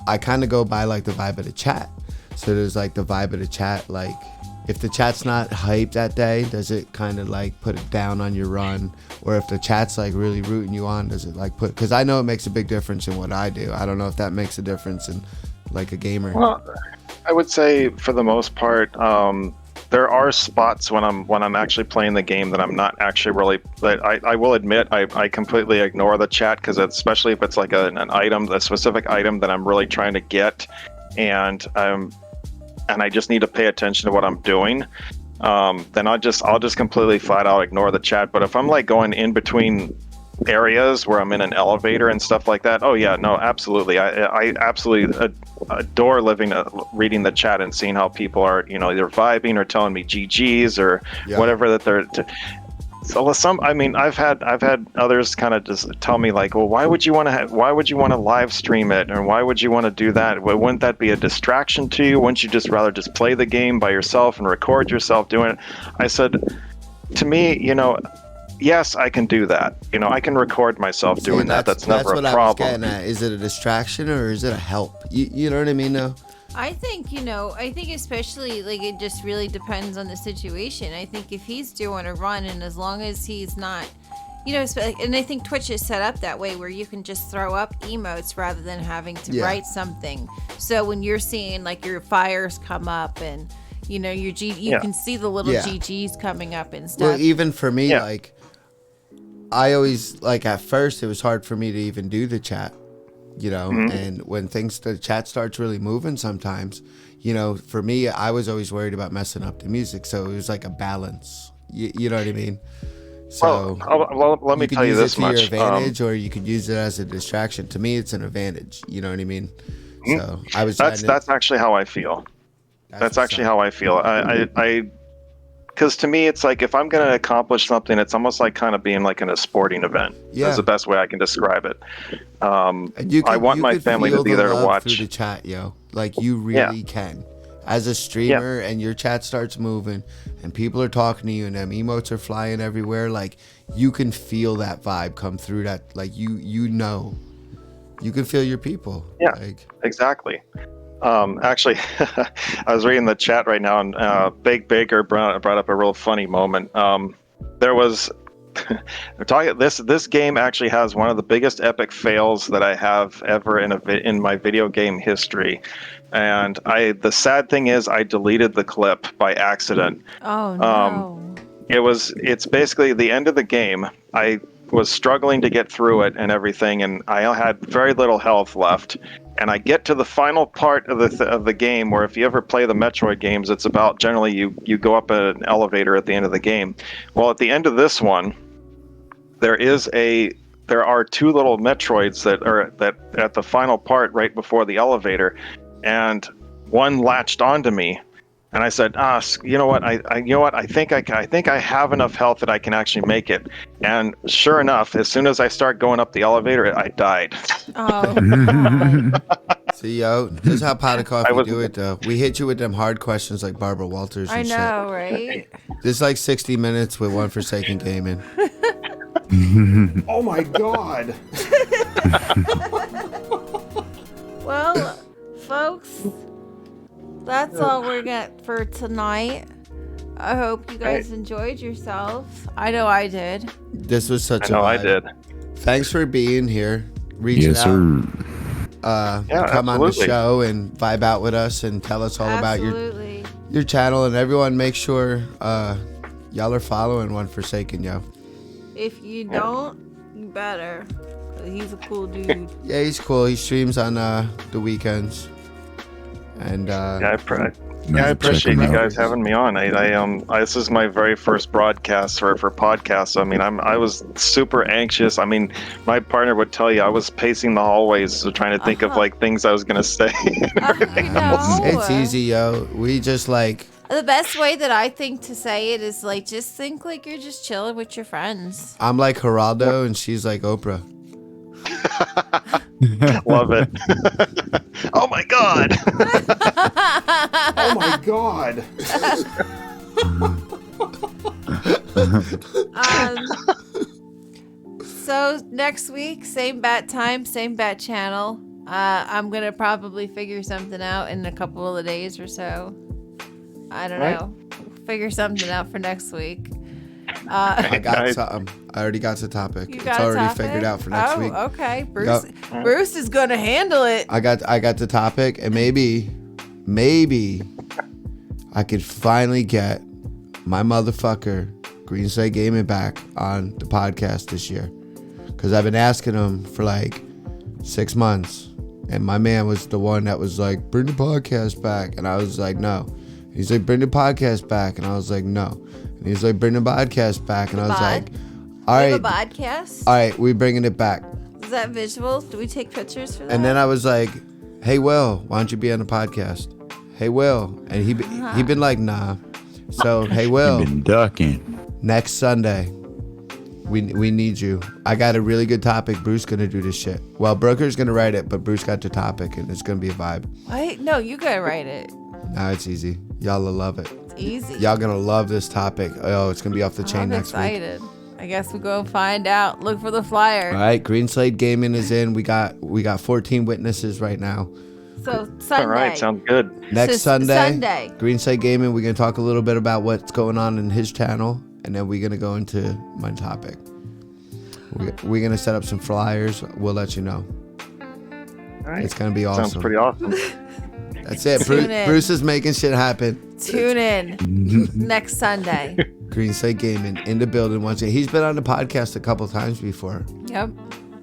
I kind of go by, like, the vibe of the chat. So there's, like, the vibe of the chat, like, if the chat's not hyped that day, does it kind of, like, put it down on your run? Or if the chat's, like, really rooting you on, does it, like, because I know it makes a big difference in what I do. I don't know if that makes a difference in, like, a gamer. Well, I would say for the most part, there are spots when I'm actually playing the game that I'm not actually really. But I will admit I completely ignore the chat because especially if it's like an item, a specific item that I'm really trying to get, and I just need to pay attention to what I'm doing. Then I'll just completely flat out ignore the chat. But if I'm like going in between areas where I'm in an elevator and stuff like that, oh yeah, no, absolutely. I absolutely adore reading the chat and seeing how people are, either vibing or telling me GGs or whatever that they're. So I've had others kind of just tell me like, well, why would you want to live stream it, and why would you want to do that? Well, wouldn't that be a distraction to you? Wouldn't you just rather just play the game by yourself and record yourself doing it? I said, to me, yes, I can do that. I can record myself doing that. That's never a problem. That's what I was getting at. Is it a distraction or is it a help? You know what I mean, though? I think, especially, like, it just really depends on the situation. I think if he's doing a run, and as long as he's not, and I think Twitch is set up that way where you can just throw up emotes rather than having to write something. So when you're seeing, like, your fires come up and, you can see the little GGs coming up and stuff. Well, even for me, like, I always, like, at first, it was hard for me to even do the chat. And when the chat starts really moving sometimes, for me, I was always worried about messing up the music. So it was like a balance. You know what I mean? So well, let me tell you this much. You can use it to your advantage, or you could use it as a distraction. To me, it's an advantage. You know what I mean? So I was. That's actually how I feel. That's actually how I feel. Because to me, it's like if I'm going to accomplish something, it's almost like kind of being like in a sporting event. Yeah. That's the best way I can describe it. I want my family to be there to watch. Through the chat, yo. Like, you really can. As a streamer and your chat starts moving and people are talking to you and them emotes are flying everywhere, like, you can feel that vibe come through that. Like, you can feel your people. Yeah, like, exactly. Actually, I was reading the chat right now, and Big Baker brought up a real funny moment. There was we're talking. This game actually has one of the biggest epic fails that I have ever in my video game history, and the sad thing is I deleted the clip by accident. Oh no. It's basically the end of the game. I was struggling to get through it and everything, and I had very little health left. And I get to the final part of the game, where if you ever play the Metroid games, it's about generally you go up an elevator at the end of the game. Well, at the end of this one, there are two little Metroids that are at the final part right before the elevator, and one latched onto me. And I said, you know what? I think I have enough health that I can actually make it. And sure enough, as soon as I start going up the elevator, I died. Oh God. See, yo, this is how Pot of Coffee do it, though. We hit you with them hard questions like Barbara Walters and I know, right? This is like 60 minutes with 1Forsaken Gaming. Oh my god. Well, folks, that's all we're got for tonight. I hope you guys enjoyed yourself. I know I did. This was such I know a I vibe. did. Thanks for being here. Reaching Yes, out. sir. Come on the absolutely. show and vibe out with us and tell us all about Absolutely. your channel. And everyone, make sure y'all are following 1Forsaken, yo. If you don't, you better. 'Cause he's a cool dude. Yeah, he's cool. He streams on the weekends. And I Man, appreciate check you 'em out. guys having me on. This is my very first broadcast for podcasts. I mean, I was super anxious. I mean, my partner would tell you I was pacing the hallways trying to think of like things I was gonna say. You know. it's easy, yo. We just like The best way that I think to say it is like, just think like you're just chilling with your friends. I'm like Geraldo and she's like Oprah. Love it. Oh my god. Oh my god. So next week, same bat time, same bat channel. I'm gonna probably figure something out in a couple of days or so. I don't know. Figure something out for next week. I got Nice. something. I already got the topic. You It's got a already topic? figured out for next week. Okay. Bruce is gonna handle it. I got the topic, and maybe I could finally get my motherfucker Green Slate Gaming back on the podcast this year, because I've been asking him for like 6 months, and my man was the one that was like, bring the podcast back, and I was like, no. He's like, bring the podcast back, and I was like, no. And he's like, bring the podcast back, and I was like, all We have right, a podcast. all right, we bringing it back. Is that visual? Do we take pictures for that? And then I was like, hey, Will, why don't you be on the podcast? Hey, Will. And he been like, nah. So, hey, Will, Been ducking. next Sunday, we need you. I got a really good topic. Bruce going to do this shit. Well, Brooker's going to write it, but Bruce got the topic, and it's going to be a vibe. Wait, no, you gotta write it. Nah, it's easy. Y'all will love it. It's easy. Y'all going to love this topic. Oh, it's going to be off the chain I'm next week. excited. I guess we go and find out. Look for the flyer. All right, Green Slate Gaming is in. We got 14 witnesses right now. So Sunday. All right, sounds good. Next So Sunday, Green Slate Gaming, we're going to talk a little bit about what's going on in his channel, and then we're going to go into my topic. We're going to set up some flyers. We'll let you know. All right. It's going to be awesome. Sounds pretty awesome. That's it. Tune in. Bruce is making shit happen. Tune in next Sunday. Green Slate Gaming in the building once again. He's been on the podcast a couple times before. Yep.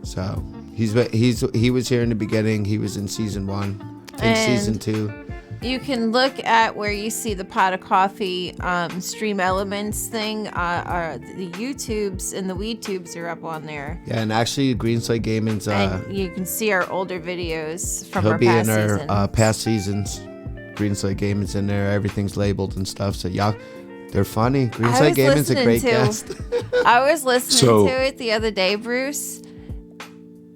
So he was here in the beginning. He was in season 1. In And season 2. You can look at where you see the Pot of Coffee Stream Elements thing. The YouTubes and the Weed Tubes are up on there. Yeah, and actually Green Slate Gaming's And you can see our older videos from he'll our be past in season. our past seasons. Green Slate Gaming's in there. Everything's labeled and stuff. So y'all, they're funny. Green I Slate was Gaming's a listening great to- guest. I was listening So- to it the other day, Bruce,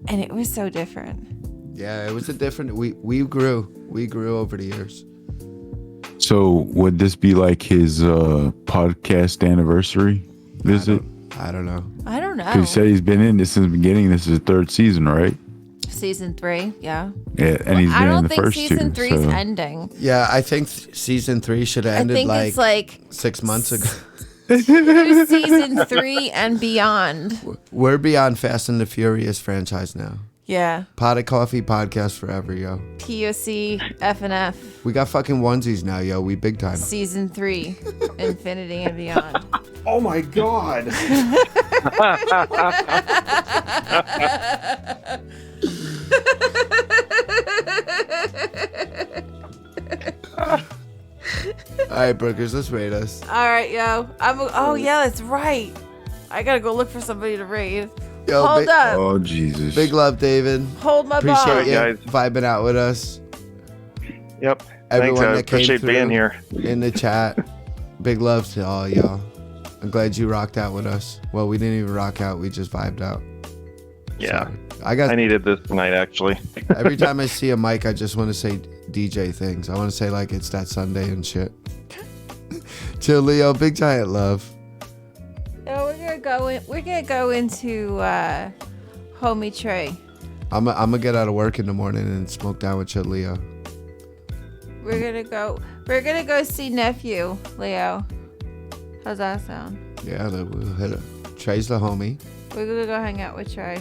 and it was so different. Yeah, it was a different. We grew over the years. So would this be like his podcast anniversary visit? I don't know. I don't know. 'Cause he said he's been in this since the beginning. This is his 3rd season, right? season 3. Yeah. Yeah, and he's I been in don't the think first season two. 3's So. ending. Yeah, I think season 3 should have ended I think it's like 6 months ago. season 3 and beyond. We're beyond Fast and the Furious franchise now. Yeah. Pot of Coffee podcast forever, yo. POC FNF We got fucking onesies now, yo. We big time. season 3, Infinity and Beyond. Oh my god. All right, Brookers, let's rate us. All right, yo. Oh yeah, that's right. I gotta go look for somebody to raid. Yo, Hold up. Oh Jesus! Big love, David. Hold my Appreciate ball. you guys. vibing out with us. Yep. Everyone Thanks. I that came appreciate being through. here. In the chat. Big love to all y'all. I'm glad you rocked out with us. Well, we didn't even rock out. We just vibed out. Yeah. So, I needed this tonight, actually. every time I see a mic, I just want to say DJ things. I want to say like it's that Sunday and shit. Chill, Leo. Big giant love. No, we're gonna go into homie Trey. I'm gonna get out of work in the morning and smoke down with Chill, Leo. We're gonna go see nephew Leo. How's that sound? Yeah, we'll hit it. Trey's the homie. We're gonna go hang out with Trey.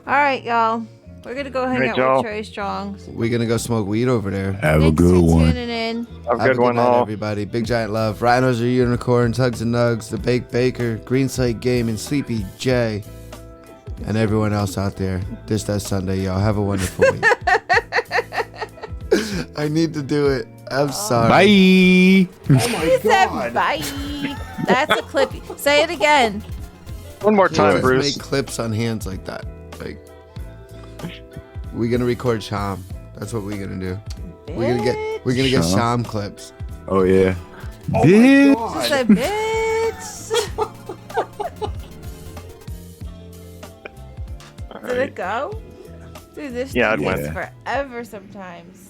All right, y'all. We're gonna go hang Great, out y'all. with Trey Strong. We're gonna go smoke weed over there. Have a Thanks good for one. tuning in. Have a Have good one, night, all. everybody. Big giant love. Rhinos are unicorns, Hugs and Nugs, the Baked Baker, Green Slate Gaming, Sleepy J, and everyone else out there. This that Sunday, y'all. Have a wonderful week. I need to do it. I'm sorry. Bye. Oh my He said god. bye. That's a clip. Say it again. One more time, Let's Bruce. make clips on hands like that. Like, we're gonna record Sham. That's what we're gonna do. We're gonna get Sham? Sham clips. Oh yeah. Oh Bitch. my She god. said, bitch. All Did right. it go? Dude, this Yeah, it takes went. forever sometimes.